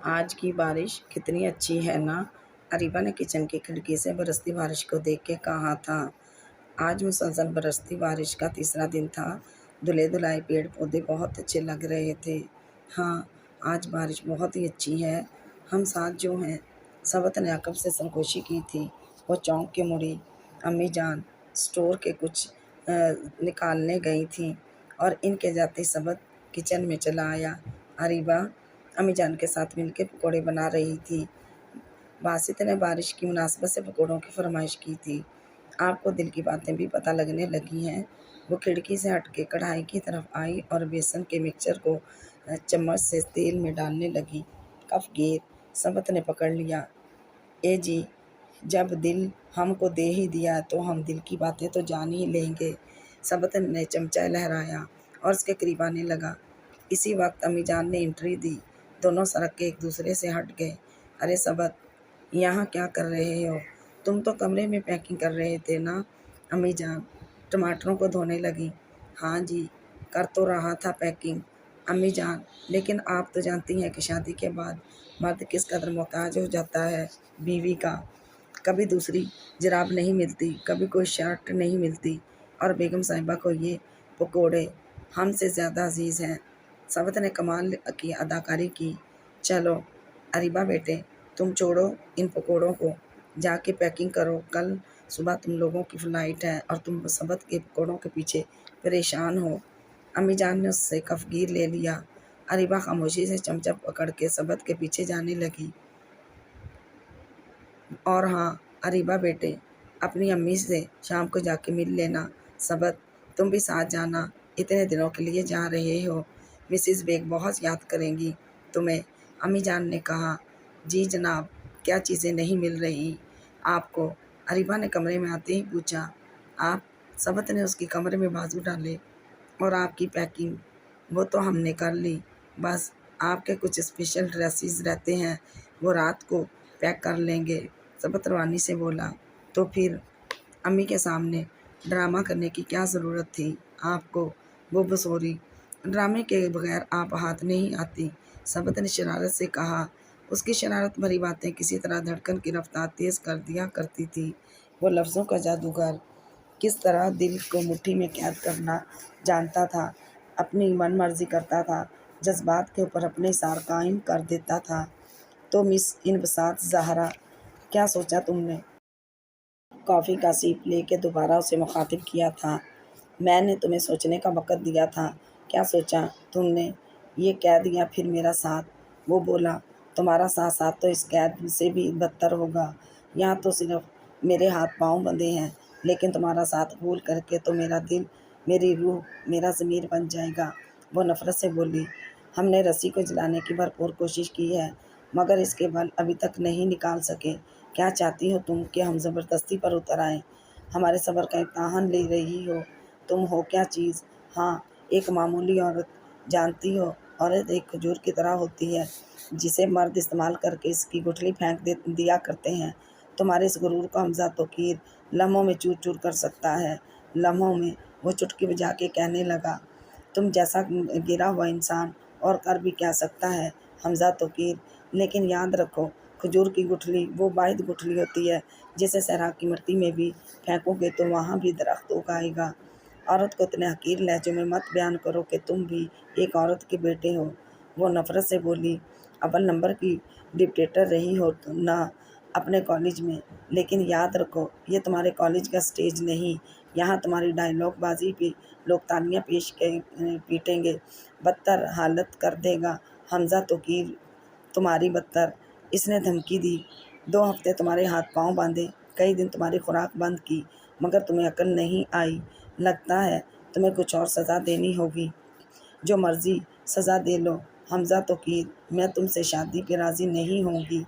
آج کی بارش کتنی اچھی ہے نا؟ اریبہ نے کچن کی کھڑکی سے برستی بارش کو دیکھ کے کہا تھا۔ آج مسلسل برستی بارش کا تیسرا دن تھا۔ دھلے دھلائے پیڑ پودے بہت اچھے لگ رہے تھے۔ ہاں، آج بارش بہت ہی اچھی ہے۔ ہم ساتھ جو ہیں۔ سبت نے عقب سے سرگوشی کی تھی۔ وہ چونک کے مڑی۔ امی جان اسٹور کے کچھ نکالنے گئی تھیں اور ان کے جاتے سبت کچن میں چلا آیا۔ اریبہ امی جان کے ساتھ مل کے پکوڑے بنا رہی تھی۔ باسط نے بارش کی مناسبت سے پکوڑوں کی فرمائش کی تھی۔ آپ کو دل کی باتیں بھی پتہ لگنے لگی ہیں۔ وہ کھڑکی سے ہٹ کے کڑھائی کی طرف آئی اور بیسن کے مکسچر کو چمچ سے تیل میں ڈالنے لگی۔ کف گیر سبت نے پکڑ لیا۔ اے جی، جب دل ہم کو دے ہی دیا تو ہم دل کی باتیں تو جان ہی لیں گے۔ سبت نے چمچہ لہرایا اور اس کے قریب آنے لگا۔ اسی وقت امی جان نے انٹری دی۔ دونوں سرک کے ایک دوسرے سے ہٹ گئے۔ ارے سبت، یہاں کیا کر رہے ہو؟ تم تو کمرے میں پیکنگ کر رہے تھے نا؟ امی جان ٹماٹروں کو دھونے لگی۔ ہاں جی، کر تو رہا تھا پیکنگ۔ امی جان لیکن آپ تو جانتی ہیں کہ شادی کے بعد مرد کس قدر محتاج ہو جاتا ہے بیوی کا۔ کبھی دوسری جراب نہیں ملتی، کبھی کوئی شرٹ نہیں ملتی، اور بیگم صاحبہ کو یہ پکوڑے ہم سے زیادہ عزیز ہیں۔ سبت نے کمال کی اداکاری کی۔ چلو اریبہ بیٹے، تم چھوڑو ان پکوڑوں کو، جا کے پیکنگ کرو۔ کل صبح تم لوگوں کی فلائٹ ہے اور تم سبت کے پکوڑوں کے پیچھے پریشان ہو۔ امی جان نے اس سے کفگیر لے لیا۔ اریبہ خاموشی سے چمچہ پکڑ کے سبت کے پیچھے جانے لگی۔ اور ہاں اریبہ بیٹے، اپنی امی سے شام کو جا کے مل لینا۔ سبت، تم بھی ساتھ جانا، اتنے دنوں کے لیے جا رہے ہو۔ مسز بیگ بہت یاد کریں گی تمہیں۔ امی جان نے کہا۔ جی جناب، کیا چیزیں نہیں مل رہی آپ کو؟ اریبہ نے کمرے میں آتے ہی پوچھا۔ آپ؟ سبت نے اس کی کمرے میں بازو ڈالے۔ اور آپ کی پیکنگ؟ وہ تو ہم نے کر لی، بس آپ کے کچھ اسپیشل ڈریسز رہتے ہیں، وہ رات کو پیک کر لیں گے۔ سبت روانی سے بولا۔ تو پھر امی کے سامنے ڈرامہ کرنے کی کیا ضرورت تھی آپ کو؟ وہ بسوری۔ ڈرامے کے بغیر آپ ہاتھ نہیں آتی، سبت نے شرارت سے کہا۔ اس کی شرارت بھری باتیں کسی طرح دھڑکن کی رفتار تیز کر دیا کرتی تھی۔ وہ لفظوں کا جادوگر، کس طرح دل کو مٹھی میں قید کرنا جانتا تھا، اپنی من مرضی کرتا تھا، جذبات کے اوپر اپنے اثار قائم کر دیتا تھا۔ تو مس انبساط زہرا، کیا سوچا تم نے؟ کافی کا سیپ لے کے دوبارہ اسے مخاطب کیا تھا۔ میں نے تمہیں سوچنے کا وقت دیا تھا، کیا سوچا تم نے؟ یہ قید یا پھر میرا ساتھ؟ وہ بولا۔ تمہارا ساتھ ساتھ تو اس قید سے بھی بدتر ہوگا۔ یہاں تو صرف میرے ہاتھ پاؤں بندھے ہیں، لیکن تمہارا ساتھ قبول کر کے تو میرا دل، میری روح، میرا ضمیر بن جائے گا۔ وہ نفرت سے بولی۔ ہم نے رسی کو جلانے کی بھرپور کوشش کی ہے، مگر اس کے بل ابھی تک نہیں نکال سکے۔ کیا چاہتی ہو تم کہ ہم زبردستی پر اتر آئیں؟ ہمارے صبر کا امتحان لے رہی ہو؟ تم ہو کیا چیز؟ ہاں، ایک معمولی عورت۔ جانتی ہو، عورت ایک کھجور کی طرح ہوتی ہے جسے مرد استعمال کر کے اس کی گٹھلی پھینک دیا کرتے ہیں۔ تمہارے اس غرور کو حمزہ توقیر لمحوں میں چور چور کر سکتا ہے۔ لمحوں میں، وہ چٹکی بجا کے کہنے لگا۔ تم جیسا گرا ہوا انسان اور کر بھی کیا سکتا ہے حمزہ توقیر؟ لیکن یاد رکھو، کھجور کی گٹھلی وہ واحد گٹھلی ہوتی ہے جسے صحرا کی مٹی میں بھی پھینکو گے تو وہاں بھی درخت اگائے گا۔ عورت کو اتنے حقیر لہجے میں مت بیان کرو کہ تم بھی ایک عورت کے بیٹے ہو۔ وہ نفرت سے بولی۔ اول نمبر کی ڈکٹیٹر رہی ہو نا اپنے کالج میں، لیکن یاد رکھو یہ تمہارے کالج کا سٹیج نہیں۔ یہاں تمہاری ڈائیلاگ بازی پہ لوگ تالیاں پیٹیں گے۔ بدتر حالت کر دے گا حمزہ توقیر تمہاری، بدتر۔ اس نے دھمکی دی۔ 2 ہفتے تمہارے ہاتھ پاؤں باندھے، کئی دن تمہاری خوراک بند کی، مگر تمہیں عقل نہیں آئی۔ لگتا ہے تمہیں کچھ اور سزا دینی ہوگی۔ جو مرضی سزا دے لو حمزہ توقیر، میں تم سے شادی پہ راضی نہیں ہوں گی۔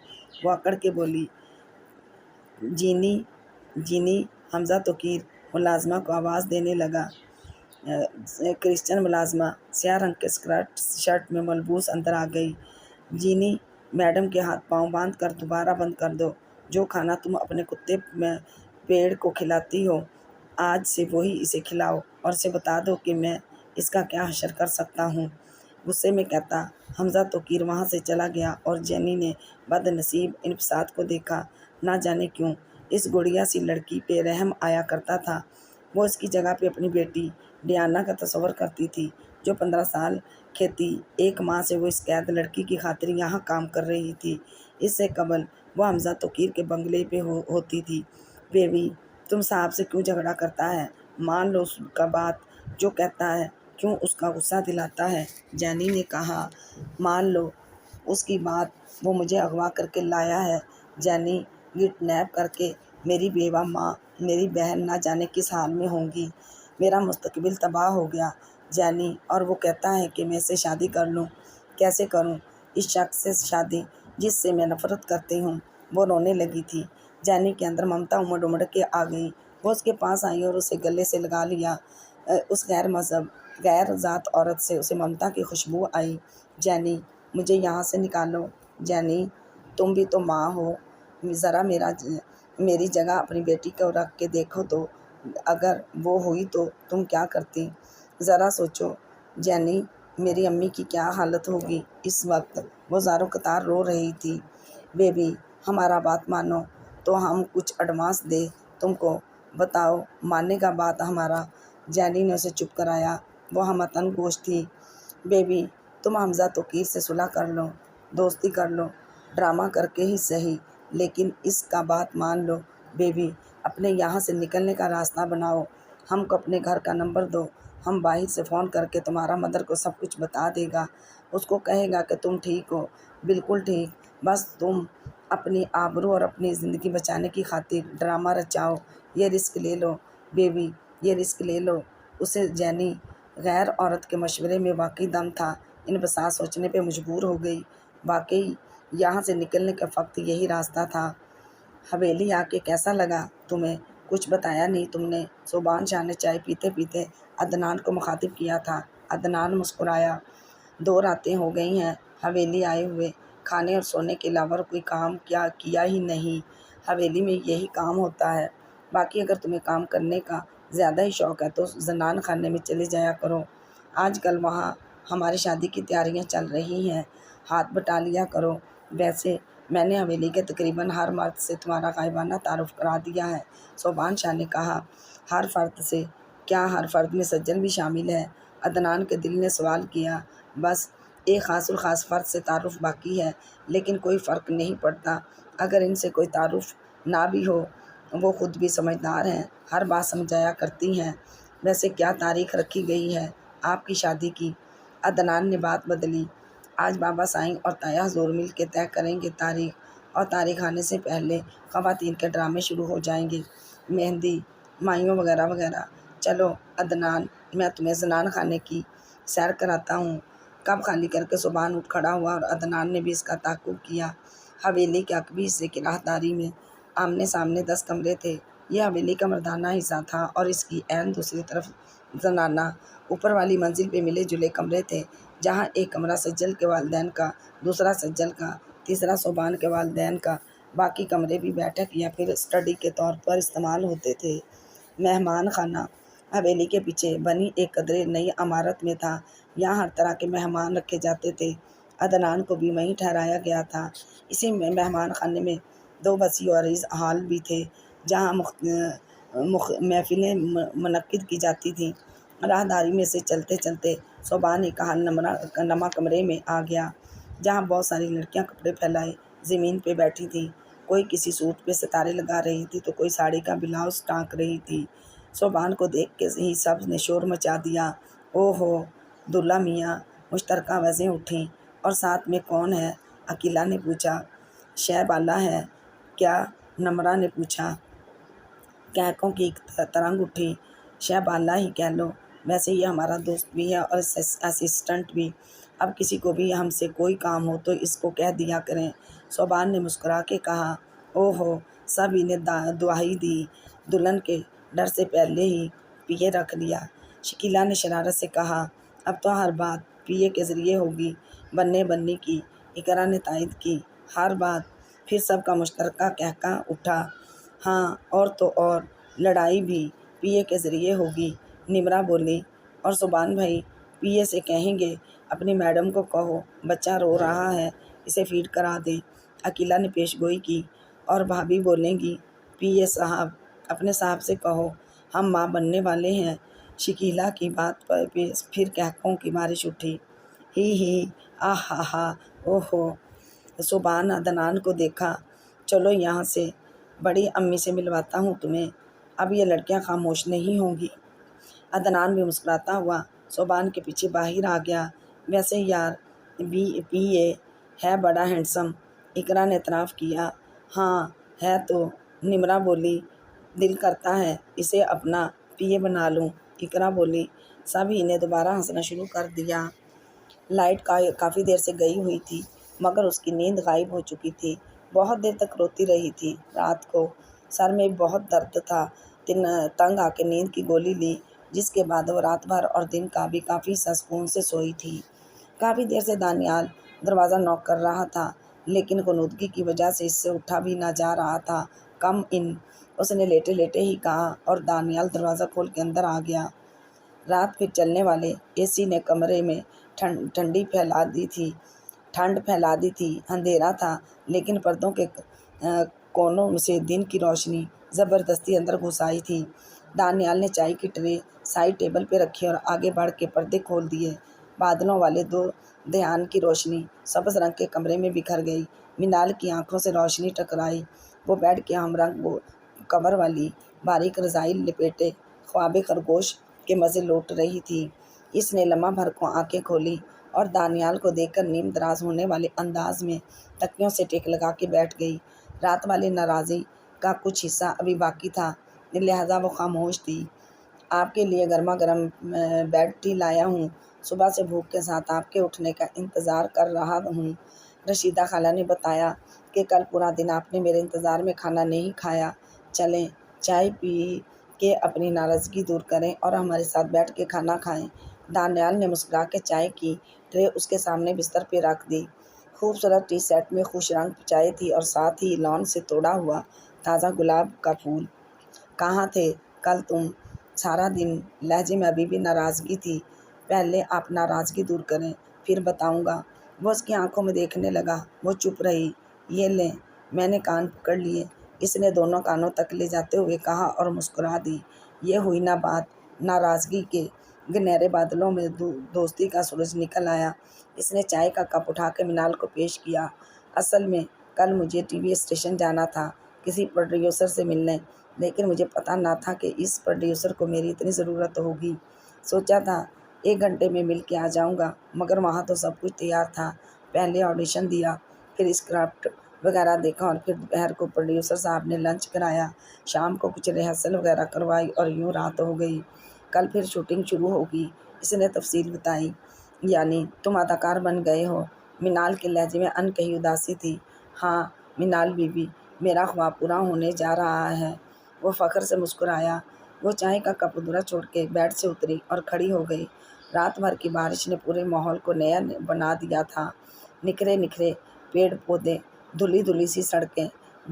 وہ اکڑ کے بولی۔ جینی جینی حمزہ توقیر ملازمہ کو آواز دینے لگا۔ کرسچن ملازمہ سیاہ رنگ کے اسکرٹ شرٹ میں ملبوس اندر آ گئی۔ جینی، میڈم کے ہاتھ پاؤں باندھ کر دوبارہ بند کر دو۔ جو کھانا تم اپنے کتے پیڑ کو کھلاتی ہو، آج سے وہی اسے کھلاؤ اور اسے بتا دو کہ میں اس کا کیا حشر کر سکتا ہوں۔ غصے میں کہتا۔ حمزہ توقیر وہاں سے چلا گیا اور جینی نے بد نصیب انبساط کو دیکھا۔ نہ جانے کیوں اس گڑیا سی لڑکی پہ رحم آیا کرتا تھا۔ وہ اس کی جگہ پہ اپنی بیٹی ڈیانا کا تصور کرتی تھی، جو 15 سال کی تھی۔ 1 ماہ سے وہ اس قید لڑکی کی خاطر یہاں کام کر رہی تھی۔ اس سے قبل وہ حمزہ توقیر کے بنگلے پہ ہوتی تھی۔ بیوی، تم صاحب سے کیوں جھگڑا کرتا ہے؟ مان لو اس کا بات جو کہتا ہے، کیوں اس کا غصہ دلاتا ہے؟ جینی نے کہا۔ مان لو اس کی بات، وہ مجھے اغوا کر کے لایا ہے۔ جینی، کڈنیپ کر کے میری بیوہ ماں، میری بہن نہ جانے کس حال میں ہوں گی۔ میرا مستقبل تباہ ہو گیا۔ جینی، اور وہ کہتا ہے کہ میں اس سے شادی کر لوں۔ کیسے کروں اس شخص سے شادی جس سے میں نفرت کرتی ہوں؟ وہ رونے لگی تھی۔ جینی کے اندر ممتا امڑ امڑ کے آ گئی۔ وہ اس کے پاس آئی اور اسے گلے سے لگا لیا۔ اس غیر مذہب، غیر ذات عورت سے اسے ممتا کی خوشبو آئی۔ جینی، مجھے یہاں سے نکالو۔ جینی، تم بھی تو ماں ہو، ذرا میری جگہ اپنی بیٹی کو رکھ کے دیکھو تو، اگر وہ ہوئی تو تم کیا کرتی؟ ذرا سوچو۔ جینی، میری امی کی کیا حالت ہوگی اس وقت؟ وہ زاروں قطار رو رہی تھی۔ بیبی، ہمارا بات مانو تو ہم کچھ ایڈوانس دے تم کو، بتاؤ ماننے کا بات ہمارا؟ جینی نے اسے چپ کرایا۔ وہ ہمتن گوش تھی۔ بیبی، تم حمزہ توقیر سے صلح کر لو، دوستی کر لو، ڈرامہ کر کے ہی صحیح، لیکن اس کا بات مان لو۔ بیبی، اپنے یہاں سے نکلنے کا راستہ بناؤ۔ ہم کو اپنے گھر کا نمبر دو، ہم باہر سے فون کر کے تمہارا مدر کو سب کچھ بتا دے گا۔ اس کو کہے گا کہ تم ٹھیک ہو، بالکل ٹھیک، بس تم اپنی آبرو اور اپنی زندگی بچانے کی خاطر ڈرامہ رچاؤ۔ یہ رسک لے لو بیبی، یہ رسک لے لو۔ اسے جینی غیر عورت کے مشورے میں واقعی دم تھا۔ انبساط سوچنے پہ مجبور ہو گئی۔ واقعی یہاں سے نکلنے کا فقط یہی راستہ تھا۔ حویلی آ کے کیسا لگا تمہیں؟ کچھ بتایا نہیں تم نے؟ صوبان شاہ نے چائے پیتے پیتے عدنان کو مخاطب کیا تھا۔ عدنان مسکرایا۔ 2 راتیں ہو گئی ہیں حویلی آئے ہوئے، کھانے اور سونے کے علاوہ کوئی کام کیا ہی نہیں۔ حویلی میں یہی کام ہوتا ہے۔ باقی اگر تمہیں کام کرنے کا زیادہ ہی شوق ہے تو زنان خانے میں چلے جایا کرو۔ آج کل وہاں ہماری شادی کی تیاریاں چل رہی ہیں، ہاتھ بٹا لیا کرو۔ ویسے میں نے حویلی کے تقریباً ہر مرد سے تمہارا غائبانہ تعارف کرا دیا ہے، صوبان شاہ نے کہا۔ ہر فرد سے؟ کیا ہر فرد میں سجن بھی شامل ہے؟ عدنان کے دل نے سوال کیا۔ بس ایک خاص الخاص فرد سے تعارف باقی ہے، لیکن کوئی فرق نہیں پڑتا اگر ان سے کوئی تعارف نہ بھی ہو، وہ خود بھی سمجھدار ہیں، ہر بات سمجھایا کرتی ہیں۔ ویسے کیا تاریخ رکھی گئی ہے آپ کی شادی کی؟ عدنان نے بات بدلی۔ آج بابا سائیں اور تایا حضور مل کے طے کریں گے تاریخ، اور تاریخ آنے سے پہلے خواتین کے ڈرامے شروع ہو جائیں گے، مہندی، مائیوں وغیرہ وغیرہ۔ چلو عدنان، میں تمہیں زنان خانے کی سیر کراتا ہوں۔ کب خالی کر کے صوبان اٹھ کھڑا ہوا اور عدنان نے بھی اس کا تعاقب کیا۔ حویلی کے عقبی حصے کی راہداری میں آمنے سامنے 10 کمرے تھے۔ یہ حویلی کا مردانہ حصہ تھا اور اس کی عین دوسری طرف زنانہ۔ اوپر والی منزل پہ ملے جلے کمرے تھے، جہاں ایک کمرہ سجل کے والدین کا، دوسرا سجل کا، تیسرا صوبان کے والدین کا، باقی کمرے بھی بیٹھک یا پھر اسٹڈی کے طور پر استعمال ہوتے تھے۔ مہمان خانہ حویلی کے پیچھے بنی ایک قدرے نئی عمارت میں تھا۔ یہاں ہر طرح کے مہمان رکھے جاتے تھے۔ عدنان کو بھی وہیں ٹھہرایا گیا تھا۔ اسی مہمان خانے میں 2 وسیع و عریض ہال بھی تھے، جہاں محفلیں منعقد کی جاتی تھیں۔ راہداری میں سے چلتے چلتے صوبان ایک حال نما کمرے میں آ گیا، جہاں بہت ساری لڑکیاں کپڑے پھیلائے زمین پہ بیٹھی تھیں۔ کوئی کسی سوٹ پہ ستارے لگا رہی تھی تو کوئی ساڑی کا بلاؤز ٹانک رہی تھی۔ صوبان کو دیکھ کے ہی سب نے شور مچا دیا۔ او ہو، دلہا میاں! مشترکہ آوازیں اٹھیں۔ اور ساتھ میں کون ہے؟ عقیلہ نے پوچھا۔ شہ بالا ہے کیا؟ نمرہ نے پوچھا۔ کہکوں کی ترنگ اٹھی۔ شہ بالا ہی کہہ لو، ویسے یہ ہمارا دوست بھی ہے اور اسسٹنٹ بھی۔ اب کسی کو بھی ہم سے کوئی کام ہو تو اس کو کہہ دیا کریں۔ صوبان نے مسکرا کے کہا۔ او ہو، سبھی نے دہائی دی۔ دلہن کے ڈر سے پہلے ہی پیے رکھ لیا۔ شکیلہ نے شرارت سے کہا۔ اب تو ہر بات پیے کے ذریعے ہوگی۔ بننے کی اقرا نے تائید کی۔ ہر بات؟ پھر سب کا مشترکہ کہکا اٹھا۔ ہاں، اور تو اور، لڑائی بھی پیے کے ذریعے ہوگی، نمرہ بولی۔ اور صوبان بھائی، پی اے سے کہیں گے اپنی میڈم کو کہو بچہ رو رہا ہے اسے فیڈ کرا دے۔ عقیلہ نے پیش گوئی کی اور بھابھی بولیں گی پی اے صاحب اپنے صاحب سے کہو ہم ماں بننے والے ہیں۔ شکیلہ کی بات پر پھر کہکوں کی بارش اٹھی۔ ہی آہ ہا ہا او ہو۔ صبح نے عدنان کو دیکھا۔ چلو یہاں سے، بڑی امی سے ملواتا ہوں تمہیں۔ اب یہ لڑکیاں خاموش نہیں ہوں گی۔ عدنان بھی مسکراتا ہوا صوبان کے پیچھے باہر آ گیا۔ ویسے یار پی اے ہے بڑا ہینڈسم، اقرا نے اعتراف کیا۔ ہاں ہے تو، نمرہ بولی۔ دل کرتا ہے اسے اپنا پی اے بنا لوں، اقرا بولی۔ سبھی نے دوبارہ ہنسنا شروع کر دیا۔ لائٹ کافی دیر سے گئی ہوئی تھی مگر اس کی نیند غائب ہو چکی تھی۔ بہت دیر تک روتی رہی تھی۔ رات کو سر میں بہت درد تھا۔ تنگ آ کے نیند کی گولی لی جس کے بعد وہ رات بھر اور دن کا بھی کافی سکون سے سوئی تھی۔ کافی دیر سے دانیال دروازہ نوک کر رہا تھا لیکن غنودگی کی وجہ سے اس سے اٹھا بھی نہ جا رہا تھا۔ کم ان، اس نے لیٹے لیٹے ہی کہا اور دانیال دروازہ کھول کے اندر آ گیا۔ رات پھر چلنے والے اے سی نے کمرے میں ٹھنڈ پھیلا دی تھی۔ اندھیرا تھا لیکن پردوں کے کونوں سے دن کی روشنی زبردستی اندر گھس آئی تھی۔ دانیال نے چائے کی ٹرے سائڈ ٹیبل پہ رکھی اور آگے بڑھ کے پردے کھول دیے۔ بادلوں والے دو دھیان کی روشنی سبز رنگ کے کمرے میں بکھر گئی۔ منال کی آنکھوں سے روشنی ٹکرائی۔ وہ بیڈ کے ہم رنگ کور والی باریک رضائی لپیٹے خواب خرگوش کے مزے لوٹ رہی تھی۔ اس نے لمحہ بھر کو آنکھیں کھولی اور دانیال کو دیکھ کر نیم دراز ہونے والے انداز میں تکیوں سے ٹیک لگا کے بیٹھ گئی۔ رات والی ناراضی کا کچھ حصہ ابھی باقی تھا لہذا وہ خاموش تھی۔ آپ کے لیے گرما گرم بیڈ ٹی لایا ہوں، صبح سے بھوک کے ساتھ آپ کے اٹھنے کا انتظار کر رہا ہوں۔ رشیدہ خالہ نے بتایا کہ کل پورا دن آپ نے میرے انتظار میں کھانا نہیں کھایا۔ چلیں چائے پی کے اپنی ناراضگی دور کریں اور ہمارے ساتھ بیٹھ کے کھانا کھائیں۔ دانیال نے مسکرا کے چائے کی ٹرے اس کے سامنے بستر پہ رکھ دی۔ خوبصورت ٹی سیٹ میں خوش رنگ چائے تھی اور ساتھ ہی لان سے توڑا ہوا تازہ گلاب کا پھول۔ کہاں تھے کل تم سارا دن؟ لہجے میں ابھی بھی ناراضگی تھی۔ پہلے آپ ناراضگی دور کریں پھر بتاؤں گا۔ وہ اس کی آنکھوں میں دیکھنے لگا۔ وہ چپ رہی۔ یہ لیں، میں نے کان پکڑ لیے، اس نے دونوں کانوں تک لے جاتے ہوئے کہا اور مسکرا دی۔ یہ ہوئی نہ بات۔ ناراضگی کے گنہرے بادلوں میں دوستی کا سورج نکل آیا۔ اس نے چائے کا کپ اٹھا کے منال کو پیش کیا۔ اصل میں کل مجھے ٹی وی اسٹیشن جانا تھا کسی پروڈیوسر سے ملنے، لیکن مجھے پتہ نہ تھا کہ اس پروڈیوسر کو میری اتنی ضرورت ہوگی۔ سوچا تھا 1 گھنٹے میں مل کے آ جاؤں گا مگر وہاں تو سب کچھ تیار تھا۔ پہلے آڈیشن دیا، پھر اسکرپٹ وغیرہ دیکھا اور پھر دوپہر کو پروڈیوسر صاحب نے لنچ کرایا، شام کو کچھ ریہرسل وغیرہ کروائی اور یوں رات ہو گئی۔ کل پھر شوٹنگ شروع ہوگی، اس نے تفصیل بتائی۔ یعنی تم اداکار بن گئے ہو؟ منال کے لہجے میں انکہی اداسی تھی۔ ہاں منال بی بی، میرا خواب پورا ہونے جا رہا ہے۔ وہ فخر سے مسکرایا۔ وہ چائے کا کپ ادھورا چھوڑ کے بیڈ سے اتری اور کھڑی ہو گئی۔ رات بھر کی بارش نے پورے ماحول کو نیا بنا دیا تھا۔ نکھرے نکھرے پیڑ پودے، دھلی دھلی سی سڑکیں۔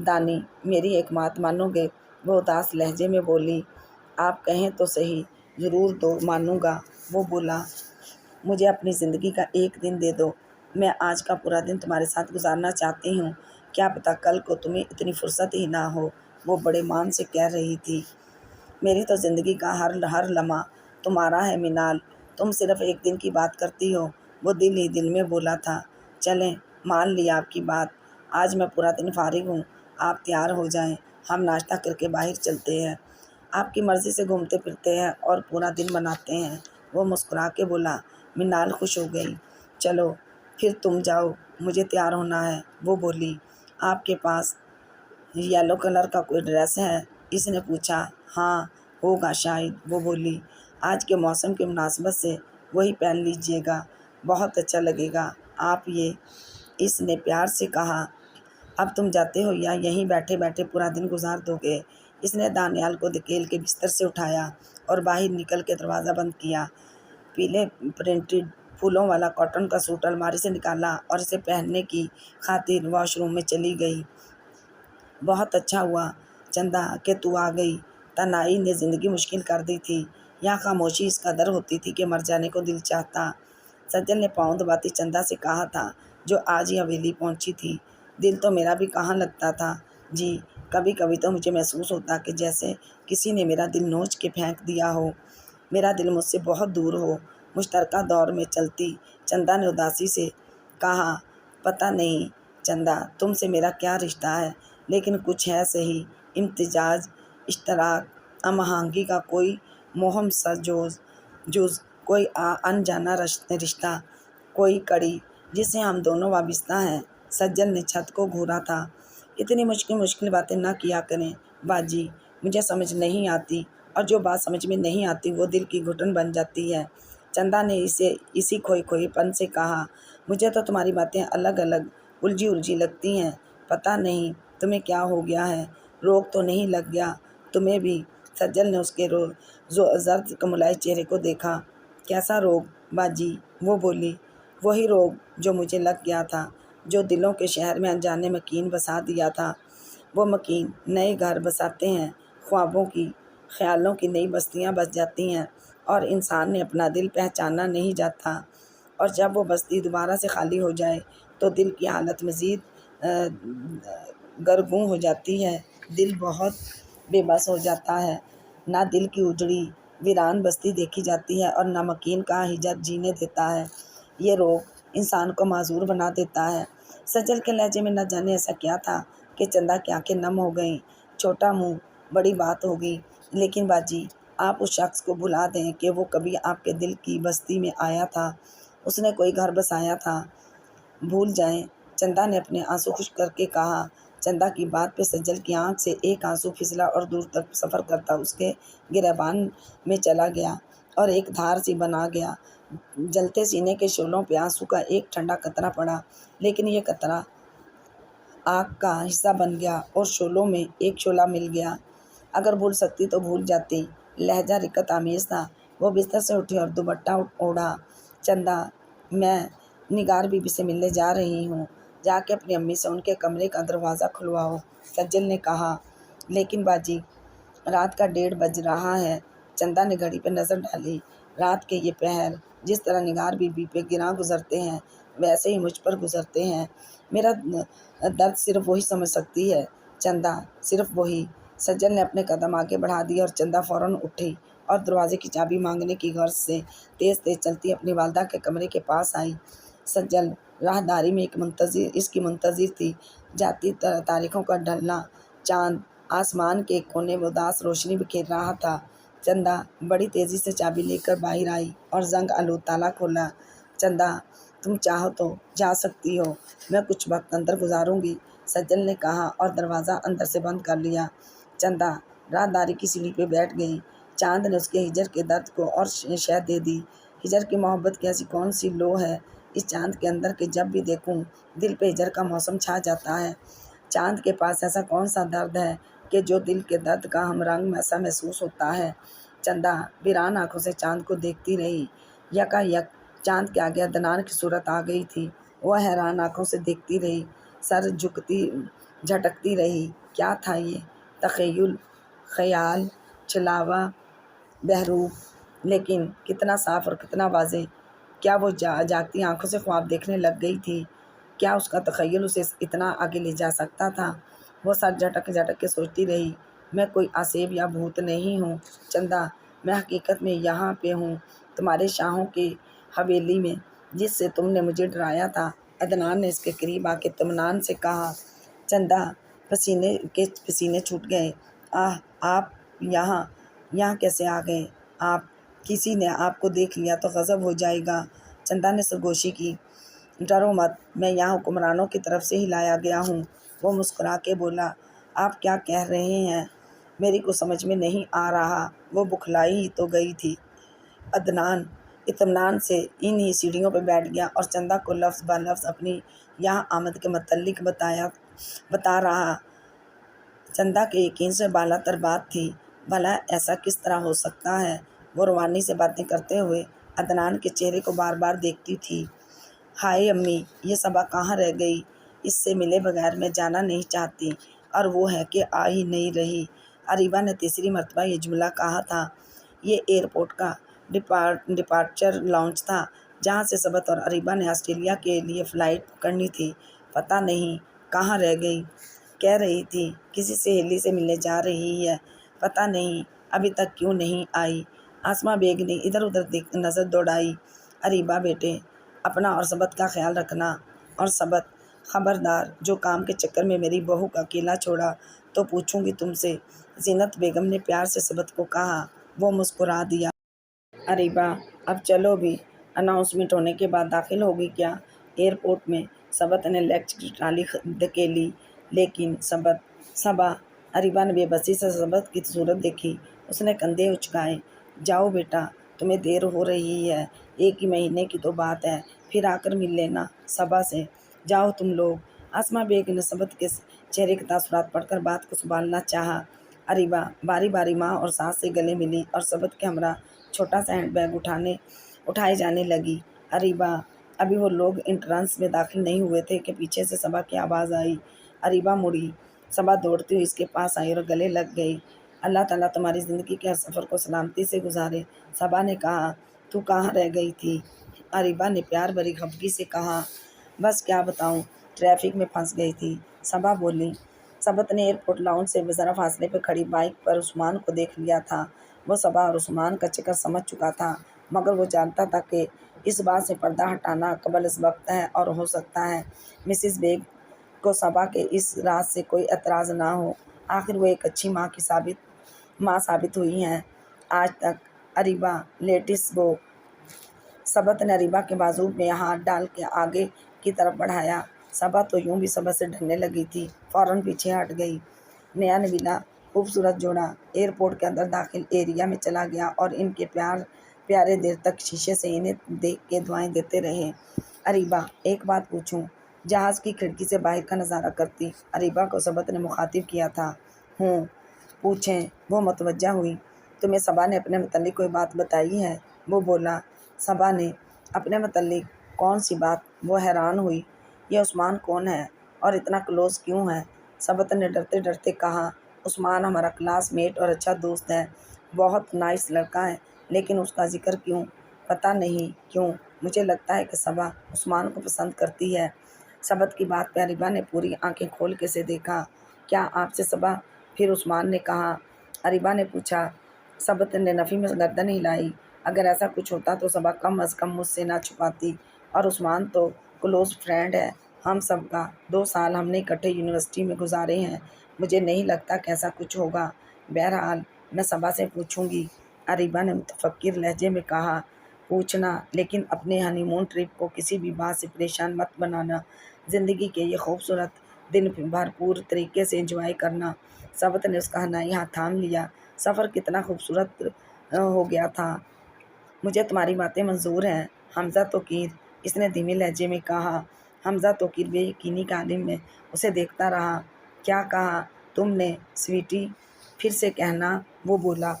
دانی میری ایک بات مانو گے؟ وہ اداس لہجے میں بولی۔ آپ کہیں تو صحیح، ضرور دو مانوں گا، وہ بولا۔ مجھے اپنی زندگی کا ایک دن دے دو، میں آج کا پورا دن تمہارے ساتھ گزارنا چاہتی ہوں۔ کیا پتہ کل کو تمہیں اتنی فرصت ہی نہ ہو، وہ بڑے مان سے کہہ رہی تھی۔ میری تو زندگی کا ہر لمحہ تمہارا ہے منال، تم صرف ایک دن کی بات کرتی ہو، وہ دل ہی دل میں بولا تھا۔ چلیں مان لی آپ کی بات، آج میں پورا دن فارغ ہوں، آپ تیار ہو جائیں، ہم ناشتہ کر کے باہر چلتے ہیں، آپ کی مرضی سے گھومتے پھرتے ہیں اور پورا دن مناتے ہیں، وہ مسکرا کے بولا۔ منال خوش ہو گئی۔ چلو پھر تم جاؤ، مجھے تیار ہونا ہے، وہ بولی۔ آپ کے پاس یلو کلر کا کوئی ڈریس ہے؟ اس نے پوچھا۔ ہاں ہوگا شاید، وہ بولی۔ آج کے موسم کی مناسبت سے وہی پہن لیجیے گا، بہت اچھا لگے گا آپ یہ، اس نے پیار سے کہا۔ اب تم جاتے ہو یا یہیں بیٹھے بیٹھے پورا دن گزار دو گے؟ اس نے دانیال کو دھکیل کے بستر سے اٹھایا اور باہر نکل کے دروازہ بند کیا۔ پیلے پرنٹڈ پھولوں والا کاٹن کا سوٹ الماری سے نکالا اور اسے پہننے کی خاطر واش روم میں چلی گئی۔ بہت اچھا ہوا چندا کہ تو آ گئی، تنہائی نے زندگی مشکل کر دی تھی، یہاں خاموشی اس قدر ہوتی تھی کہ مر جانے کو دل چاہتا۔ سجل نے پاؤں دباتی چندا سے کہا تھا، جو آج ہی حویلی پہنچی تھی۔ دل تو میرا بھی کہاں لگتا تھا جی، کبھی کبھی تو مجھے محسوس ہوتا کہ جیسے کسی نے میرا دل نوچ کے پھینک دیا ہو، میرا دل مجھ سے بہت دور ہو۔ مشترکہ دور میں چلتی چندا نے اداسی سے کہا، پتہ نہیں چندا تم سے میرا کیا رشتہ ہے، لیکن کچھ ہے صحیح، امتزاج، اشتراک، ہم آہنگی کا کوئی مہم سا جز کوئی انجانا رشتہ، کوئی کڑی جس سے ہم دونوں وابستہ ہیں۔ سجل نے چھت کو گھورا تھا۔ اتنی مشکل باتیں نہ کیا کریں باجی، مجھے سمجھ نہیں آتی، اور جو بات سمجھ میں نہیں آتی وہ دل کی گھٹن بن جاتی ہے۔ چندا نے اسی کھوئے پن سے کہا، مجھے تو تمہاری باتیں الگ الجھی لگتی ہیں، پتہ نہیں تمہیں کیا ہو گیا ہے، روگ تو نہیں لگ گیا تمہیں بھی؟ سجل نے اس کے زرد کملائے چہرے کو دیکھا۔ کیسا روگ باجی؟ وہ بولی، وہی روگ جو مجھے لگ گیا تھا، جو دلوں کے شہر میں انجانے مکین بسا دیا تھا۔ وہ مکین نئے گھر بساتے ہیں، خوابوں کی، خیالوں کی نئی بستیاں بس جاتی ہیں، اور انسان نے اپنا دل پہچانا نہیں جاتا، اور جب وہ بستی دوبارہ سے خالی ہو جائے تو دل کی حالت مزید گرگوں ہو جاتی ہے، دل بہت بے بس ہو جاتا ہے، نہ دل کی اجڑی ویران بستی دیکھی جاتی ہے اور نہ مکین کا ہجر جینے دیتا ہے۔ یہ روگ انسان کو معذور بنا دیتا ہے۔ سجل کے لہجے میں نہ جانے ایسا کیا تھا کہ چندا کی آنکھیں نم ہو گئیں۔ چھوٹا منہ، بڑی بات ہوگی، لیکن باجی آپ اس شخص کو بھلا دیں کہ وہ کبھی آپ کے دل کی بستی میں آیا تھا، اس نے کوئی گھر بسایا تھا، بھول جائیں۔ چندا نے اپنے آنسو خشک کر کے کہا۔ چندا کی بات پہ سجل کی آنکھ سے ایک آنسو پھسلا اور دور تک سفر کرتا اس کے گریبان میں چلا گیا اور ایک دھار سی بنا گیا۔ جلتے سینے کے شعلوں پہ آنسو کا ایک ٹھنڈا قطرہ پڑا، لیکن یہ قطرہ آگ کا حصہ بن گیا اور شعلوں میں ایک شعلہ مل گیا۔ اگر بھول سکتی تو بھول جاتی۔ لہجہ رقت آمیز تھا۔ وہ بستر سے اٹھی اور دوپٹہ اوڑھا۔ چندا، میں نگار بی بی سے ملنے جا رہی ہوں، جا کے اپنی امی سے ان کے کمرے کا دروازہ کھلواؤ، سجل نے کہا۔ لیکن باجی رات کا 1:30 بج رہا ہے۔ چندا نے گھڑی پہ نظر ڈالی۔ رات کے یہ پہر جس طرح نگار بی بی پہ گراں گزرتے ہیں ویسے ہی مجھ پر گزرتے ہیں۔ میرا درد صرف وہی سمجھ سکتی ہے چندا، صرف وہی۔ سجل نے اپنے قدم آگے بڑھا دیے اور چندا فوراً اٹھی اور دروازے کی چابی مانگنے کی غرض سے تیز چلتی اپنی والدہ کے کمرے کے پاس آئی۔ سجل راہداری میں اس کی منتظر تھی۔ جاتی تاریخوں کا ڈھلنا چاند آسمان کے ایک کونے میں اداس روشنی بکھیر رہا تھا۔ چندا بڑی تیزی سے چابی لے کر باہر آئی اور زنگ آلود تالا کھولا۔ چندا، تم چاہو تو جا سکتی ہو، میں کچھ وقت اندر گزاروں گی، سجل نے کہا اور دروازہ اندر سے بند کر لیا۔ چندا راہداری کی سیڑھی پہ بیٹھ گئی۔ چاند نے اس کے ہجر کے درد کو اور شہ دے دی۔ ہجر کی محبت کی ایسی کون سی لو ہے اس چاند کے اندر کہ جب بھی دیکھوں دل پہ ہجر کا موسم چھا جاتا ہے؟ چاند کے پاس ایسا کون سا درد ہے کہ جو دل کے درد کا ہم رنگ ایسا محسوس ہوتا ہے؟ چندا ویران آنکھوں سے چاند کو دیکھتی رہی۔ یکا یک چاند کے آگے عدنان کی صورت آ گئی تھی۔ وہ حیران آنکھوں سے دیکھتی رہی، سر جھٹکتی رہی۔ کیا تھا یہ؟ تخیل، خیال، چھلاوا، بحروب، لیکن کتنا صاف اور کتنا واضح۔ کیا وہ جاگتی آنکھوں سے خواب دیکھنے لگ گئی تھی؟ کیا اس کا تخیل اسے اتنا آگے لے جا سکتا تھا؟ وہ سر جھٹک کے سوچتی رہی، میں کوئی آسیب یا بھوت نہیں ہوں چندا، میں حقیقت میں یہاں پہ ہوں، تمہارے شاہوں کی حویلی میں، جس سے تم نے مجھے ڈرایا تھا، عدنان نے اس کے قریب آ کے اطمینان سے کہا۔ چندا پسینے چھوٹ گئے۔ آپ یہاں کیسے آ گئے؟ کسی نے آپ کو دیکھ لیا تو غضب ہو جائے گا۔ چندا نے سرگوشی کی۔ ڈرو مت، میں یہاں حکمرانوں کی طرف سے ہی لایا گیا ہوں، وہ مسکرا کے بولا۔ آپ کیا کہہ رہے ہیں؟ میری کو سمجھ میں نہیں آ رہا۔ وہ بکھلائی ہی تو گئی تھی۔ عدنان اطمینان سے انہی سیڑھیوں پہ بیٹھ گیا اور چندا کو لفظ بہ لفظ اپنی یہاں آمد کے متعلق بتا رہا۔ چندا کے یقین سے بالا تر بات تھی۔ بھلا ایسا کس طرح ہو سکتا ہے؟ وہ روانی سے باتیں کرتے ہوئے عدنان کے چہرے کو بار بار دیکھتی تھی۔ ہائے امی، یہ صبا کہاں رہ گئی؟ اس سے ملے بغیر میں جانا نہیں چاہتی، اور وہ ہے کہ آ ہی نہیں رہی۔ اریبہ نے تیسری مرتبہ یہ جملہ کہا تھا۔ یہ ایئرپورٹ کا ڈپارچر لاؤنج تھا جہاں سے سبت اور اریبہ نے آسٹریلیا کے لیے فلائٹ پکڑنی تھی۔ پتہ نہیں کہاں رہ گئی، کہہ رہی تھی کسی سہیلی سے ملنے جا رہی ہے، پتہ نہیں ابھی تک کیوں نہیں آئی۔ آسماں بیگ نے ادھر ادھر نظر دوڑائی۔ اریبہ بیٹے، اپنا اور سبت کا خیال رکھنا، اور سبت خبردار جو کام کے چکر میں میری بہو کا اکیلا چھوڑا تو پوچھوں گی تم سے، زینت بیگم نے پیار سے سبت کو کہا۔ وہ مسکرا دیا۔ اریبہ اب چلو بھی، اناؤنسمنٹ ہونے کے بعد داخل ہوگی کیا؟ ایئرپورٹ میں سبت نے لیگز کی ٹرالی دھکیلی، لیکن صبا اریبہ نے بے بسی سے سبت کی صورت دیکھی۔ اس نے کندھے اچکائے۔ جاؤ بیٹا، تمہیں دیر ہو رہی ہے، 1 ہی مہینے کی تو بات ہے، پھر آ کر مل لینا صبا سے۔ جاؤ تم لوگ۔ آسماں بیگ نے سبت کے چہرے کے تاثرات پڑھ کر بات کو سنبھالنا چاہا۔ اریبہ باری باری ماں اور ساس سے گلے ملی اور سبت کے ہمراہ چھوٹا سا ہینڈ بیگ اٹھائے جانے لگی۔ اریبہ ابھی وہ لوگ انٹرنس میں داخل نہیں ہوئے تھے کہ پیچھے سے صبا کی آواز آئی۔ اریبہ مڑی۔ صبا دوڑتی ہوئی اس کے پاس آئی اور گلے لگ گئی۔ اللہ تعالیٰ تمہاری زندگی کے ہر سفر کو سلامتی سے گزارے، صبا نے کہا۔ تو کہاں رہ گئی تھی؟ اریبہ نے پیار بھری خفگی سے کہا۔ بس کیا بتاؤں، ٹریفک میں پھنس گئی تھی، صبا بولی۔ سبت نے ایئرپورٹ لاؤنج سے ذرا فاصلے پہ کھڑی بائیک پر عثمان کو دیکھ لیا تھا۔ وہ صبا اور عثمان کا چکر سمجھ چکا تھا، مگر وہ جانتا تھا کہ اس بات سے پردہ ہٹانا قبل از وقت ہے اور ہو سکتا ہے مسز بیگ کو صبا کے اس راز سے کوئی اعتراض نہ ہو۔ آخر وہ ایک اچھی ماں ثابت ہوئی ہیں آج تک۔ Areeba let's go. سبت نے اریبہ کے بازو میں ہاتھ ڈال کے آگے کی طرف بڑھایا۔ صبا تو یوں بھی سبت سے ڈرنے لگی تھی، فوراً پیچھے ہٹ گئی۔ نیا نویلا خوبصورت جوڑا ایئرپورٹ کے اندر داخل ایریا میں چلا گیا اور ان کے پیارے دیر تک شیشے سے انہیں دیکھ کے دعائیں دیتے رہے۔ اریبہ ایک بات پوچھوں؟ جہاز کی کھڑکی سے باہر کا نظارہ کرتی اریبہ کو سبت نے مخاطب کیا تھا۔ ہوں، پوچھیں۔ وہ متوجہ ہوئی۔ تمہیں صبا نے اپنے متعلق کوئی بات بتائی ہے؟ وہ بولا۔ صبا نے اپنے متعلق کون سی بات؟ وہ حیران ہوئی۔ یہ عثمان کون ہے اور اتنا کلوز کیوں ہے؟ سبت نے ڈرتے ڈرتے کہا۔ عثمان ہمارا کلاس میٹ اور اچھا دوست ہے، بہت نائس لڑکا ہے، لیکن اس کا ذکر کیوں؟ پتہ نہیں کیوں مجھے لگتا ہے کہ صبا عثمان کو پسند کرتی ہے۔ سبت کی بات پہ اریبہ نے پوری آنکھیں کھول کے سے دیکھا۔ کیا آپ سے صبا؟ پھر عثمان نے کہا۔ اریبہ نے پوچھا۔ سبت نے نفی میں گردن ہلائی۔ اگر ایسا کچھ ہوتا تو صبا کم از کم مجھ سے نہ چھپاتی، اور عثمان تو کلوز فرینڈ ہے ہم سب کا، 2 سال ہم نے اکٹھے یونیورسٹی میں گزارے ہیں، مجھے نہیں لگتا کہ ایسا کچھ ہوگا۔ بہرحال میں صبا سے پوچھوں گی، اریبہ نے متفکر لہجے میں کہا۔ پوچھنا، لیکن اپنے ہنی مون ٹرپ کو کسی بھی بات سے پریشان مت بنانا، زندگی کے یہ خوبصورت دن بھرپور طریقے سے انجوائے کرنا۔ سبت نے اس کا حنائی ہاتھ تھام لیا۔ سفر کتنا خوبصورت ہو گیا تھا، مجھے تمہاری باتیں منظور ہیں حمزہ توقیر، اس نے دھیمے لہجے میں کہا۔ حمزہ توقیر بے یقینی کے عالم میں اسے دیکھتا رہا۔ کیا کہا تم نے سویٹی؟ پھر سے کہنا، وہ بولا۔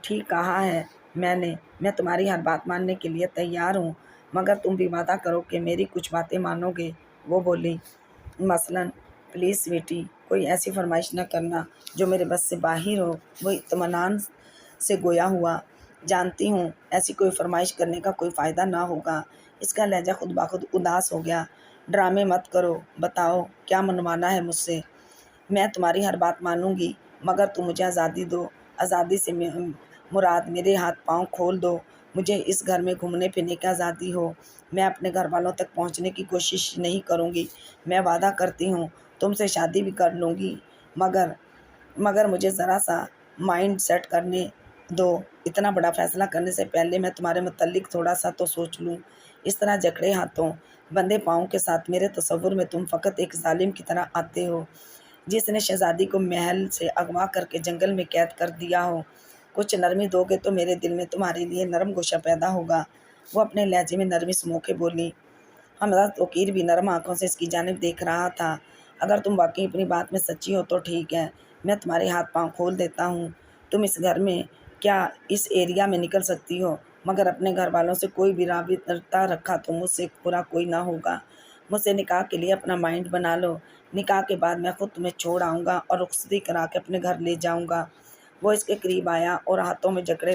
ٹھیک کہا ہے میں نے، میں تمہاری ہر بات ماننے کے لیے تیار ہوں، مگر تم بھی وعدہ کرو کہ میری کچھ باتیں مانو گے، وہ بولی۔ مثلاً؟ پلیز سویٹی، کوئی ایسی فرمائش نہ کرنا جو میرے بس سے باہر ہو، وہ اطمینان سے گویا ہوا۔ جانتی ہوں ایسی کوئی فرمائش کرنے کا کوئی فائدہ نہ ہوگا۔ اس کا لہجہ خود بخود اداس ہو گیا۔ ڈرامے مت کرو، بتاؤ کیا منوانا ہے مجھ سے؟ میں تمہاری ہر بات مانوں گی، مگر تم مجھے آزادی دو۔ آزادی سے مراد میرے ہاتھ پاؤں کھول دو، مجھے اس گھر میں گھومنے پھرنے کی آزادی ہو۔ میں اپنے گھر والوں تک پہنچنے کی کوشش نہیں کروں گی، میں وعدہ کرتی ہوں تم سے شادی بھی کر لوں گی، مگر مجھے ذرا سا مائنڈ سیٹ کرنے دو۔ اتنا بڑا فیصلہ کرنے سے پہلے میں تمہارے متعلق تھوڑا سا تو سوچ لوں۔ اس طرح جکڑے ہاتھوں بندھے پاؤں کے ساتھ میرے تصور میں تم فقط ایک ظالم کی طرح آتے ہو جس نے شہزادی کو محل سے اغوا کر کے جنگل میں قید کر دیا ہو۔ کچھ نرمی دو گے تو میرے دل میں تمہارے لیے نرم گوشہ پیدا ہوگا۔ وہ اپنے لہجے میں نرمی سمو کے بولی۔ حمزہ توقیر بھی نرم آنکھوں سے اس کی جانب دیکھ رہا تھا۔ اگر تم واقعی اپنی بات میں سچی ہو تو ٹھیک ہے، میں تمہارے ہاتھ پاؤں کھول دیتا ہوں۔ تم اس گھر میں کیا اس ایریا میں نکل سکتی ہو، مگر اپنے گھر والوں سے کوئی بھی رابطہ رکھا تو مجھ سے برا کوئی نہ ہوگا۔ مجھ سے نکاح کے لیے اپنا مائنڈ بنا لو، نکاح کے بعد میں خود تمہیں چھوڑ آؤں گا اور رخصتی کرا کے اپنے گھر لے جاؤں گا۔ وہ اس کے قریب آیا اور ہاتھوں میں جکڑے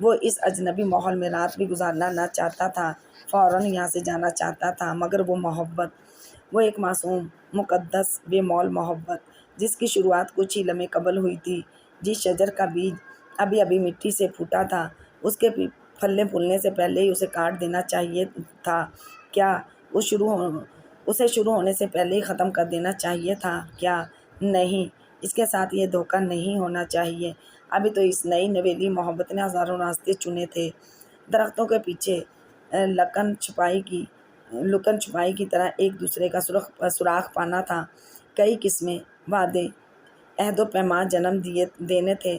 وہ اس اجنبی ماحول میں رات بھی گزارنا نہ چاہتا تھا، فوراً یہاں سے جانا چاہتا تھا، مگر وہ محبت، وہ ایک معصوم مقدس بے مول محبت جس کی شروعات کچھ ہی لمحے قبل ہوئی تھی، جس شجر کا بیج ابھی ابھی مٹی سے پھوٹا تھا، اس کے پھلنے پھولنے سے پہلے ہی اسے کاٹ دینا چاہیے تھا کیا؟ اسے شروع ہونے سے پہلے ہی ختم کر دینا چاہیے تھا کیا؟ نہیں، اس کے ساتھ یہ دھوکہ نہیں ہونا چاہیے۔ ابھی تو اس نئی نویلی محبت نے ہزاروں راستے چنے تھے، درختوں کے پیچھے لکن چھپائی کی طرح ایک دوسرے کا سراغ پانا تھا، کئی قسمیں، وعدے، عہد و پیمان جنم دینے تھے،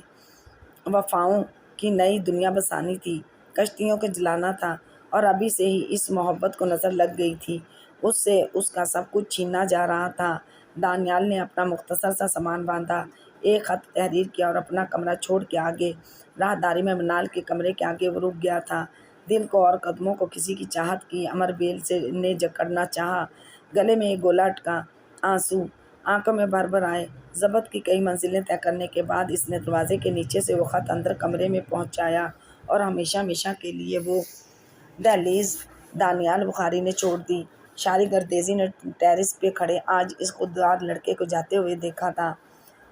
وفاؤں کی نئی دنیا بسانی تھی، کشتیوں کو جلانا تھا، اور ابھی سے ہی اس محبت کو نظر لگ گئی تھی اس سے اس کا سب کچھ چھینا جا رہا تھا۔ دانیال نے اپنا مختصر سا سامان باندھا، ایک خط تحریر کیا اور اپنا کمرہ چھوڑ کے آگے راہداری میں منال کے کمرے کے آگے وہ رک گیا تھا۔ دل کو اور قدموں کو کسی کی چاہت کی امر بیل نے جکڑنا چاہا، گلے میں ایک گولا اٹکا، آنسو آنکھوں میں بھر بھر آئے۔ ضبط کی کئی منزلیں طے کرنے کے بعد اس نے دروازے کے نیچے سے وہ خط اندر کمرے میں پہنچایا اور ہمیشہ ہمیشہ کے لیے وہ دہلیز دانیال بخاری نے چھوڑ دی۔ شاری گردیزی نے ٹیرس پہ کھڑے آج اس خوددار لڑکے کو جاتے ہوئے دیکھا تھا۔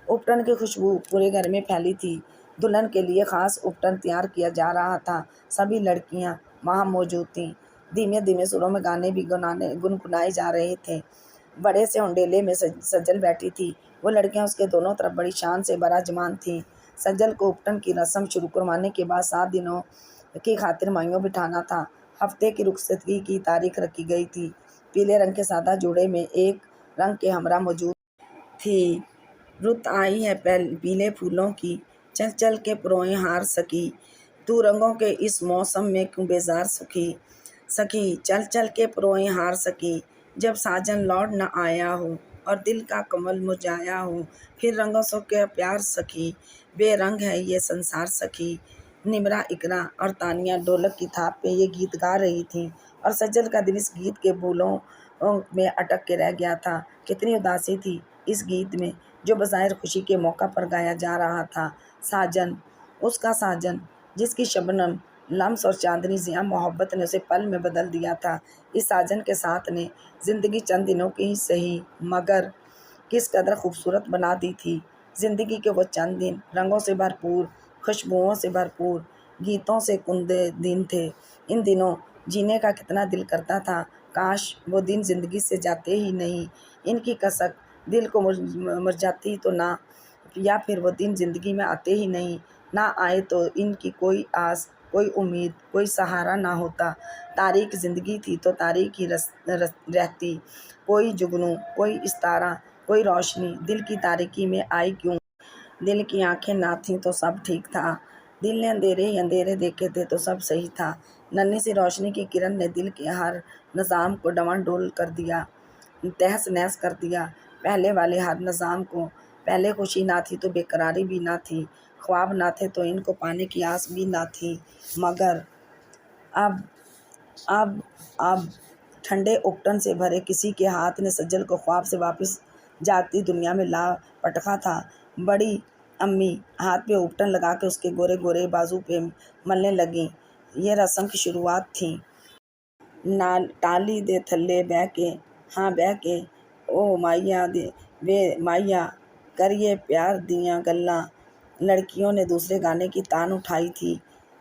اپٹن کی خوشبو پورے گھر میں پھیلی تھی، دلہن کے لیے خاص اپٹن تیار کیا جا رہا تھا، سبھی لڑکیاں وہاں موجود تھیں، دھیمے دھیمے سروں میں گانے بھی گنگنائے جا رہے تھے۔ بڑے سے ہنڈیلے میں سجل بیٹھی تھی، وہ لڑکیاں اس کے دونوں طرف بڑی شان سے براجمان تھیں۔ سجل کو اپٹن کی رسم شروع کروانے کے بعد 7 دنوں کی خاطر مائیوں بٹھانا تھا۔ ہفتے کی رخصتگی کی تاریخ رکھی گئی تھی، پیلے رنگ کے سادہ جوڑے میں ایک رنگ کے ہمراہ موجود تھی۔ رت آئی ہے پیلے پھولوں کی، چل چل کے پروئیں ہار سکی، تو رنگوں کے اس موسم میں کیوں بیزار سکی، چل چل کے پروئیں ہار سکی، جب ساجن لوٹ نہ آیا ہو اور دل کا کمل مرجھایا ہو، پھر رنگوں سے کیا پیار سکی، بے رنگ ہے یہ سنسار سکی۔ نمرہ، اقرا اور تانیہ ڈھولک کی تھاپ پہ یہ گیت گا رہی تھیں اور سجل کا دل اس گیت کے بولوں میں اٹک کے رہ گیا تھا۔ کتنی اداسی تھی اس گیت میں جو بظاہر خوشی کے موقع پر گایا جا رہا تھا۔ ساجن، اس کا ساجن، جس کی شبنم، لمس اور چاندنی ضیاء محبت نے اسے پل میں بدل دیا تھا، اس ساجن کے ساتھ نے زندگی چند دنوں کی ہی سہی مگر کس قدر خوبصورت بنا دی تھی۔ زندگی کے وہ چند دن رنگوں سے بھرپور، خوشبوؤں سے بھرپور، گیتوں سے کندے دن تھے۔ ان دنوں جینے کا کتنا دل کرتا تھا، کاش وہ دن زندگی سے جاتے ہی نہیں، ان کی کسک دل کو مرجھاتی تو نہ، یا پھر وہ دن زندگی میں آتے ہی نہیں، نہ آئے تو ان کی کوئی آس، کوئی امید، کوئی سہارا نہ ہوتا۔ تاریک زندگی تھی تو تاریک ہی رہتی، کوئی جگنو، کوئی استارہ، کوئی روشنی دل کی تاریکی میں آئی کیوں؟ دل کی آنکھیں نہ تھیں تو سب ٹھیک تھا، دل نے اندھیرے ہی اندھیرے دیکھے تھے تو سب صحیح تھا۔ ننھی سی روشنی کی کرن نے دل کے ہر نظام کو ڈواں ڈول کر دیا، تہس نہس کر دیا، پہلے والے ہر نظام کو۔ پہلے خوشی نہ تھی تو بے قراری بھی نہ تھی، خواب نہ تھے تو ان کو پانے کی آس بھی نہ تھی، مگر اب ٹھنڈے اپٹن سے بھرے کسی کے ہاتھ نے سجل کو خواب سے واپس جاگتی دنیا میں لا پٹکا تھا۔ بڑی امی ہاتھ پہ اپٹن لگا کے اس کے گورے گورے بازو پہ ملنے لگیں۔ یہ رسم کی شروعات تھی۔ ٹالی دے تھلے بہ کے، ہاں بہ کے، او مائیا دے وے مائیا، کر یہ پیار دیاں گلاں۔ لڑکیوں نے دوسرے گانے کی تان اٹھائی تھی،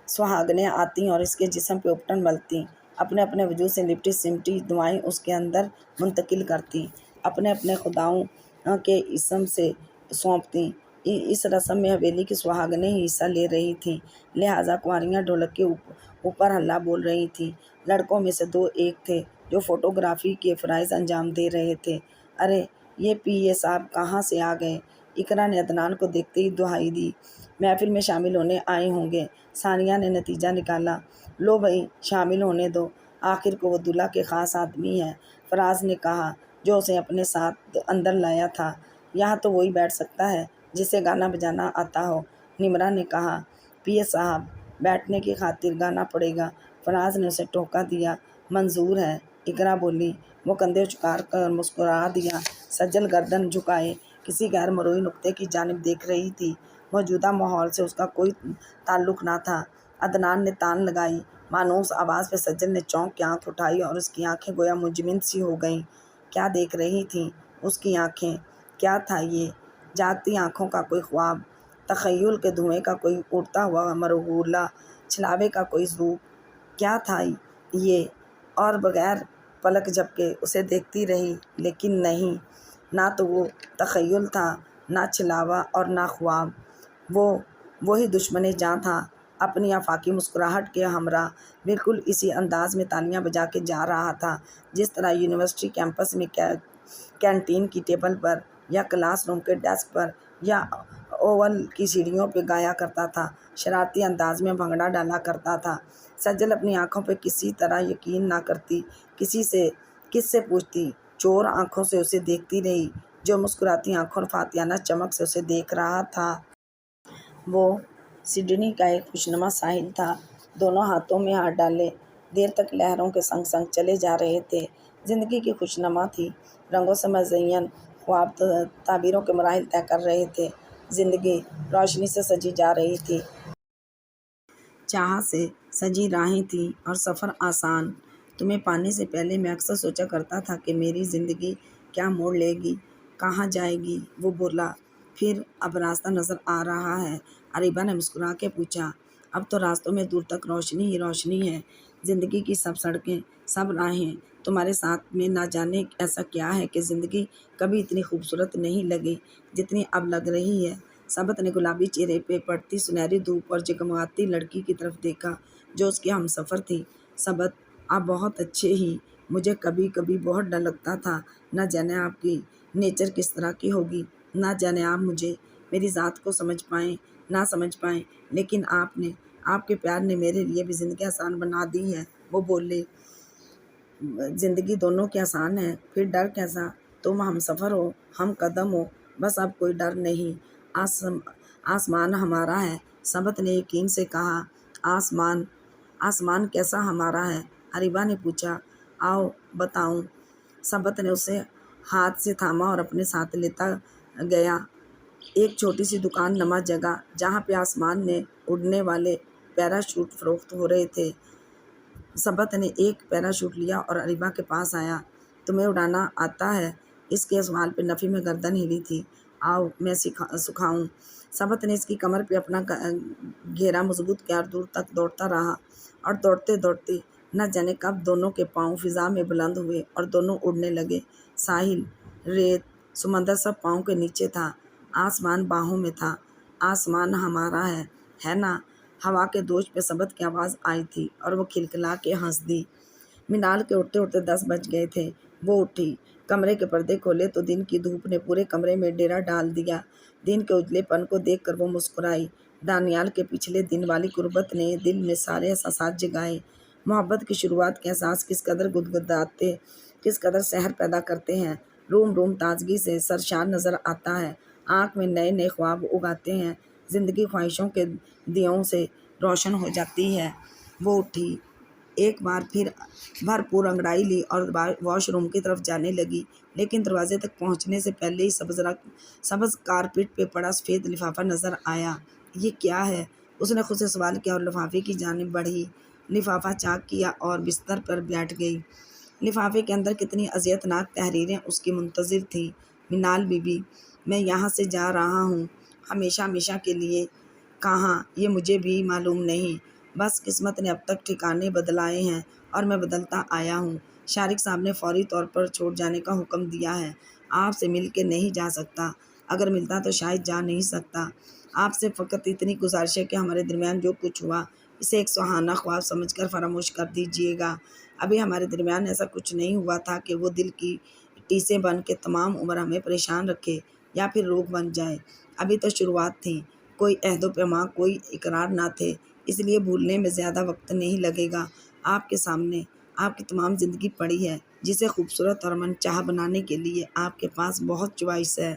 سہاگنیں آتیں اور اس کے جسم پہ اپٹن ملتیں، اپنے اپنے وجود سے لپٹی سمٹی دعائیں اس کے اندر منتقل کرتیں، اپنے اپنے خداؤں کے اسم سے سونپتیں۔ اس رسم میں حویلی کی سہاگنیں ہی حصہ لے رہی تھیں، لہٰذا کنواریاں ڈھولک کے اوپر ہلہ بول رہی تھیں۔ لڑکوں میں سے 2 ایک تھے جو فوٹوگرافی کے فرائض انجام دے رہے تھے۔ ارے یہ پی اے صاحب کہاں سے آ گئے؟ اقرا نے عدنان کو دیکھتے ہی دہائی دی، محفل میں شامل ہونے آئے ہوں گے۔ ثانیہ نے نتیجہ نکالا، لو بھئی شامل ہونے دو، آخر کو وہ دلہا کے خاص آدمی ہے، فراز نے کہا، جو اسے اپنے ساتھ اندر لایا تھا۔ یہاں تو وہی بیٹھ سکتا ہے جسے گانا بجانا آتا ہو، نمرہ نے کہا۔ پی اے صاحب بیٹھنے کی خاطر گانا پڑے گا، فراز نے اسے ٹوکا دیا۔ منظور ہے، اقرا بولی۔ وہ کندھے اچکا کر مسکرا دیا۔ سجل گردن جھکائے کسی غیر مرئی نقطے کی جانب دیکھ رہی تھی، موجودہ ماحول سے اس کا کوئی تعلق نہ تھا، عدنان نے تان لگائی۔ مانوس آواز پہ سجل نے چونک کے آنکھ اٹھائی اور اس کی آنکھیں گویا منجمد سی ہو گئیں۔ کیا دیکھ رہی تھیں اس کی آنکھیں؟ کیا تھا یہ؟ جاگتی آنکھوں کا کوئی خواب، تخیل کے دھوئیں کا کوئی اڑتا ہوا مرغولا، چھلاوے کا کوئی ذوق؟ کیا تھا یہ؟ اور بغیر پلک جھپکے اسے دیکھتی رہی، لیکن نہیں، نہ تو وہ تخیل تھا، نہ چھلاوا اور نہ خواب۔ وہی دشمن جاں تھا، اپنی آفاقی مسکراہٹ کے ہمراہ بالکل اسی انداز میں تالیاں بجا کے جا رہا تھا جس طرح یونیورسٹی کیمپس میں کینٹین کی ٹیبل پر، یا کلاس روم کے ڈیسک پر، یا اوول کی سیڑھیوں پہ گایا کرتا تھا، شرارتی انداز میں بھنگڑا ڈالا کرتا تھا۔ سجل اپنی آنکھوں پہ کسی طرح یقین نہ کرتی، کس سے پوچھتی؟ چور آنکھوں سے اسے دیکھتی رہی، جو مسکراتی آنکھوں اور فاتحانہ چمک سے اسے دیکھ رہا تھا۔ وہ سڈنی کا ایک خوشنما ساحل تھا۔ دونوں ہاتھوں میں ہاتھ ڈالے دیر تک لہروں کے سنگ سنگ چلے جا رہے تھے۔ زندگی کی خوشنما تھی، رنگوں سے مزین خواب تعبیروں کے مراحل طے کر رہے تھے۔ زندگی روشنی سے سجی جا رہی تھی، چاہت سے سجی راہیں تھیں اور سفر آسان۔ تمہیں پانے سے پہلے میں اکثر سوچا کرتا تھا کہ میری زندگی کیا موڑ لے گی، کہاں جائے گی۔ وہ بولا، پھر اب راستہ نظر آ رہا ہے؟ عریبہ نے مسکرا کے پوچھا۔ اب تو راستوں میں دور تک روشنی ہی روشنی ہے، زندگی کی سب سڑکیں، سب راہیں تمہارے ساتھ میں۔ نہ جانے ایسا کیا ہے کہ زندگی کبھی اتنی خوبصورت نہیں لگی جتنی اب لگ رہی ہے۔ سبت نے گلابی چہرے پہ پڑتی سنہری دھوپ اور جگمگاتی لڑکی کی طرف دیکھا جو اس کی ہمسفر تھی۔ سبت، آپ بہت اچھے ہی، مجھے کبھی کبھی بہت ڈر لگتا تھا، نہ جانے آپ کی نیچر کس طرح کی ہوگی، نہ جانے آپ مجھے، میری ذات کو سمجھ پائیں نہ سمجھ پائیں، لیکن آپ کے پیار نے میرے لیے بھی زندگی آسان بنا دی ہے۔ وہ بولے، زندگی دونوں کی آسان ہے، پھر ڈر کیسا؟ تم ہمسفر ہو، ہم قدم ہو، بس اب کوئی ڈر نہیں۔ آسمان ہمارا ہے، سبت نے یقین سے کہا۔ آسمان کیسا ہمارا ہے؟ عریبہ نے پوچھا۔ آؤ بتاؤں۔ سبت نے اسے ہاتھ سے تھاما اور اپنے ساتھ لیتا گیا ایک چھوٹی سی دکان نما جگہ جہاں پہ آسمان میں اڑنے والے پیراشوٹ فروخت ہو رہے تھے۔ سبت نے ایک پیراشوٹ لیا اور عریبہ کے پاس آیا۔ تمہیں اڑانا آتا ہے؟ اس کے سوال پہ نفی میں گردن ہلی تھی۔ آؤ میں سکھاؤں۔ سبت نے اس کی کمر پہ اپنا گھیرا مضبوط کیا اور دور تک دوڑتا رہا، اور دوڑتے دوڑتے نہ جانے کب دونوں کے پاؤں فضا میں بلند ہوئے اور دونوں اڑنے لگے۔ ساحل، ریت، سمندر سب پاؤں کے نیچے تھا، آسمان باہوں میں تھا۔ آسمان ہمارا ہے نا؟ ہوا کے دوش پہ سبت کی آواز آئی تھی اور وہ کھلکھلا کے ہنس دی۔ منال کے اٹھتے اٹھتے 10 بج گئے تھے۔ وہ اٹھی، کمرے کے پردے کھولے تو دن کی دھوپ نے پورے کمرے میں ڈیرا ڈال دیا۔ دن کے اجلے پن کو دیکھ کر وہ مسکرائی۔ دانیال کے پچھلے دن والی قربت نے دل میں سارے احساسات جگائے۔ محبت کی شروعات کے احساس کس قدر گدگداتے، کس قدر سحر پیدا کرتے ہیں۔ روم روم تازگی سے سرشار نظر آتا ہے، آنکھ میں نئے نئے خواب اگاتے ہیں، زندگی خواہشوں کے دیوں سے روشن ہو جاتی ہے۔ وہ اٹھی، ایک بار پھر بھرپور انگڑائی لی اور واش روم کی طرف جانے لگی، لیکن دروازے تک پہنچنے سے پہلے ہی سبز کارپیٹ پہ پڑا سفید لفافہ نظر آیا۔ یہ کیا ہے؟ اس نے خود سے سوال کیا اور لفافے کی جانب بڑھی، لفافہ چاک کیا اور بستر پر بیٹھ گئی۔ لفافے کے اندر کتنی اذیت ناک تحریریں اس کی منتظر تھیں۔ منال بی بی، میں یہاں سے جا رہا ہوں، ہمیشہ ہمیشہ کے لیے۔ کہاں؟ یہ مجھے بھی معلوم نہیں، بس قسمت نے اب تک ٹھکانے بدلائے ہیں اور میں بدلتا آیا ہوں۔ شارق صاحب نے فوری طور پر چھوڑ جانے کا حکم دیا ہے۔ آپ سے مل کے نہیں جا سکتا، اگر ملتا تو شاید جا نہیں سکتا۔ آپ سے فقط اتنی گزارش ہے کہ ہمارے درمیان جو کچھ ہوا اسے ایک سہانا خواب سمجھ کر فراموش کر دیجیے گا۔ ابھی ہمارے درمیان ایسا کچھ نہیں ہوا تھا کہ وہ دل کی ٹیسیں بن کے تمام عمر ہمیں پریشان رکھے یا پھر روگ بن جائے۔ ابھی تو شروعات تھی، کوئی عہد و پیمان، کوئی اقرار نہ تھے، اس لیے بھولنے میں زیادہ وقت نہیں لگے گا۔ آپ کے سامنے آپ کی تمام زندگی پڑی ہے، جسے خوبصورت اور من چاہ بنانے کے لیے آپ کے پاس بہت چوائس ہے۔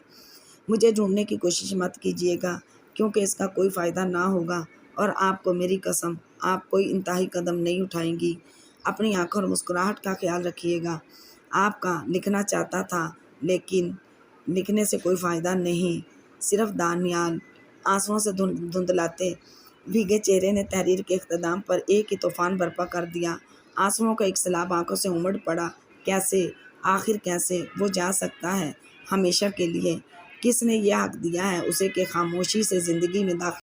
مجھے ڈھونڈنے کی کوشش مت کیجیے گا، کیونکہ اس کا کوئی فائدہ نہ ہوگا، اور آپ کو میری قسم، آپ کوئی انتہائی قدم نہیں اٹھائیں گی۔ اپنی آنکھوں اور مسکراہٹ کا خیال رکھیے گا۔ آپ کا لکھنا چاہتا تھا، لیکن لکھنے سے کوئی فائدہ نہیں۔ صرف دانیال آنسوؤں سے دھندلاتے بھیگے چہرے نے تحریر کے اختتام پر ایک ہی طوفان برپا کر دیا۔ آنسوؤں کا ایک سیلاب آنکھوں سے امڑ پڑا۔ کیسے، آخر کیسے وہ جا سکتا ہے ہمیشہ کے لیے؟ کس نے یہ حق دیا ہے اسے کہ خاموشی سے زندگی میں داخل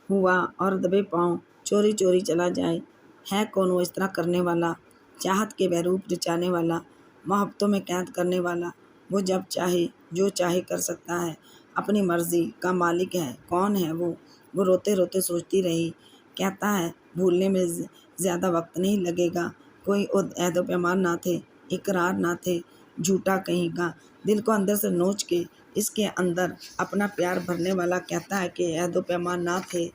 ہوا اور دبے پاؤں چوری چوری چلا جائے؟ ہے کون وہ اس طرح کرنے والا، چاہت کے بحروپ رچانے والا، محبتوں میں قید کرنے والا؟ وہ جب چاہے جو چاہے کر سکتا ہے، اپنی مرضی کا مالک ہے۔ کون ہے وہ؟ وہ روتے روتے سوچتی رہی۔ کہتا ہے بھولنے میں زیادہ وقت نہیں لگے گا۔ کوئی عہد و پیمان نہ تھے، اقرار نہ تھے، جھوٹا کہیں کا، دل کو اندر سے نوچ کے اس کے اندر اپنا پیار بھرنے والا۔ کہتا ہے کہ عہد و پیمان نہ تھے،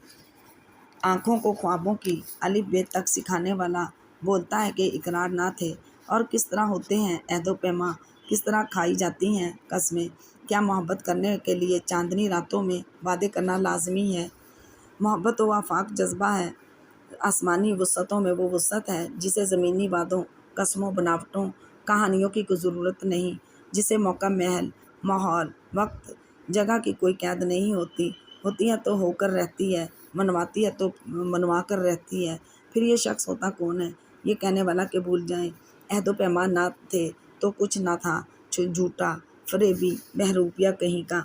آنکھوں کو خوابوں کی الف بے تک سکھانے والا۔ بولتا ہے کہ اقرار نہ تھے۔ اور کس طرح ہوتے ہیں عہد و پیمان، کس طرح کھائی جاتی ہیں قسمیں؟ کیا محبت کرنے کے لیے چاندنی راتوں میں وعدے کرنا لازمی ہے؟ محبت و آفاق جذبہ ہے، آسمانی وسعتوں میں وہ وسعت ہے جسے زمینی وعدوں، قسموں، بناوٹوں، کہانیوں کی کوئی ضرورت نہیں، جسے موقع، محل، ماحول، وقت، جگہ کی کوئی قید نہیں ہوتی۔ ہوتی ہے تو ہو کر رہتی ہے، منواتی ہے تو منوا کر رہتی ہے۔ پھر یہ شخص ہوتا کون ہے، یہ کہنے والا کہ بھول جائیں؟ عہد و پیمان نہ تھے تو کچھ نہ تھا، جھوٹا، فریبی، بہروپیہ کہیں کا،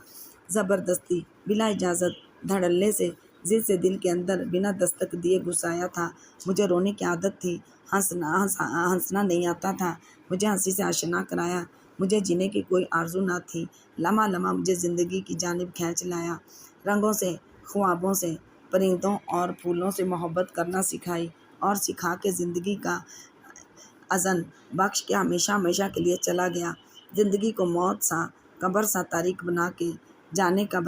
زبردستی، بلا اجازت، دھڑلے سے، ضد سے دل کے اندر بنا دستک دیے گھس آیا تھا۔ مجھے رونے کی عادت تھی، ہنسنا نہیں آتا تھا، مجھے ہنسی سے آشنا کرایا۔ مجھے جینے کی کوئی آرزو نہ تھی، لمحہ لمحہ مجھے زندگی کی جانب کھینچ لایا۔ رنگوں سے، خوابوں سے، پرندوں اور پھولوں سے محبت کرنا سکھائی، اور سکھا کے زندگی کا اذن بخش کے ہمیشہ ہمیشہ کے لیے چلا گیا۔ زندگی کو موت سا، قبر سا تاریک بنا کے جانے کا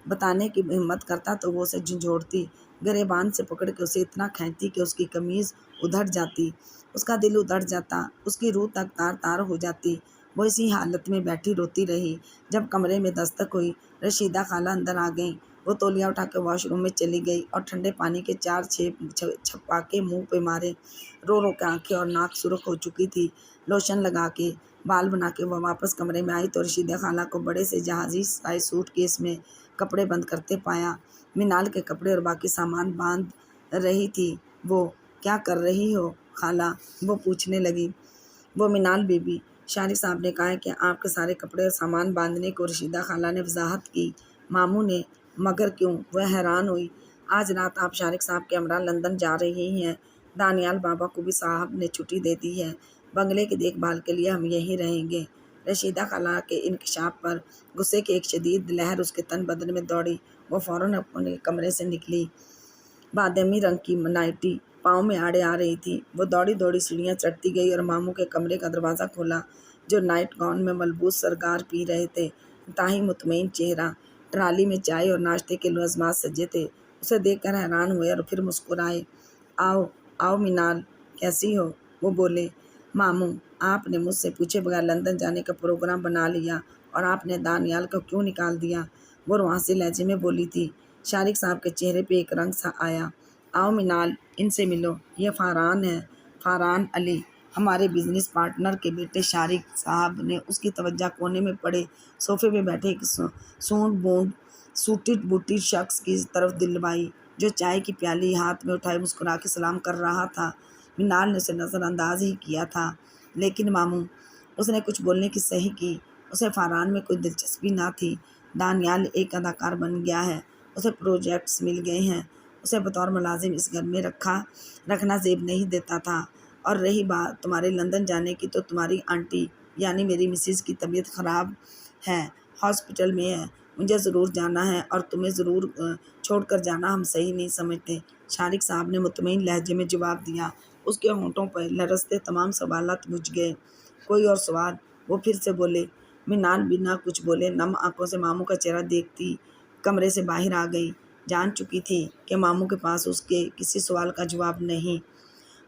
بتانے کی ہمت کرتا تو وہ اسے جھنجھوڑتی، گریبان سے پکڑ کے اسے اتنا کھینچتی کہ اس کی قمیض ادھڑ جاتی، اس کا دل ادھڑ جاتا، اس کی روح تک تار تار ہو جاتی۔ وہ اسی حالت میں بیٹھی روتی رہی۔ جب کمرے میں دستک ہوئی، رشیدہ خالہ اندر آ گئیں۔ وہ تولیہ اٹھا کے واش روم میں چلی گئی اور ٹھنڈے پانی کے 4 چھپاکے منہ پہ مارے۔ رو رو کے آنکھیں اور ناک سرخ ہو چکی تھی۔ لوشن لگا کے، بال بنا کے وہ واپس کمرے میں آئی تو رشیدہ خالہ کو بڑے سے جہازی سائز سوٹ کیس میں کپڑے بند کرتے پایا۔ مینال کے کپڑے اور باقی سامان باندھ رہی تھی وہ۔ کیا کر رہی ہو خالہ؟ وہ پوچھنے لگی۔ وہ مینال بی بی، شارق صاحب نے کہا ہے کہ آپ کے سارے کپڑے اور سامان باندھنے کو۔ رشیدہ خالہ نے وضاحت کی۔ ماموں نے، مگر کیوں؟ وہ حیران ہوئی۔ آج رات آپ شارق صاحب کے ہمراہ لندن جا رہی ہیں، دانیال بابا کو بھی صاحب نے چھٹی دے دی ہے، بنگلے کی دیکھ بھال کے لیے ہم یہیں رہیں گے۔ رشیدہ خالہ کے انکشاف پر غصے کی ایک شدید لہر اس کے تن بدن میں دوڑی۔ وہ فوراً اپنے کمرے سے نکلی۔ بادامی رنگ کی نائٹی پاؤں میں آڑے آ رہی تھی۔ وہ دوڑی دوڑی سیڑھیاں چڑھتی گئی اور ماموں کے کمرے کا دروازہ کھولا، جو نائٹ گاؤن میں ملبوس سرکار پی رہے تھے۔ انتہائی مطمئن چہرہ، ٹرالی میں چائے اور ناشتے کے لوازمات سجے تھے۔ اسے دیکھ کر حیران ہوئے اور پھر مسکرائے۔ آؤ آؤ مینال، کیسی ہو؟ وہ بولے۔ ماموں، آپ نے مجھ سے پوچھے بغیر لندن جانے کا پروگرام بنا لیا، اور آپ نے دانیال کو کیوں نکال دیا؟ وہ روانسی لہجے میں بولی تھی۔ شارق صاحب کے چہرے پہ ایک رنگ سا آیا۔ آؤ مینال، ان سے ملو، یہ فاران ہے، فاران علی، ہمارے بزنس پارٹنر کے بیٹے۔ شارق صاحب نے اس کی توجہ کونے میں پڑے صوفے پہ بیٹھے ایک سونٹ بوند سوٹڈ بوٹی شخص کی طرف دلوائی، جو چائے کی پیالی ہاتھ میں اٹھائے مسکرا کے سلام کر رہا تھا۔ مینال نے اسے نظر انداز ہی کیا تھا، لیکن ماموں، اس نے کچھ بولنے کی صحیح کی۔ اسے فاران میں کوئی دلچسپی نہ تھی۔ دانیال ایک اداکار بن گیا ہے، اسے پروجیکٹس مل گئے ہیں، اسے بطور ملازم اس گھر میں رکھنا زیب نہیں دیتا تھا۔ اور رہی بات تمہارے لندن جانے کی، تو تمہاری آنٹی یعنی میری مسز کی طبیعت خراب ہے، ہاسپٹل میں ہے، مجھے ضرور جانا ہے، اور تمہیں ضرور چھوڑ کر جانا ہم صحیح نہیں سمجھتے، شارق صاحب نے مطمئن لہجے میں جواب دیا۔ اس کے ہونٹوں پر لرزتے تمام سوالات بجھ گئے۔ کوئی اور سوال؟ وہ پھر سے بولے۔ مینال بنا کچھ بولے نم آنکھوں سے ماموں کا چہرہ دیکھتی کمرے سے باہر آ گئی۔ جان چکی تھی کہ ماموں کے پاس اس کے کسی سوال کا جواب نہیں۔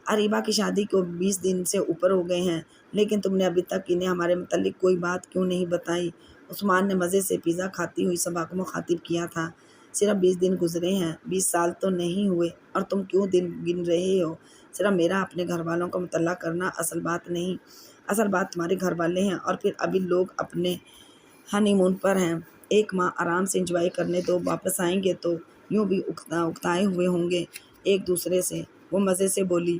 اریبہ کی شادی کو 20 دن سے اوپر ہو گئے ہیں، لیکن تم نے ابھی تک انہیں ہمارے متعلق کوئی بات کیوں نہیں بتائی؟ عثمان نے مزے سے پیزا کھاتی ہوئی صبا کو مخاطب کیا تھا۔ صرف 20 دن گزرے ہیں، 20 سال تو نہیں ہوئے، اور تم کیوں دن گن رہے ہو؟ صرف میرا اپنے گھر والوں کا مطلع کرنا اصل بات نہیں، اصل بات تمہارے گھر والے ہیں، اور پھر ابھی لوگ اپنے ہنی مون پر ہیں۔ 1 ماہ آرام سے انجوائے کرنے دو، واپس آئیں گے تو یوں بھی اکتائے ہوئے ہوں گے ایک دوسرے سے۔ وہ مزے سے بولی۔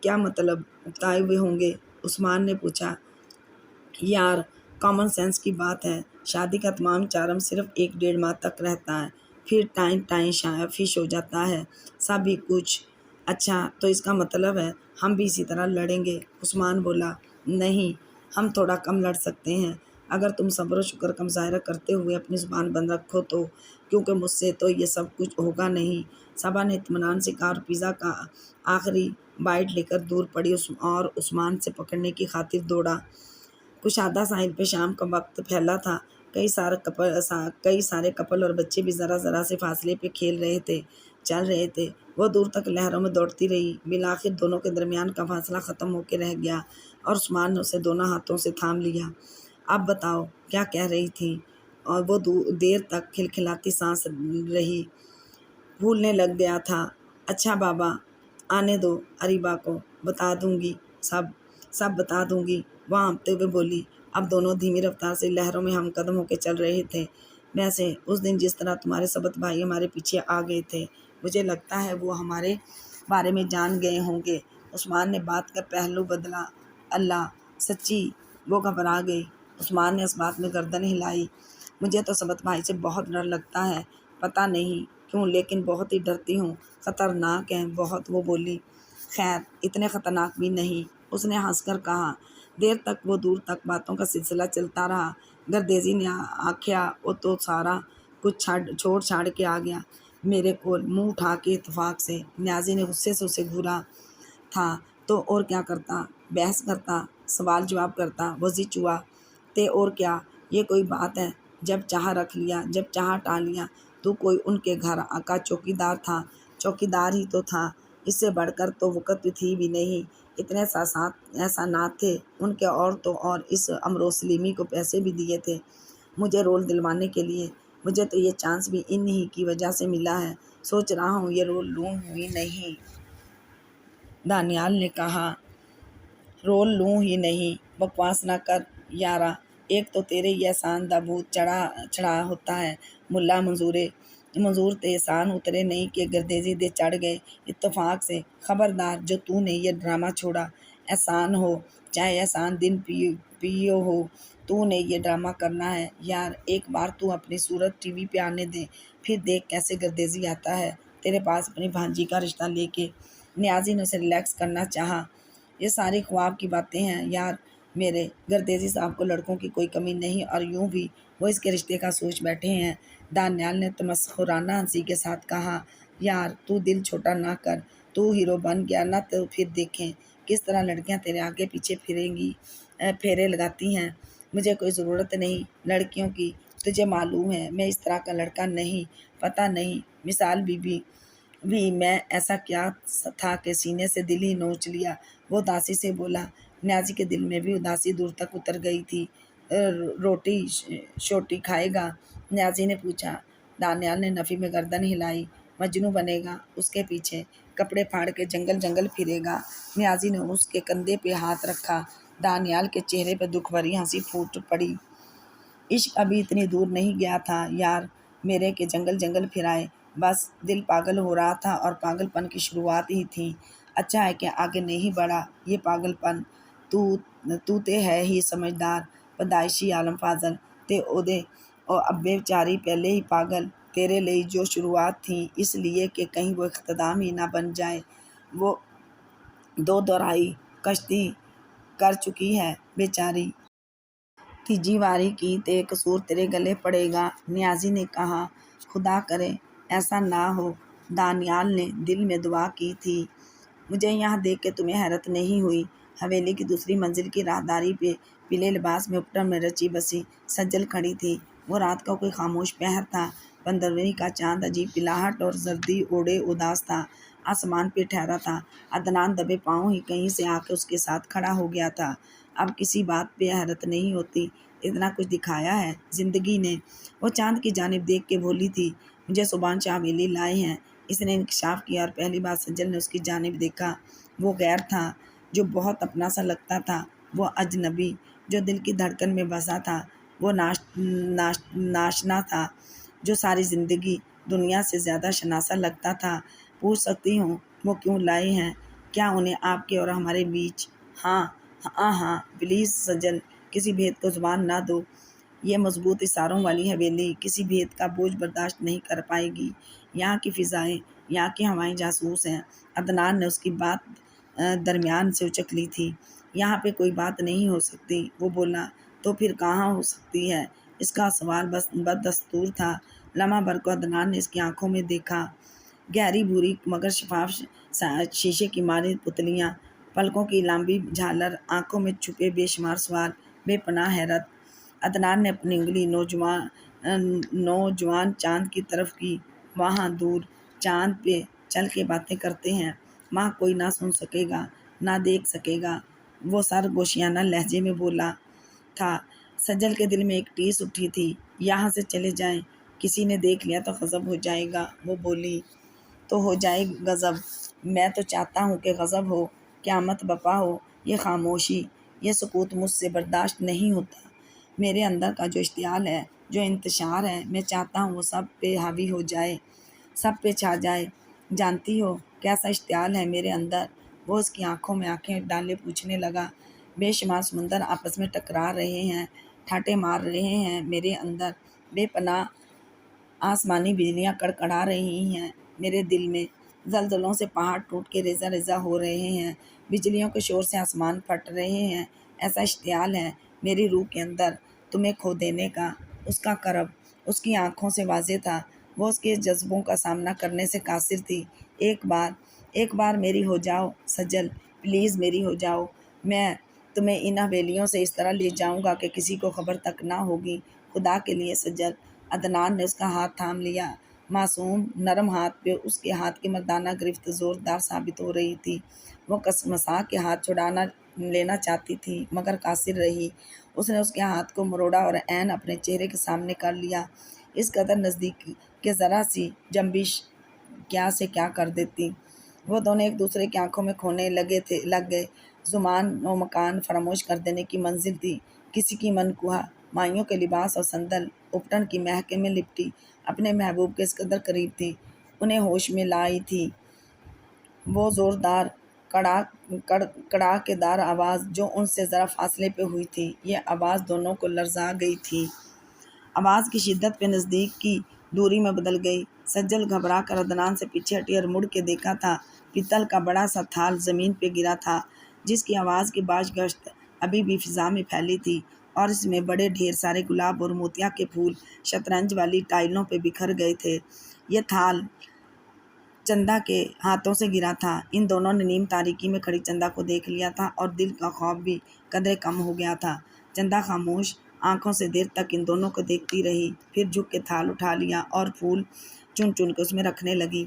کیا مطلب اکتائے ہوئے ہوں گے؟ عثمان نے پوچھا۔ یار کامن سینس کی بات ہے، شادی کا تمام چارم صرف 1 ڈیڑھ ماہ تک رہتا ہے، پھر ٹائیں فش ہو جاتا ہے سب ہی کچھ۔ اچھا تو اس کا مطلب ہے ہم بھی اسی طرح لڑیں گے؟ عثمان بولا۔ نہیں، ہم تھوڑا کم لڑ سکتے ہیں اگر تم صبر و شکر کا مظاہرہ کرتے ہوئے اپنی زبان بند رکھو تو، کیونکہ مجھ سے تو یہ سب کچھ ہوگا نہیں۔ صبا نے اطمینان سے کہا اور پیزا کا آخری بائٹ لے کر دور پڑی اور عثمان سے پکڑنے کی خاطر دوڑا۔ کشادہ ساحل پہ شام کا وقت پھیلا تھا۔ کئی سارے کپل اور بچے بھی ذرا ذرا سے فاصلے پہ کھیل رہے تھے، چل رہے تھے۔ وہ دور تک لہروں میں دوڑتی رہی۔ بالآخر دونوں کے درمیان کا فاصلہ ختم ہو کے رہ گیا اور عثمان نے اسے دونوں ہاتھوں سے تھام لیا۔ اب بتاؤ کیا کہہ رہی تھی؟ اور وہ دیر تک کھلکھلاتی سانس رہی۔ بھولنے لگ گیا تھا۔ اچھا بابا آنے دو اریبہ کو، بتا دوں گی سب بتا دوں گی، وہ ہانپتے ہوئے بولی۔ اب دونوں دھیمی رفتار سے لہروں میں ہم قدم ہو کے چل رہے تھے۔ ویسے اس دن جس طرح تمہارے سبت بھائی ہمارے پیچھے آ گئے تھے، مجھے لگتا ہے وہ ہمارے بارے میں جان گئے ہوں گے۔ عثمان نے بات کا پہلو بدلا۔ اللہ سچی؟ وہ گھبرا گئی۔ عثمان نے اس بات میں گردن ہلائی۔ مجھے تو سبت بھائی سے بہت ڈر لگتا ہے، پتہ نہیں کیوں لیکن بہت ہی ڈرتی ہوں، خطرناک ہیں بہت، وہ بولی۔ خیر اتنے خطرناک بھی نہیں، اس نے ہنس کر کہا۔ دیر تک وہ دور تک باتوں کا سلسلہ چلتا رہا۔ گردیزی نے آکھیا وہ تو سارا کچھ چھوڑ چھاڑ کے آ گیا میرے کول، منہ اٹھا کے اتفاق سے۔ نیازی نے غصے سے اسے گھورا تھا تو اور کیا کرتا؟ بحث کرتا، سوال جواب کرتا، وضع چوا تے اور کیا؟ یہ کوئی بات ہے؟ جب چاہا رکھ لیا، جب چاہا ٹال لیا۔ تو کوئی ان کے گھر کا چوکیدار تھا؟ چوکیدار ہی تو تھا، اس سے بڑھ کر تو وقت تھی بھی نہیں۔ اتنے احسانات تھے ان کے، اور تو اور اس امرو سلیمی کو پیسے بھی دیے تھے مجھے رول دلوانے کے لیے۔ مجھے تو یہ چانس بھی ان ہی کی وجہ سے ملا ہے، سوچ رہا ہوں یہ رول لوں ہی نہیں۔ دانیال نے کہا۔ رول لوں ہی نہیں؟ بکواس نہ کر یارا، ایک تو تیرے یہ احسان دا بھوت چڑھا ہوتا ہے، ملا منظور تے احسان اترے نہیں کہ گردیزی دے چڑھ گئے اتفاق سے۔ خبردار جو تو نے یہ ڈرامہ چھوڑا، احسان ہو چاہے احسان دن پیو ہو، تو نے یہ ڈرامہ کرنا ہے۔ یار ایک بار تو اپنی صورت ٹی وی پہ آنے دے، پھر دیکھ کیسے گردیزی آتا ہے تیرے پاس اپنی بھانجی کا رشتہ لے کے۔ نیازی نے اسے ریلیکس کرنا چاہا۔ یہ ساری خواب کی باتیں ہیں یار میرے، گردیزی صاحب کو لڑکوں کی کوئی کمی نہیں اور یوں بھی وہ اس کے رشتے کا سوچ بیٹھے ہیں۔ دانیال نے تمسخرانہ ہنسی کے ساتھ کہا۔ یار تو دل چھوٹا نہ کر، تو ہیرو بن گیا نا تو پھر دیکھیں کس طرح لڑکیاں تیرے آگے پیچھے پھیرے لگاتی ہیں۔ مجھے کوئی ضرورت نہیں لڑکیوں کی، تجھے معلوم ہے میں اس طرح کا لڑکا نہیں، پتہ نہیں مثال بھی میں ایسا کیا تھا کہ سینے سے دل ہی نوچ لیا، وہ اداسی سے بولا۔ نیازی کے دل میں بھی اداسی دور تک اتر گئی تھی۔ روٹی شوٹی کھائے گا؟ نیازی نے پوچھا۔ دانیال نے نفی میں گردن ہلائی۔ مجنوں بنے گا اس کے پیچھے، کپڑے پھاڑ کے جنگل پھرے گا۔ نیازی نے اس کے کندھے پہ ہاتھ رکھا۔ دانیال کے چہرے پہ دکھ بھری ہنسی پھوٹ پڑی۔ عشق ابھی اتنی دور نہیں گیا تھا یار میرے کہ جنگل پھرائے، بس دل پاگل ہو رہا تھا اور پاگل پن کی شروعات ہی تھی۔ اچھا ہے کہ آگے نہیں بڑھا یہ پاگل پن۔ تو تے ہے ہی سمجھدار، پیدائشی عالم فاضل تے اودے ابے چاری پہلے ہی پاگل، تیرے لئی جو شروعات تھی اس لیے کہ کہیں وہ اختتام ہی نہ بن جائے۔ وہ دو دورائی کشتی کر چکی ہے بیچاری، تیجی واری کی تے قصور تیرے گلے پڑے گا۔ نیازی نے کہا۔ خدا کرے ایسا نہ ہو، دانیال نے دل میں دعا کی تھی۔ مجھے یہاں دیکھ کے تمہیں حیرت نہیں ہوئی؟ حویلی کی دوسری منزل کی راہداری پہ پیلے لباس میں اپٹن میں رچی بسی سجل کھڑی تھی۔ وہ رات کا کوئی خاموش پہر تھا۔ 15ویں کا چاند عجیب پلاہٹ اور زردی اوڑے اداس تھا، آسمان پہ ٹھہرا تھا۔ عدنان دبے پاؤں ہی کہیں سے آ کے اس کے ساتھ کھڑا ہو گیا تھا۔ اب کسی بات پہ حیرت نہیں ہوتی، اتنا کچھ دکھایا ہے زندگی نے۔ وہ چاند کی جانب دیکھ کے بولی تھی۔ مجھے سبحان شاہ حویلی لائے ہیں، اس نے انکشاف کیا اور پہلی بار سجل نے اس کی جانب دیکھا۔ وہ غیر تھا جو بہت اپنا سا لگتا تھا، وہ اجنبی جو دل کی دھڑکن میں بسا تھا، وہ ناشنا تھا جو ساری زندگی دنیا سے زیادہ شناسا لگتا تھا۔ پوچھ سکتی ہوں وہ کیوں لائے ہیں؟ کیا انہیں آپ کے اور ہمارے بیچ؟ ہاں ہاں ہاں، پلیز سجل، کسی بھید کو زبان نہ دو۔ یہ مضبوط اثاروں والی حویلی کسی بھید کا بوجھ برداشت نہیں کر پائے گی۔ یہاں کی فضائیں، یہاں کی ہوائیں جاسوس ہیں۔ عدنان نے اس کی بات درمیان سے اچک لی تھی۔ یہاں پہ کوئی بات نہیں ہو سکتی، وہ بولا۔ تو پھر کہاں ہو سکتی ہے؟ اس کا سوال بس بدستور تھا۔ لمحہ بھر کو عدنان نے اس کی آنکھوں میں دیکھا، گہری بھوری مگر شفاف شیشے کی مانی پتلیاں، پلکوں کی لمبی جھالر، آنکھوں میں چھپے بے شمار سوال، بے پناہ حیرت۔ عدنان نے اپنی انگلی نوجوان چاند کی طرف کی۔ وہاں دور چاند پہ چل کے باتیں کرتے ہیں، وہاں کوئی نہ سن سکے گا، نہ دیکھ سکے گا، وہ سرگوشیانہ لہجے میں بولا تھا۔ سجل کے دل میں ایک ٹیس اٹھی تھی، یہاں سے چلے جائیں، کسی نے دیکھ لیا تو غضب ہو جائے گا۔ وہ بولی، تو ہو جائے غضب، میں تو چاہتا ہوں کہ غضب ہو، قیامت برپا ہو۔ یہ خاموشی، یہ سکوت مجھ سے برداشت نہیں ہوتا۔ میرے اندر کا جو اشتعال ہے، جو انتشار ہے، میں چاہتا ہوں وہ سب پہ حاوی ہو جائے، سب پہ چھا جائے۔ جانتی ہو کیسا اشتعال ہے میرے اندر؟ وہ اس کی آنکھوں میں آنکھیں ڈالے پوچھنے لگا۔ بے شمار سمندر آپس میں ٹکرا رہے ہیں، ٹھاٹے مار رہے ہیں میرے اندر، بے پناہ آسمانی بجلیاں کڑکڑا رہی ہیں میرے دل میں، زلزلوں سے پہاڑ ٹوٹ کے ریزہ ریزہ ہو رہے ہیں، بجلیوں کے شور سے آسمان پھٹ رہے ہیں۔ ایسا اشتعال ہے میری روح کے اندر تمہیں کھو دینے کا۔ اس کا کرب اس کی آنکھوں سے واضح تھا، وہ اس کے جذبوں کا سامنا کرنے سے قاصر تھی۔ ایک بار میری ہو جاؤ سجل، پلیز میری ہو جاؤ، میں تمہیں ان حویلیوں سے اس طرح لے جاؤں گا کہ کسی کو خبر تک نہ ہوگی۔ خدا کے لیے سجل۔ عدنان نے اس کا ہاتھ تھام لیا۔ معصوم نرم ہاتھ پہ اس کے ہاتھ کی مردانہ گرفت زوردار ثابت ہو رہی تھی۔ وہ کسمسا کے ہاتھ چھڑانا لینا چاہتی تھی مگر قاصر رہی۔ اس نے اس کے ہاتھ کو مروڑا اور عین اپنے چہرے کے سامنے کر لیا، اس قدر نزدیک کہ ذرا سی جنبش کیا سے کیا کر دیتی۔ وہ دونوں ایک دوسرے کی آنکھوں میں کھونے لگ گئے۔ زمان و مکان فراموش کر دینے کی منزل تھی۔ کسی کی منکوہ مائیوں کے لباس اور صندل اپٹن کی مہک میں لپٹی اپنے محبوب کے اس قدر قریب تھی، انہیں ہوش میں لائی تھی۔ وہ زوردار کڑاکے دار آواز جو ان سے ذرا فاصلے پہ ہوئی تھی، یہ آواز دونوں کو لرزا گئی تھی۔ آواز کی شدت پہ نزدیک کی دوری میں بدل گئی۔ سجل گھبرا کر عدنان سے پیچھے ہٹی اور مڑ کے دیکھا تھا، پیتل کا بڑا سا تھال زمین پہ گرا تھا، جس کی آواز کی باش گشت ابھی بھی فضا میں پھیلی تھی، اور اس میں بڑے ڈھیر سارے گلاب اور موتیا کے پھول شطرنج والی ٹائلوں پہ بکھر گئے تھے۔ یہ تھال چندا کے ہاتھوں سے گرا تھا۔ ان دونوں نے نیم تاریکی میں کھڑی چندا کو دیکھ لیا تھا اور دل کا خوف بھی قدرے کم ہو گیا تھا۔ چندا خاموش آنکھوں سے دیر تک ان دونوں کو دیکھتی رہی، پھر جھک کے تھال اٹھا لیا اور پھول چن چن کے اس میں رکھنے لگی۔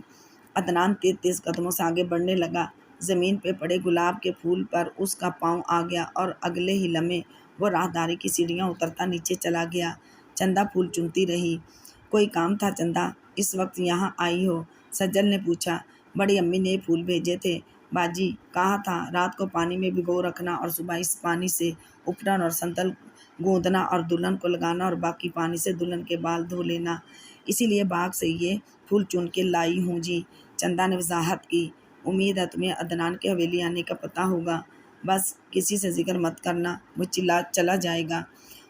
عدنان تیز تیز قدموں سے آگے بڑھنے لگا، زمین پہ پڑے گلاب کے پھول پر اس کا پاؤں آ گیا اور اگلے ہی لمحے وہ راہداری کی سیڑھیاں اترتا نیچے چلا گیا۔ چندا پھول چنتی رہی۔ کوئی کام تھا چندا، اس وقت یہاں آئی ہو؟ سجل نے پوچھا۔ بڑی امی نے پھول بھیجے تھے باجی، کہا تھا رات کو پانی میں بھگو رکھنا اور صبح اس پانی سے اپٹن اور سنتل گوندنا اور دلہن کو لگانا اور باقی پانی سے دلہن کے بال دھو لینا، اسی لیے باغ سے یہ پھول چن کے لائی ہوں جی، چندا نے وضاحت کی۔ امید ہے تمہیں عدنان کے حویلی آنے کا پتہ ہوگا، بس کسی سے ذکر مت کرنا، وہ چلا جائے گا،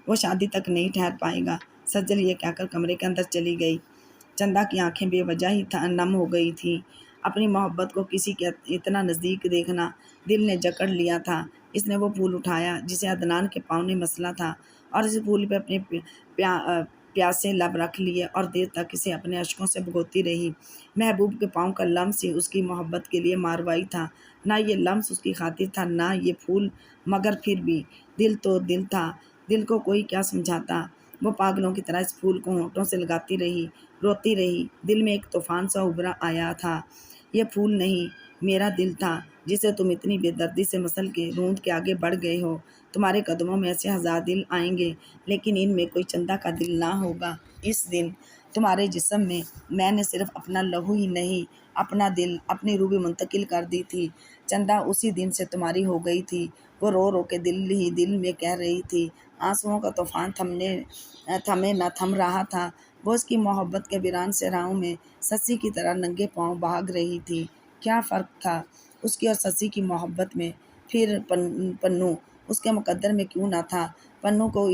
وہ شادی تک نہیں ٹھہر پائے گا۔ سجل یہ کہہ کر کمرے کے اندر چلی گئی۔ چندا کی آنکھیں بے وجہ ہی نم ہو گئی تھیں۔ اپنی محبت کو کسی کے اتنا نزدیک دیکھنا دل نے جکڑ لیا تھا۔ اس نے وہ پھول اٹھایا جسے عدنان کے پاؤں نے مسلا تھا، اور اس پھول پہ اپنے پیاسے لب رکھ لیے اور دیر تک اسے اپنے اشکوں سے بھگوتی رہی۔ محبوب کے پاؤں کا لمس ہی اس کی محبت کے لیے ماروائی تھا، نہ یہ لمس اس کی خاطر تھا نہ یہ پھول، مگر پھر بھی دل تو دل تھا، دل کو کوئی کیا سمجھاتا۔ وہ پاگلوں کی طرح اس پھول کو ہونٹوں سے لگاتی رہی، روتی رہی۔ دل میں ایک طوفان سا ابھر آیا تھا۔ یہ پھول نہیں، میرا دل تھا جسے تم اتنی بے دردی سے مسل کے روند کے آگے بڑھ گئے ہو۔ تمہارے قدموں میں ایسے ہزار دل آئیں گے لیکن ان میں کوئی چندا کا دل نہ ہوگا۔ اس دن تمہارے جسم میں نے صرف اپنا لہو ہی نہیں، اپنا دل، اپنی روح بھی منتقل کر دی تھی۔ چندا اسی دن سے تمہاری ہو گئی تھی۔ وہ رو رو کے دل ہی دل میں کہہ رہی تھی۔ آنسوؤں کا طوفان تھمے نہ تھم رہا تھا۔ وہ اس کی محبت کے ویران صحراؤں میں سسی کی طرح ننگے پاؤں بھاگ رہی تھی۔ کیا فرق تھا اس کی اور سسی کی محبت میں؟ پھر پنو اس کے مقدر میں کیوں نہ تھا؟ پنو کو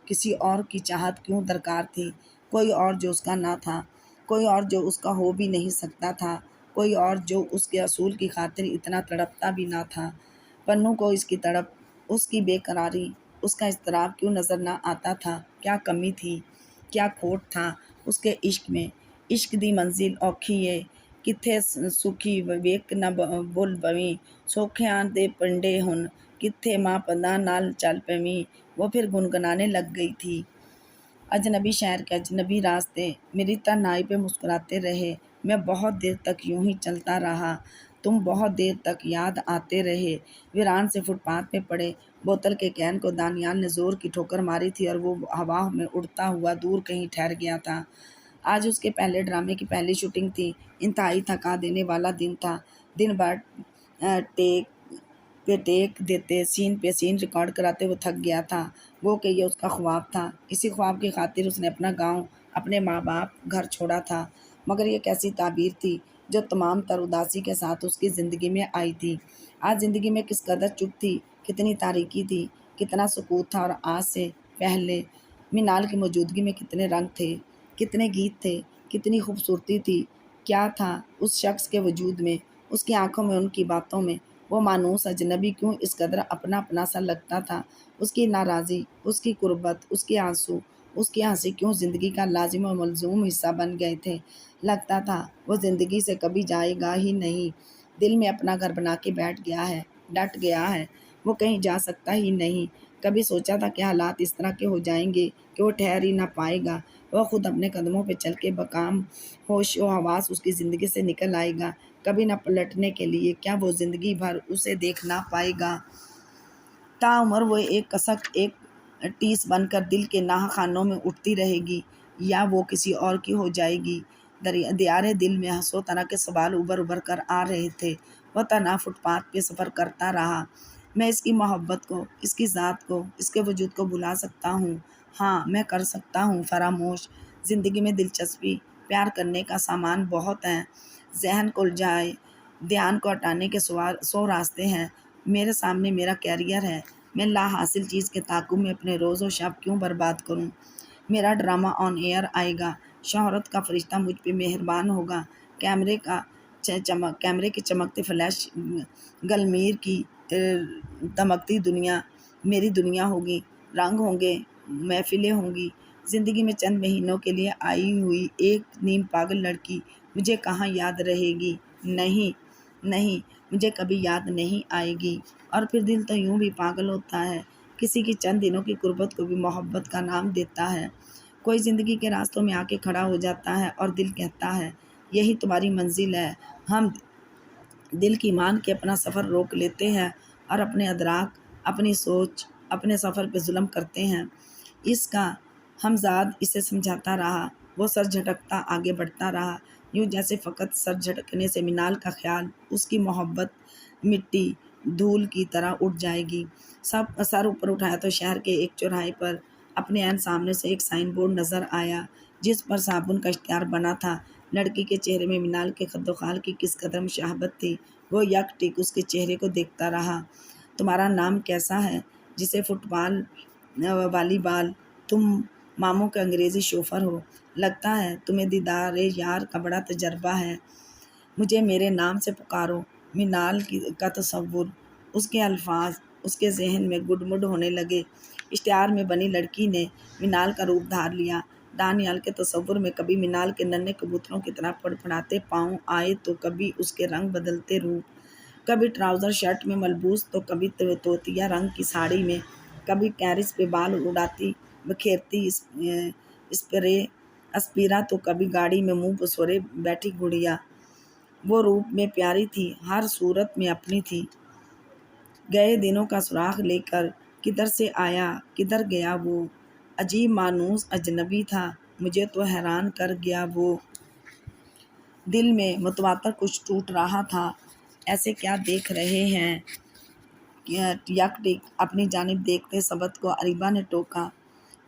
کسی اور کی چاہت کیوں درکار تھی؟ کوئی اور جو اس کا نہ تھا، کوئی اور جو اس کا ہو بھی نہیں سکتا تھا، کوئی اور جو اس کے اصول کی خاطر اتنا تڑپتا بھی نہ تھا۔ پنو کو اس کی تڑپ، اس کی بے قراری، اس کا اضطراب کیوں نظر نہ آتا تھا؟ کیا کمی تھی، کیا کھوٹ تھا اس کے عشق میں؟ عشق دی منزل اوکھی ہے، کتھے سکھی ویک نہ بول بویں، سوکھیاں دے پنڈے ہن، کتھے ماں پدا نال چل پیویں۔ وہ پھر گنگنانے لگ گئی تھی۔ اجنبی شہر کے اجنبی راستے میری تنہائی پہ مسکراتے رہے۔ میں بہت دیر تک یوں ہی چلتا رہا، تم بہت دیر تک یاد آتے رہے۔ ویران سے فٹ پاتھ پہ پڑے بوتل کے کین کو دانیال نے زور کی ٹھوکر ماری تھی اور وہ ہوا میں اڑتا ہوا دور کہیں ٹھہر گیا تھا۔ آج اس کے پہلے ڈرامے کی پہلی شوٹنگ تھی۔ انتہائی تھکا دینے والا دن تھا۔ دن بھر ٹیک پہ ٹیک دیتے، سین پہ سین ریکارڈ کراتے وہ تھک گیا تھا۔ وہ کہ یہ اس کا خواب تھا، اسی خواب کی خاطر اس نے اپنا گاؤں، اپنے ماں باپ، گھر چھوڑا تھا۔ مگر یہ کیسی تعبیر تھی جو تمام تر اداسی کے ساتھ اس کی زندگی میں آئی تھی۔ آج زندگی میں کس قدر چپ تھی، کتنی تاریکی تھی، کتنا سکوت تھا، اور آج سے پہلے مینال کی موجودگی میں کتنے رنگ تھے، کتنے گیت تھے، کتنی خوبصورتی تھی۔ کیا تھا اس شخص کے وجود میں، اس کی آنکھوں میں، ان کی باتوں میں؟ وہ مانوس اجنبی کیوں اس قدر اپنا اپنا سا لگتا تھا؟ اس کی ناراضی، اس کی قربت، اس کے آنسو، اس کی ہنسی کیوں زندگی کا لازم و ملزوم حصہ بن گئے تھے؟ لگتا تھا وہ زندگی سے کبھی جائے گا ہی نہیں، دل میں اپنا گھر بنا کے بیٹھ گیا ہے، ڈٹ گیا ہے، وہ کہیں جا سکتا ہی نہیں۔ کبھی سوچا تھا کہ حالات اس طرح کے ہو جائیں گے کہ وہ ٹھہر ہی نہ پائے گا، وہ خود اپنے قدموں پہ چل کے بکام ہوش و حواس اس کی زندگی سے نکل آئے گا، کبھی نہ پلٹنے کے لیے۔ کیا وہ زندگی بھر اسے دیکھ نہ پائے گا؟ تاعمر وہ ایک کسک، ایک ٹیس بن کر دل کے ناحہ خانوں میں اٹھتی رہے گی، یا وہ کسی اور کی ہو جائے گی؟ دیار دل میں ہزاروں طرح کے سوال ابھر ابھر کر آ رہے تھے۔ وہ تنہا فٹ پاتھ پہ سفر کرتا رہا۔ میں اس کی محبت کو، اس کی ذات کو، اس کے وجود کو بھلا سکتا ہوں، ہاں میں کر سکتا ہوں فراموش۔ زندگی میں دلچسپی، پیار کرنے کا سامان بہت ہے، ذہن کو الجھائے، دھیان کو ہٹانے کے 100 راستے ہیں۔ میرے سامنے میرا کیریئر ہے، میں لا حاصل چیز کے تعاقب میں اپنے روز و شب کیوں برباد کروں؟ میرا ڈرامہ آن ایئر آئے گا، شہرت کا فرشتہ مجھ پہ مہربان ہوگا، کیمرے کی چمکتے فلیش، گلمیر کی دمکتی دنیا میری دنیا ہوگی، رنگ ہوں گے، محفلیں ہوں گی۔ زندگی میں چند مہینوں کے لیے آئی ہوئی ایک نیم پاگل لڑکی مجھے کہاں یاد رہے گی؟ نہیں، مجھے کبھی یاد نہیں آئے گی۔ اور پھر دل تو یوں بھی پاگل ہوتا ہے، کسی کی چند دنوں کی قربت کو بھی محبت کا نام دیتا ہے۔ کوئی زندگی کے راستوں میں آ کے کھڑا ہو جاتا ہے اور دل کہتا ہے یہی تمہاری منزل ہے۔ ہم دل کی مان کے اپنا سفر روک لیتے ہیں اور اپنے ادراک، اپنی سوچ، اپنے سفر پہ ظلم کرتے ہیں۔ اس کا ہمزاد اسے سمجھاتا رہا، وہ سر جھٹکتا آگے بڑھتا رہا، یوں جیسے فقط سر جھٹکنے سے مینال کا خیال، اس کی محبت مٹی دھول کی طرح اٹھ جائے گی۔ سب سر اوپر اٹھایا تو شہر کے ایک چوراہے پر اپنے عین سامنے سے ایک سائن بورڈ نظر آیا جس پر صابن کا اشتہار بنا تھا۔ لڑکی کے چہرے میں مینال کے خد و خال کی کس قدر مشابہت تھی، وہ یک ٹک اس کے چہرے کو دیکھتا رہا۔ تمہارا نام کیسا ہے؟ جسے فٹ بال، والی بال، تم ماموں کے انگریزی شوفر ہو، لگتا ہے تمہیں دیدار یار کا بڑا تجربہ ہے۔ مجھے میرے نام سے پکارو۔ مینال کا تصور، اس کے الفاظ اس کے ذہن میں گڈ مڈ ہونے لگے۔ اشتہار میں بنی لڑکی نے مینال کا روپ دھار لیا۔ دانیال کے تصور میں کبھی مینال کے ننھے کبوتروں کی طرح پڑپڑاتے پاؤں آئے تو کبھی اس کے رنگ بدلتے روپ، کبھی ٹراؤزر شرٹ میں ملبوس تو کبھی توتیا رنگ کی ساڑی میں، کبھی کیرس پہ بال اڑاتی بکھیرتی اسپیرا تو کبھی گاڑی میں منہ پسورے بیٹھی گڑیا۔ وہ روپ میں پیاری تھی، ہر صورت میں اپنی تھی۔ گئے دنوں کا سراغ لے کر کدھر سے آیا کدھر گیا وہ عجیب مانوس اجنبی تھا، مجھے تو حیران کر گیا وہ۔ دل میں متواتر کچھ ٹوٹ رہا تھا، ایسے کیا دیکھ رہے ہیں؟ یک ٹک اپنی جانب دیکھتے سبت کو اریبہ نے ٹوکا،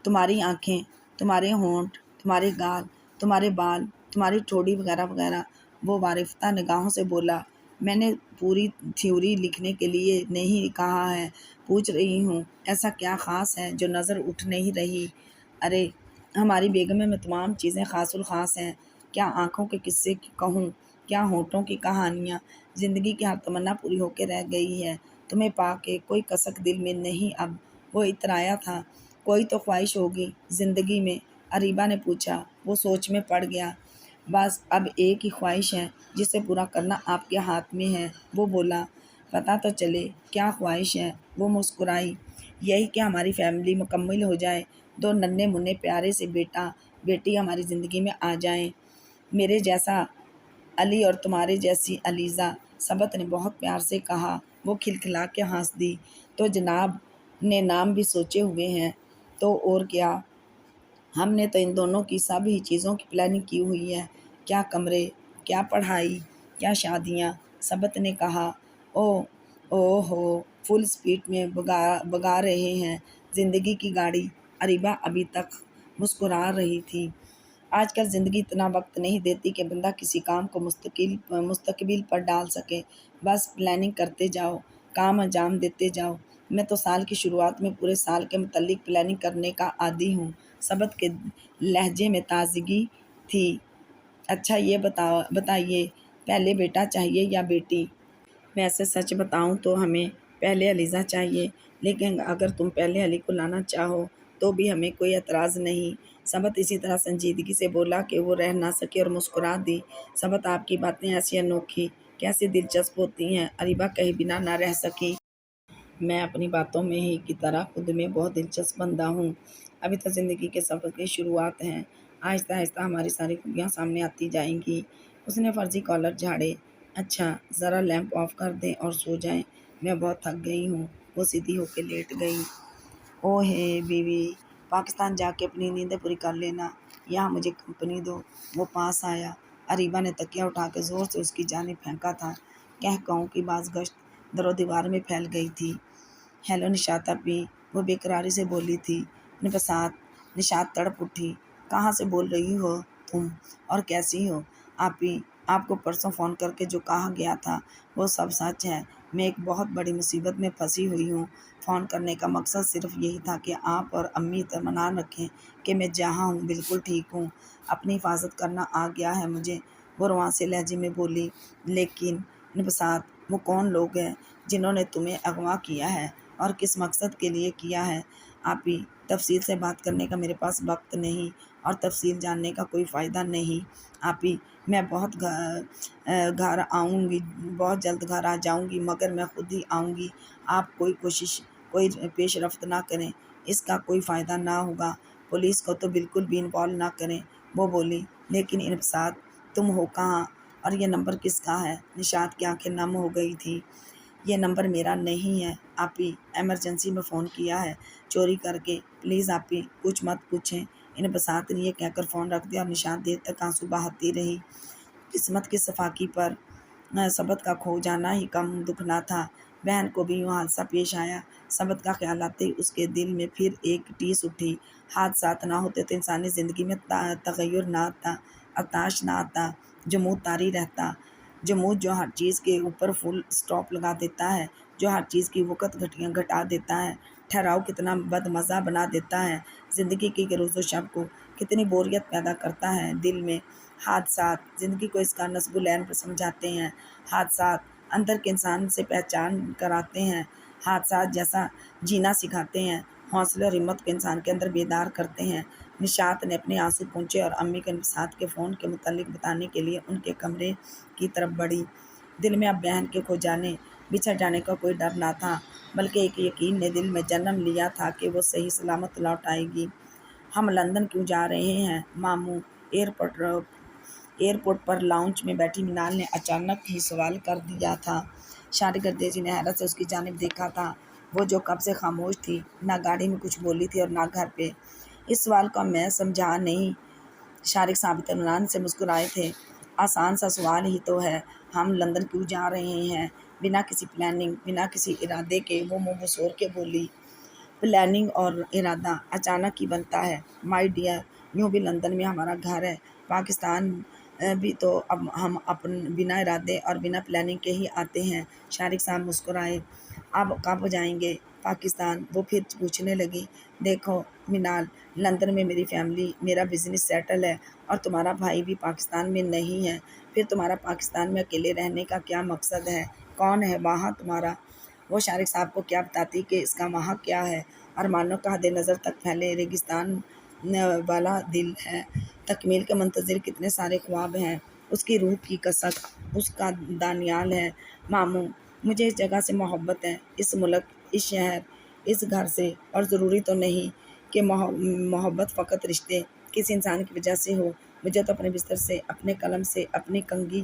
تمہاری آنکھیں، تمہارے ہونٹ تمہارے گال، تمہارے بال، تمہاری ٹھوڑی وغیرہ وغیرہ۔ وہ وارفتہ نگاہوں سے بولا، میں نے پوری تھیوری لکھنے کے لیے نہیں کہا ہے، پوچھ رہی ہوں ایسا کیا خاص ہے جو نظر اٹھ نہیں رہی؟ ارے ہماری بیگمیں میں تمام چیزیں خاص الخاص ہیں، کیا آنکھوں کے قصے کہوں، کیا ہونٹوں کی کہانیاں، زندگی کی ہر تمنا پوری ہو کے رہ گئی ہے، تمہیں پا کے کوئی کسک دل میں نہیں اب۔ وہ اترایا تھا، کوئی تو خواہش ہوگی زندگی میں؟ اریبہ نے پوچھا۔ وہ سوچ میں پڑ گیا۔ بس اب ایک ہی خواہش ہے جسے پورا کرنا آپ کے ہاتھ میں ہے، وہ بولا۔ پتہ تو چلے کیا خواہش ہے؟ وہ مسکرائی۔ یہی کہ ہماری فیملی مکمل ہو جائے، دو ننھے منھے پیارے سے بیٹا بیٹی ہماری زندگی میں آ جائیں، میرے جیسا علی اور تمہارے جیسی علیزہ۔ سبت نے بہت پیار سے کہا۔ وہ کھلکھلا کے ہنس دی۔ تو جناب نے نام بھی سوچے ہوئے ہیں؟ تو اور کیا، ہم نے تو ان دونوں کی سب ہی چیزوں کی پلاننگ کی ہوئی ہے، کیا کمرے، کیا پڑھائی، کیا شادیاں۔ سبت نے کہا۔ او ہو، فل سپیڈ میں بگا رہے ہیں زندگی کی گاڑی۔ اریبہ ابھی تک مسکرا رہی تھی۔ آج کل زندگی اتنا وقت نہیں دیتی کہ بندہ کسی کام کو مستقبل پر ڈال سکے، بس پلاننگ کرتے جاؤ، کام انجام دیتے جاؤ۔ میں تو سال کی شروعات میں پورے سال کے متعلق پلاننگ کرنے کا عادی ہوں۔ سبت کے لہجے میں تازگی تھی۔ اچھا یہ بتائیے، پہلے بیٹا چاہیے یا بیٹی؟ ویسے سچ بتاؤں تو ہمیں پہلے علیزہ چاہیے، لیکن اگر تم پہلے علی کو لانا چاہو تو بھی ہمیں کوئی اعتراض نہیں۔ سبت اسی طرح سنجیدگی سے بولا کہ وہ رہ نہ سکی اور مسکرا دی۔ سبت آپ کی باتیں ایسی انوکھی، کیسی دلچسپ ہوتی ہیں، اریبہ کہے بنا نہ رہ سکی۔ میں اپنی باتوں میں ہی کی طرح خود میں بہت دلچسپ بندہ ہوں۔ ابھی تو زندگی کے سفر کی شروعات ہیں، آہستہ آہستہ ہماری ساری خوبیاں سامنے آتی جائیں گی۔ اس نے فرضی کالر جھاڑے۔ اچھا ذرا لیمپ آف کر دیں اور سو جائیں، میں بہت تھک گئی ہوں۔ وہ سیدھی ہو کے لیٹ گئی۔ او ہے بیوی، پاکستان جا کے اپنی نیندیں پوری کر لینا، یہاں مجھے کمپنی دو۔ وہ پاس آیا۔ اریبہ نے تکیہ اٹھا کے زور سے اس کی جانب پھینکا تھا۔ کہکہاؤں کی باز گشت در و دیوار میں پھیل گئی تھی۔ ہیلو نشاط اپی، وہ بے قراری سے بولی تھی۔ نفسات، نشاط تڑپ اٹھی۔ کہاں سے بول رہی ہو تم اور کیسی ہو؟ آپی، آپ کو پرسوں فون کر کے جو کہا گیا تھا وہ سب سچ ہے، میں ایک بہت بڑی مصیبت میں پھنسی ہوئی ہوں۔ فون کرنے کا مقصد صرف یہی تھا کہ آپ اور امی اطمینان رکھیں کہ میں جہاں ہوں بالکل ٹھیک ہوں، اپنی حفاظت کرنا آ گیا ہے مجھے، وہ رواں سے لہجے میں بولی۔ لیکن نفسات، وہ کون لوگ ہیں جنہوں نے تمہیں اغوا کیا ہے اور کس مقصد کے لیے کیا ہے؟ آپی، تفصیل سے بات کرنے کا میرے پاس وقت نہیں اور تفصیل جاننے کا کوئی فائدہ نہیں۔ آپی، میں بہت گھر آؤں گی، بہت جلد گھر آ جاؤں گی، مگر میں خود ہی آؤں گی۔ آپ کوئی پیش رفت نہ کریں، اس کا کوئی فائدہ نہ ہوگا، پولیس کو تو بالکل بھی انوالو نہ کریں، وہ بولی۔ لیکن انبساط، تم ہو کہاں اور یہ نمبر کس کا ہے؟ نشاط کی آنکھیں نم ہو گئی تھی۔ یہ نمبر میرا نہیں ہے آپی، ایمرجنسی میں فون کیا ہے چوری کر کے، پلیز آپی کچھ مت پوچھیں۔ انبساط نے یہ کہہ کر فون رکھ دیا اور نشاط دیر تک آنسو بہاتی رہی۔ قسمت کی صفاقی پر سبت کا کھو جانا ہی کم دکھنا تھا۔ بہن کو بھی یوں حادثہ پیش آیا۔ سبت کا خیال آتے ہی اس کے دل میں پھر ایک ٹیس اٹھی۔ حادثات نہ ہوتے تو انسانی زندگی میں تغیر نہ آتا، ارتعاش نہ آتا، جمود طاری رہتا۔ جمود جو ہر چیز کے اوپر فل سٹاپ لگا دیتا ہے، جو ہر چیز کی وقت گھٹا دیتا ہے، ٹھہراؤ کتنا بد مزہ بنا دیتا ہے، زندگی کی روز و شب کو کتنی بوریت پیدا کرتا ہے دل میں۔ حادثات زندگی کو اس کا نصب العین پر سمجھاتے ہیں، حادثات اندر کے انسان سے پہچان کراتے ہیں، حادثات جیسا جینا سکھاتے ہیں، حوصلے اور ہمت کو انسان کے اندر بیدار کرتے ہیں۔ نشاط نے اپنے آنسو پونچھے اور امی کے انبساط کے فون کے متعلق بتانے کے لیے ان کے کمرے کی طرف بڑھی۔ دل میں اب بہن کے کھو جانے، بچھڑ جانے کا کوئی ڈر نہ تھا، بلکہ ایک یقین نے دل میں جنم لیا تھا کہ وہ صحیح سلامت لوٹ آئے گی۔ ہم لندن کیوں جا رہے ہیں ماموں؟ ایئرپورٹ پر لاؤنج میں بیٹھی منال نے اچانک ہی سوال کر دیا تھا۔ شارگردیجی نے حیرت سے اس کی جانب دیکھا تھا، وہ جو کب سے خاموش تھی، نہ گاڑی میں کچھ بولی تھی اور نہ گھر پہ۔ اس سوال کو میں سمجھا نہیں۔ شارق صاحب اطمینان سے مسکرائے تھے۔ آسان سا سوال ہی تو ہے، ہم لندن کیوں جا رہے ہیں؟ بنا کسی پلاننگ، بنا کسی ارادے کے وہ منہ بسور کے بولی۔ پلاننگ اور ارادہ اچانک ہی بنتا ہے مائی ڈیئر، یوں بھی لندن میں ہمارا گھر ہے، پاکستان بھی تو اب ہم بنا ارادے اور بنا پلاننگ کے ہی آتے ہیں۔ شارق صاحب مسکرائے۔ اب کب جائیں گے پاکستان؟ وہ پھر پوچھنے لگی، دیکھو منال، لندن میں میری فیملی، میرا بزنس سیٹل ہے، اور تمہارا بھائی بھی پاکستان میں نہیں ہے، پھر تمہارا پاکستان میں اکیلے رہنے کا کیا مقصد ہے؟ کون ہے وہاں تمہارا؟ وہ شارق صاحب کو کیا بتاتی کہ اس کا وہاں کیا ہے؟ ارمانوں کا حد نظر تک پھیلے ریگستان والا دل ہے، تکمیل کے منتظر کتنے سارے خواب ہیں، اس کی روح کی کسک اس کا دانیال ہے۔ ماموں، مجھے اس جگہ سے محبت ہے، اس ملک، اس شہر، اس گھر سے، اور ضروری تو نہیں کہ محبت فقط رشتے کسی انسان کی وجہ سے ہو، مجھے تو اپنے بستر سے، اپنے قلم سے، اپنی کنگھی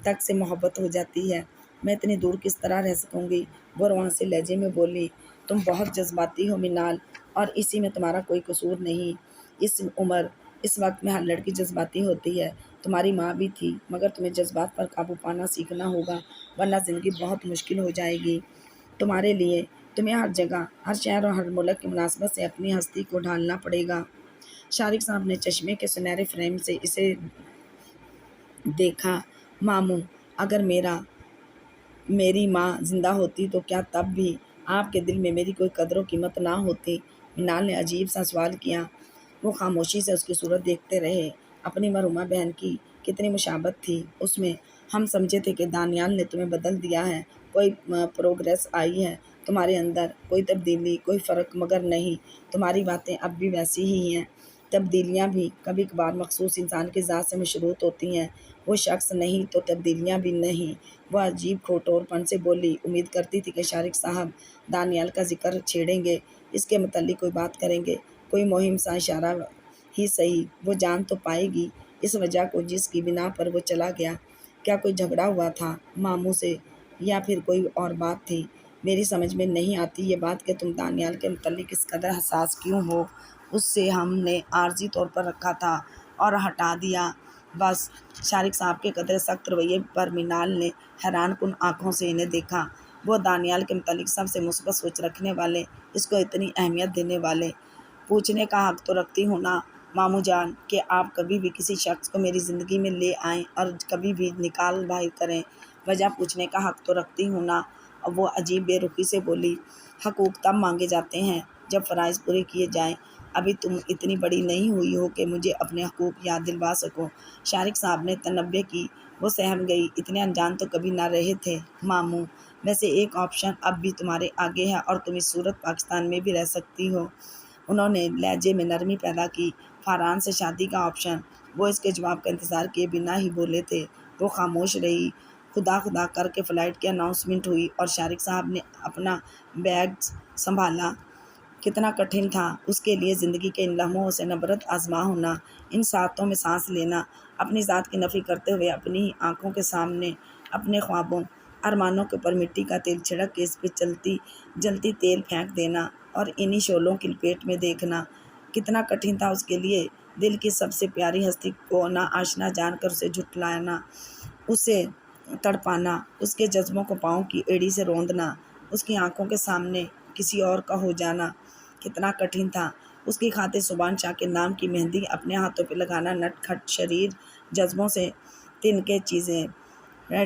تک سے محبت ہو جاتی ہے۔ میں اتنی دور کس طرح رہ سکوں گی؟ وہ روان سے لہجے میں بولی، تم بہت جذباتی ہو منال، اور اسی میں تمہارا کوئی قصور نہیں۔ اس عمر، اس وقت میں ہر لڑکی جذباتی ہوتی ہے، تمہاری ماں بھی تھی، مگر تمہیں جذبات پر قابو پانا سیکھنا ہوگا، ورنہ زندگی بہت مشکل ہو جائے گی تمہارے لیے۔ تمہیں ہر جگہ، ہر شہر اور ہر ملک کی مناسبت سے اپنی ہستی کو ڈھالنا پڑے گا۔ شارق صاحب نے چشمے کے سنہرے فریم سے اسے دیکھا۔ ماموں، اگر میری ماں زندہ ہوتی تو کیا تب بھی آپ کے دل میں میری کوئی قدر و قیمت نہ ہوتی؟ منال نے عجیب سا سوال کیا۔ وہ خاموشی سے اس کی صورت دیکھتے رہے۔ اپنی مرحومہ بہن کی کتنی مشابہت تھی اس میں۔ ہم سمجھے تھے کہ دانیال نے تمہیں بدل دیا ہے، کوئی پروگریس آئی ہے تمہارے اندر، کوئی تبدیلی، کوئی فرق، مگر نہیں، تمہاری باتیں اب بھی ویسی ہی ہیں۔ تبدیلیاں بھی کبھی کبھار مخصوص انسان کی ذات سے مشروط ہوتی ہیں، وہ شخص نہیں تو تبدیلیاں بھی نہیں۔ وہ عجیب کھوٹور پن سے بولی۔ امید کرتی تھی کہ شارق صاحب دانیال کا ذکر چھیڑیں گے، اس کے متعلق کوئی بات کریں گے، کوئی مہم سا اشارہ ہی صحیح، وہ جان تو پائے گی اس وجہ کو جس کی بنا پر وہ چلا گیا۔ کیا کوئی جھگڑا ہوا تھا ماموں سے، یا پھر کوئی اور بات تھی؟ میری سمجھ میں نہیں آتی یہ بات کہ تم دانیال کے متعلق اس قدر حساس کیوں ہو؟ اس سے ہم نے عارضی طور پر رکھا تھا اور ہٹا دیا بس۔ شارق صاحب کے قدر سخت رویے پر منال نے حیران کن آنکھوں سے انہیں دیکھا۔ وہ دانیال کے متعلق سب سے مثبت سوچ رکھنے والے، اس کو اتنی اہمیت دینے والے۔ پوچھنے کا حق تو رکھتی ہوں نا ماموں جان، کہ آپ کبھی بھی کسی شخص کو میری زندگی میں لے آئیں اور کبھی بھی نکال باہر کریں، وجہ پوچھنے کا حق تو رکھتی ہوں نا۔ اب وہ عجیب بے رخی سے بولی، حقوق تب مانگے جاتے ہیں جب فرائض پورے کیے جائیں، ابھی تم اتنی بڑی نہیں ہوئی ہو کہ مجھے اپنے حقوق یاد دلوا سکو۔ شارق صاحب نے تنبیہ کی۔ وہ سہم گئی، اتنے انجان تو کبھی نہ رہے تھے ماموں، ویسے ایک آپشن اب بھی تمہارے آگے ہے، اور تم اس صورت پاکستان میں بھی رہ سکتی ہو۔ انہوں نے لہجے میں نرمی پیدا کی۔ فاران سے شادی کا آپشن؟ وہ اس کے جواب کا انتظار کیے بنا ہی بولے تھے۔ وہ خاموش رہی۔ خدا خدا کر کے فلائٹ کی اناؤنسمنٹ ہوئی اور شارق صاحب نے اپنا بیگز سنبھالا۔ کتنا کٹھن تھا اس کے لیے زندگی کے ان لمحوں سے نبرد آزما ہونا، ان ساعتوں میں سانس لینا، اپنی ذات کی نفی کرتے ہوئے اپنی ہی آنکھوں کے سامنے اپنے خوابوں، ارمانوں کے اوپر مٹی کا تیل چھڑک کے اس پہ جلتی تیل پھینک دینا اور انہی شعلوں کی لپیٹ میں دیکھنا۔ کتنا کٹھن تھا اس کے لیے دل کی سب سے پیاری ہستی کو ناآشنا جان کر اسے جھٹلانا، اسے تڑپانا، اس کے جذبوں کو پاؤں کی ایڑی سے روندنا، اس کی آنکھوں کے سامنے کسی اور کا ہو جانا۔ کتنا کٹھن تھا اس کی خاطر سبحان شاہ کے نام کی مہندی اپنے ہاتھوں پہ لگانا، نٹ کھٹ شریر جذبوں سے تنکے چیزیں،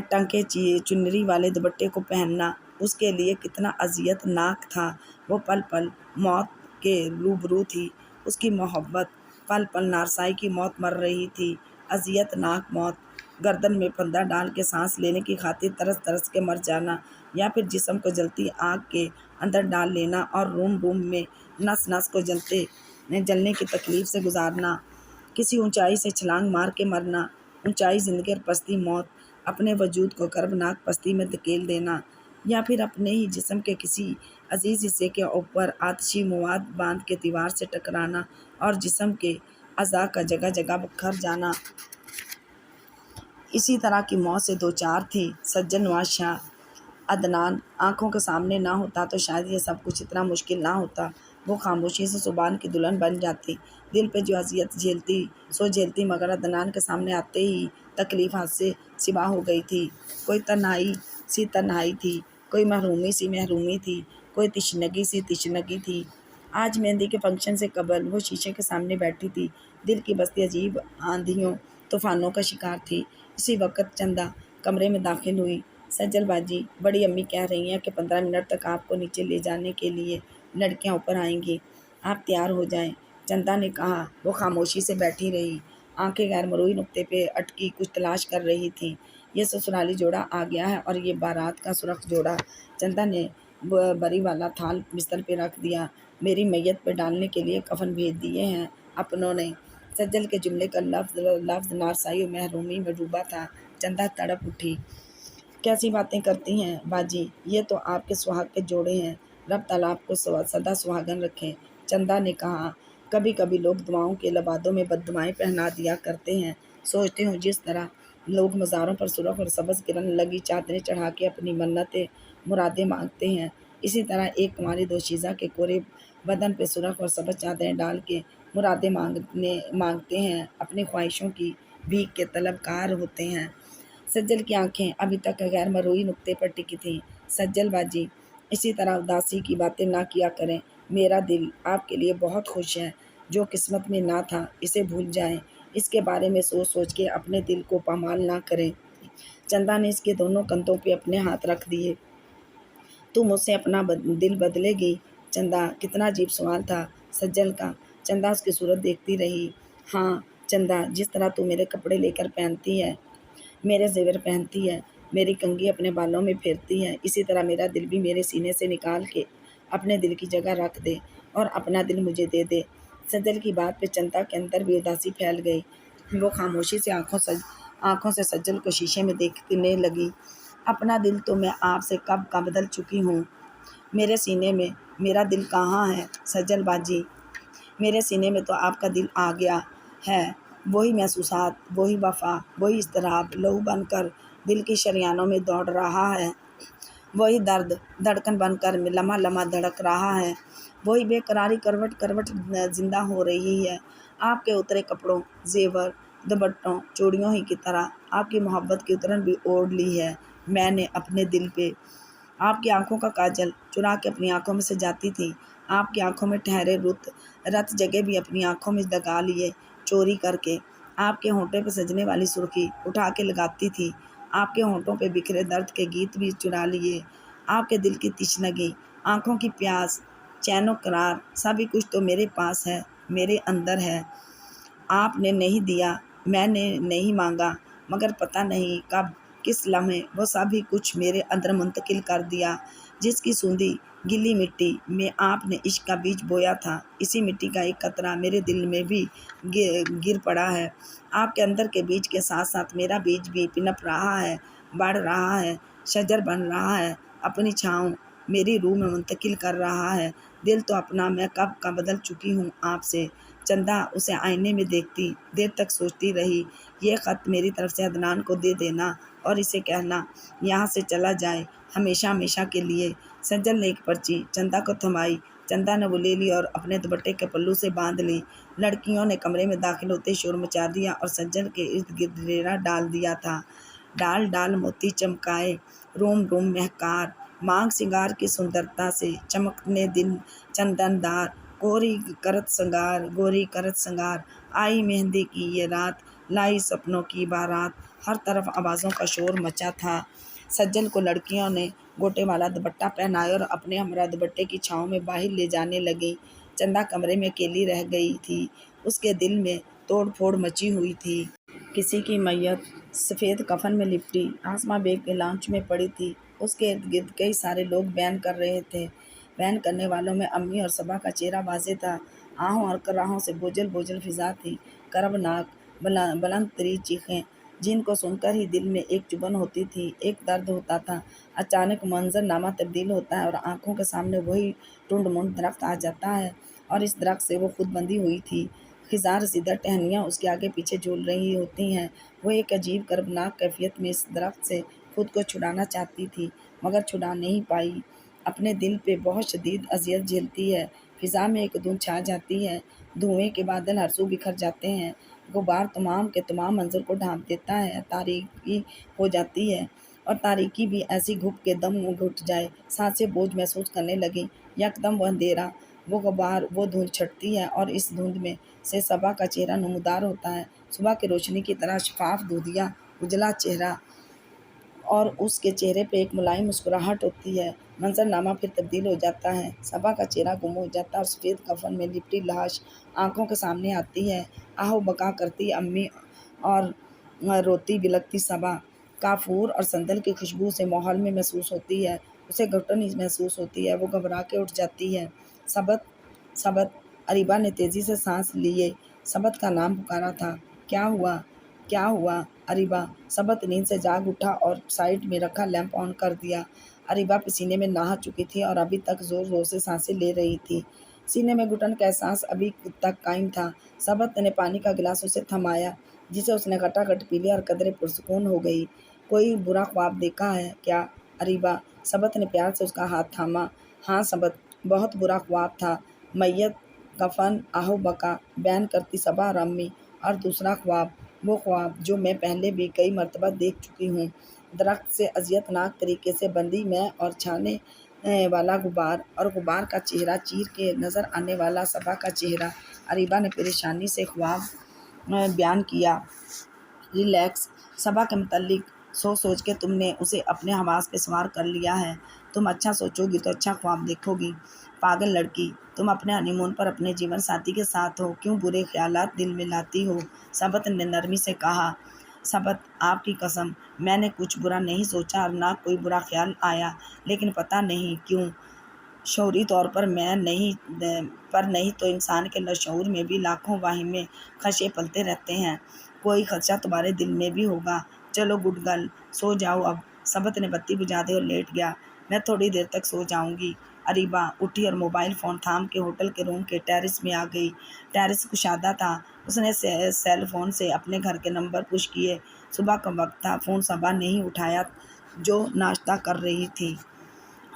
ٹنکے چنری والے دوپٹے کو پہننا اس کے لیے کتنا اذیت ناک تھا۔ وہ پل پل موت کے روبرو تھی، اس کی محبت پل پل نارسائی کی موت مر رہی تھی، اذیت ناک موت، گردن میں پھندا ڈال کے سانس لینے کی خاطر ترس ترس کے مر جانا، یا پھر جسم کو جلتی آگ کے اندر ڈال لینا اور روم روم میں نس نس کو جلنے کی تکلیف سے گزارنا، کسی اونچائی سے چھلانگ مار کے مرنا، اونچائی زندگی اور پستی موت، اپنے وجود کو کربناک پستی میں دھکیل دینا، یا پھر اپنے ہی جسم کے کسی عزیز حصے کے اوپر آتشی مواد باندھ کے دیوار سے ٹکرانا اور جسم کے اعضاء کا جگہ جگہ بکھر جانا۔ اسی طرح کی موت سے دو چار تھی سجن نواز شاہ۔ عدنان آنکھوں کے سامنے نہ ہوتا تو شاید یہ سب کچھ اتنا مشکل نہ ہوتا۔ وہ خاموشی سے سبحان کی دلہن بن جاتی، دل پہ جو اذیت جھیلتی سو جھیلتی، مگر عدنان کے سامنے آتے ہی تکلیف ہاتھ سے سوا ہو گئی تھی۔ کوئی تنہائی سی تنہائی تھی، کوئی محرومی سی محرومی تھی، کوئی تشنگی سی تشنگی تھی۔ آج مہندی کے فنکشن سے قبل وہ شیشے کے سامنے بیٹھی تھی، دل کی بستی عجیب آندھیوں طوفانوں کا شکار تھی۔ اسی وقت چندہ کمرے میں داخل ہوئی۔ سجل باجی، بڑی امی کہہ رہی ہیں کہ 15 منٹ تک آپ کو نیچے لے جانے کے لیے لڑکیاں اوپر آئیں گی، آپ تیار ہو جائیں، چندہ نے کہا۔ وہ خاموشی سے بیٹھی رہی، آنکھیں غیر مروئی نقطے پہ اٹکی کچھ تلاش کر رہی تھیں۔ یہ سسرالی جوڑا آ گیا ہے اور یہ بارات کا سرخ جوڑا۔ چندہ نے بری والا تھال بستر پہ رکھ دیا۔ میری میت پہ ڈالنے کے لیے کفن بھیج دیے ہیں اپنوں نے۔ سجل کے جملے کا لفظ نارسائی و محرومی میں ڈوبا تھا۔ چندہ تڑپ اٹھی۔ کیسی باتیں کرتی ہیں باجی، یہ تو آپ کے سہاگ کے جوڑے ہیں، رب تعالیٰ آپ کو سدا سہاگن رکھے۔ چندہ نے کہا، کبھی کبھی لوگ دعاؤں کے لبادوں میں بددعائیں پہنا دیا کرتے ہیں۔ سوچتی ہوں جس طرح لوگ مزاروں پر سرخ اور سبز کرن لگی چادریں چڑھا کے اپنی منتیں مرادیں مانگتے ہیں، اسی طرح ایک کنواری دوشیزہ کے کورے بدن پہ سرخ اور سبز چادریں ڈال کے مرادیں مانگتے ہیں، اپنی خواہشوں کی بھیک کے طلبکار ہوتے ہیں۔ سجل کی آنکھیں ابھی تک غیر مروئی نقطے پر ٹکی تھیں۔ سجل باجی، اسی طرح اداسی کی باتیں نہ کیا کریں، میرا دل آپ کے لیے بہت خوش ہے۔ جو قسمت میں نہ تھا اسے بھول جائیں، اس کے بارے میں سوچ سوچ کے اپنے دل کو پامال نہ کریں۔ چندہ نے اس کے دونوں کندھوں پہ اپنے ہاتھ رکھ دیے۔ تو مجھ سے اپنا دل بدلے گی؟ چندہ، کتنا عجیب سوال تھا سجل کا۔ چندہ اس کی صورت دیکھتی رہی۔ ہاں چندہ، جس طرح تو میرے کپڑے لے کر پہنتی ہے، میرے زیور پہنتی ہے، میری کنگھی اپنے بالوں میں پھیرتی ہے، اسی طرح میرا دل بھی میرے سینے سے نکال کے اپنے دل کی جگہ رکھ دے اور اپنا دل مجھے دے دے۔ سجل کی بات پہ چندہ کے اندر بھی اداسی پھیل گئی۔ وہ خاموشی سے آنکھوں سے سجل کو شیشے میں دیکھنے لگی۔ اپنا دل تو میں آپ سے کب کا بدل چکی ہوں۔ میرے سینے میں میرا دل کہاں ہے سجل باجی؟ میرے سینے میں تو آپ کا دل آ گیا ہے، وہی محسوسات، وہی وفا، وہی اضطراب لہو بن کر دل کی شریانوں میں دوڑ رہا ہے، وہی درد دھڑکن بن کر لمحہ لمحہ دھڑک رہا ہے، وہی بے قراری کروٹ کروٹ زندہ ہو رہی ہے۔ آپ کے اترے کپڑوں، زیور، دوپٹوں، چوڑیوں ہی کی طرح آپ کی محبت کی اترن بھی اوڑھ لی ہے میں نے اپنے دل پہ۔ آپ کی آنکھوں کا کاجل چرا کے اپنی آنکھوں میں سجاتی تھی، آپ کی آنکھوں میں ٹھہرے رت جگہ بھی اپنی آنکھوں میں دگا لیے چوری کر کے، آپ کے ہونٹوں پہ سجنے والی سرخی اٹھا کے لگاتی تھی، آپ کے ہونٹوں پہ بکھرے درد کے گیت بھی چرا لیے۔ آپ کے دل کی تشنگی، آنکھوں کی پیاس، چین و قرار، سبھی کچھ تو میرے پاس ہے، میرے اندر ہے۔ آپ نے نہیں دیا، میں نے نہیں مانگا، مگر پتہ نہیں کب کس لمحے وہ سبھی کچھ میرے اندر منتقل کر دیا۔ جس کی سوندھی گلی مٹی میں آپ نے عشق کا بیج بویا تھا، اسی مٹی کا ایک قطرہ میرے دل میں بھی گر پڑا ہے۔ آپ کے اندر کے بیج کے ساتھ ساتھ میرا بیج بھی پنپ رہا ہے، بڑھ رہا ہے، شجر بن رہا ہے، اپنی چھاؤں میری روح میں منتقل کر رہا ہے۔ دل تو اپنا میں کب کا بدل چکی ہوں آپ سے۔ چندہ اسے آئینے میں دیکھتی دیر تک سوچتی رہی۔ یہ خط میری طرف سے عدنان کو دے دینا اور اسے کہنا یہاں سے چلا جائے ہمیشہ ہمیشہ کے لیے۔ سجل نے ایک پرچی چندہ کو تھمائی۔ چندہ نے وہ لے لی اور اپنے دوپٹے کے پلو سے باندھ لی۔ لڑکیوں نے کمرے میں داخل ہوتے شور مچا دیا اور سجل کے ارد گرد ڈیرا ڈال دیا تھا۔ ڈال ڈال موتی چمکائے، روم روم مہکار، مانگ سنگار کی سندرتا سے چمکنے دن چندن دار، گوری کرت سنگار، آئی مہندی کی یہ رات، لائی سپنوں کی بارات۔ ہر طرف آوازوں کا شور مچا تھا۔ سجل کو لڑکیوں نے گوٹے والا دوپٹہ پہنایا اور اپنے ہمراہ دوپٹے کی چھاؤں میں باہر لے جانے لگیں۔ چندہ کمرے میں اکیلی رہ گئی تھی، اس کے دل میں توڑ پھوڑ مچی ہوئی تھی۔ کسی کی میت سفید کفن میں لپٹی آسماں بیگ کے لانچ میں پڑی تھی، اس کے ارد گرد کئی سارے لوگ بیان کر رہے تھے۔ بیان کرنے والوں میں امی اور صبا کا چہرہ واضح تھا، آہوں اور کراہوں سے بوجھل بوجھل فضا تھی، کربناک بلند ترین چیخیں جن کو سن کر ہی دل میں ایک چبھن ہوتی تھی، ایک درد ہوتا تھا۔ اچانک منظر نامہ تبدیل ہوتا ہے اور آنکھوں کے سامنے وہی ٹنڈ منڈ درخت آ جاتا ہے، اور اس درخت سے وہ خود بندھی ہوئی تھی، خزاں رسیدہ ٹہنیاں اس کے آگے پیچھے جھول رہی ہوتی ہیں۔ وہ ایک عجیب کربناک کیفیت میں اس درخت سے خود کو چھڑانا چاہتی تھی، مگر چھڑا نہیں پائی، اپنے دل پہ بہت شدید اذیت جھیلتی ہے۔ فضا میں ایک دھند چھا جاتی ہے، دھوئیں کے بادل ہر سو بکھر جاتے ہیں، غبار تمام کے تمام منظر کو ڈھانپ دیتا ہے، تاریکی ہو جاتی ہے، اور تاریکی بھی ایسی گھپ کے دم گھٹ جائے، سانسیں بوجھ محسوس کرنے لگیں۔ یکدم وہ اندھیرا وہ غبار، وہ دھند چھٹتی ہے اور اس دھند میں سے صبا کا چہرہ نمودار ہوتا ہے، صبح کی روشنی کی طرح شفاف، دودھیا اجلا چہرہ، اور اس کے چہرے پہ ایک ملائم مسکراہٹ ہوتی ہے۔ منظرنامہ پھر تبدیل ہو جاتا ہے، صبا کا چہرہ گم ہو جاتا ہے اور سفید کفن میں لپٹی لاش آنکھوں کے سامنے آتی ہے۔ آہو بکا کرتی امی اور روتی بلکتی صبا، کافور اور سندل کی خوشبو اسے ماحول میں محسوس ہوتی ہے، اسے گھٹن محسوس ہوتی ہے، وہ گھبرا کے اٹھ جاتی ہے۔ سبت، سبت! اریبہ نے تیزی سے سانس لیے، سبت کا نام پکارا تھا۔ کیا ہوا؟ کیا ہوا؟ اریبہ! سبت نیند سے جاگ اٹھا اور سائڈ میں رکھا لیمپ آن کر دیا۔ اریبہ پسینے میں نہا چکی تھی اور ابھی تک زور زور سے سانسیں لے رہی تھی، سینے میں گھٹن کا احساس ابھی تک قائم تھا۔ سبت نے پانی کا گلاس اسے تھمایا، جسے اس نے گھٹا گھٹ پی لیا اور قدرے پرسکون ہو گئی۔ کوئی برا خواب دیکھا ہے کیا اریبہ؟ سبت نے پیار سے اس کا ہاتھ تھاما۔ ہاں سبت، بہت برا خواب تھا، میت، کفن، آہو بکا، بیان کرتی صبا اور امی، اور دوسرا خواب، وہ خواب جو میں پہلے بھی کئی مرتبہ دیکھ چکی ہوں، درخت سے اذیت ناک طریقے سے بندھی میں اور چھانے والا غبار، اور غبار کا چہرہ چیر کے نظر آنے والا صبا کا چہرہ۔ اریبہ نے پریشانی سے خواب بیان کیا۔ ریلیکس، صبا کے متعلق سوچ سوچ کے تم نے اسے اپنے حواس پہ سوار کر لیا ہے، تم اچھا سوچو گی تو اچھا خواب دیکھو گی۔ پاگل لڑکی، تم اپنے ہنی مون پر اپنے جیون ساتھی کے ساتھ ہو، کیوں برے خیالات دل میں لاتی ہو؟ سبت نے نرمی سے کہا۔ سبت، آپ کی قسم، میں نے کچھ برا نہیں سوچا اور نہ کوئی برا خیال آیا، لیکن پتہ نہیں کیوں شعوری طور پر نہیں تو انسان کے لاشعور میں بھی لاکھوں واہمیں خدشے پلتے رہتے ہیں، کوئی خدشہ تمہارے دل میں بھی ہوگا۔ چلو گڈ گرل، سو جاؤ اب۔ سبت نے بتی بجھا دی اور لیٹ گیا۔ میں تھوڑی دیر تک سو جاؤں گی۔ اریبہ اٹھی اور موبائل فون تھام کے ہوٹل کے روم کے ٹیرس میں آ گئی۔ ٹیرس کشادہ تھا، اس نے سیل فون سے اپنے گھر کے نمبر پش کیے۔ صبح کا وقت تھا، فون صبا نے ہی اٹھایا جو ناشتہ کر رہی تھی۔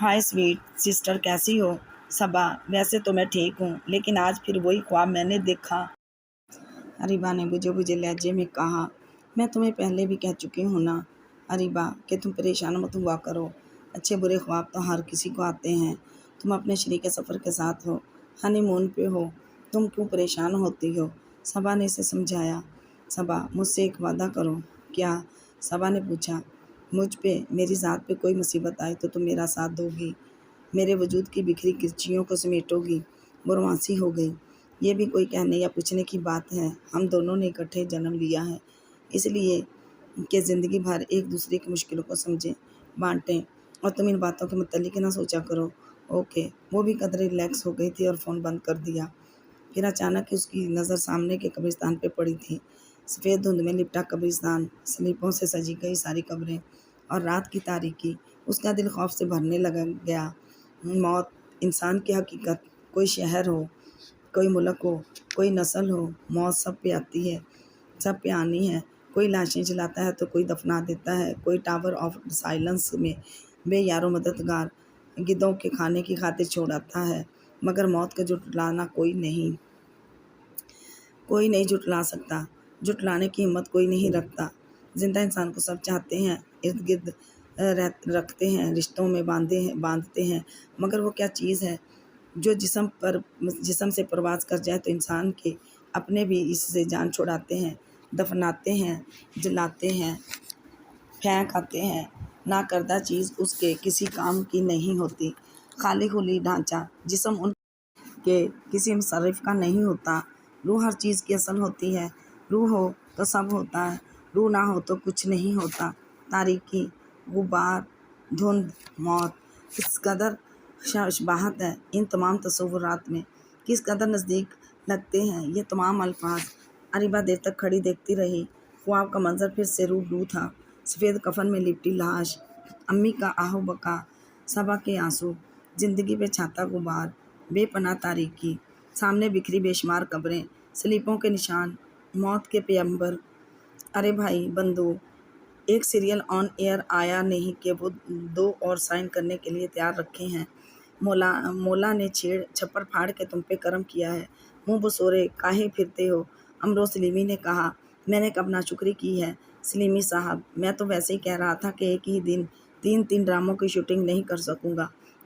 ہائے سویٹ سسٹر، کیسی ہو؟ صبا، ویسے تو میں ٹھیک ہوں، لیکن آج پھر وہی خواب میں نے دیکھا۔ اریبہ نے بجھے بجھے لہجے میں کہا۔ میں تمہیں پہلے بھی کہہ چکی ہوں نا اریبہ کہ تم پریشان مت ہوا کرو، اچھے برے خواب تو ہر کسی کو آتے ہیں، تم اپنے شریک سفر کے ساتھ ہو، ہنی مون پہ ہو، تم کیوں پریشان ہوتی ہو؟ صبا نے اسے سمجھایا۔ صبا، مجھ سے ایک وعدہ کرو۔ کیا؟ صبا نے پوچھا۔ مجھ پہ، میری ذات پہ کوئی مصیبت آئے تو تم میرا ساتھ دو گی، میرے وجود کی بکھری کرچیوں کو سمیٹو گی؟ وہ روانسی ہو گئی۔ یہ بھی کوئی کہنے یا پوچھنے کی بات ہے، ہم دونوں نے اکٹھے جنم لیا ہے، اس لیے کہ زندگی بھر ایک دوسرے کی مشکلوں کو سمجھیں، بانٹیں، اور تم ان باتوں کے متعلق نہ سوچا کرو، اوکے؟ وہ بھی قدرے ریلیکس ہو گئی تھی اور فون بند کر دیا۔ پھر اچانک اس کی نظر سامنے کے قبرستان پہ پڑی تھی، سفید دھند میں لپٹا قبرستان، سلیپوں سے سجی گئی ساری قبریں اور رات کی تاریکی۔ اس کا دل خوف سے بھرنے لگا گیا۔ موت، انسان کی حقیقت، کوئی شہر ہو، کوئی ملک ہو، کوئی نسل ہو، موت سب پہ آتی ہے، سب پہ آنی ہے۔ کوئی لاشیں جلاتا ہے تو کوئی دفنا دیتا ہے، کوئی ٹاور آف سائلنس میں بے یار و مددگار گدھوں کے کھانے کی خاطر چھوڑ آتا ہے، مگر موت کا جھٹلانا کوئی نہیں جھٹلا سکتا، جھٹلانے کی ہمت کوئی نہیں رکھتا۔ زندہ انسان کو سب چاہتے ہیں، ارد گرد رکھتے ہیں، رشتوں میں باندھتے ہیں، مگر وہ کیا چیز ہے جو جسم سے پرواز کر جائے تو انسان کے اپنے بھی اس سے جان چھڑاتے ہیں، دفناتے ہیں، جلاتے ہیں، پھینک آتے ہیں۔ ناکردہ چیز اس کے کسی کام کی نہیں ہوتی، خالی خلی ڈھانچہ جسم ان کے کسی مصرف کا نہیں ہوتا۔ روح ہر چیز کی اصل ہوتی ہے، روح ہو تو سب ہوتا ہے، روح نہ ہو تو کچھ نہیں ہوتا۔ تاریکی، غبار، دھند، موت، کس قدر شباہت ہے ان تمام تصورات میں، کس قدر نزدیک لگتے ہیں یہ تمام الفاظ۔ اریبہ دیر تک کھڑی دیکھتی رہی۔ خواب کا منظر پھر سے روبرو تھا، سفید کفن میں لپٹی لاش، امی کا آہو بکا، صبا کے آنسو، زندگی پہ چھاتا غبار، بے پناہ تاریکی، سامنے بکھری بے شمار قبریں، سلیپوں کے نشان، موت کے پیمبر۔ ارے بھائی بندو، ایک سیریل آن ایئر آیا نہیں کہ وہ 2 اور سائن کرنے کے لیے تیار رکھے ہیں۔ مولا نے چھپر پھاڑ کے تم پہ کرم کیا ہے، منہ بسورے کاہے پھرتے ہو؟ امرو سلیمی نے کہا۔ میں نے کب ناشکری کی ہے سلیمی صاحب، میں تو ویسے ہی کہہ رہا تھا کہ ایک ہی دن 3 ڈراموں کی شوٹنگ نہیں کر سکوں گا۔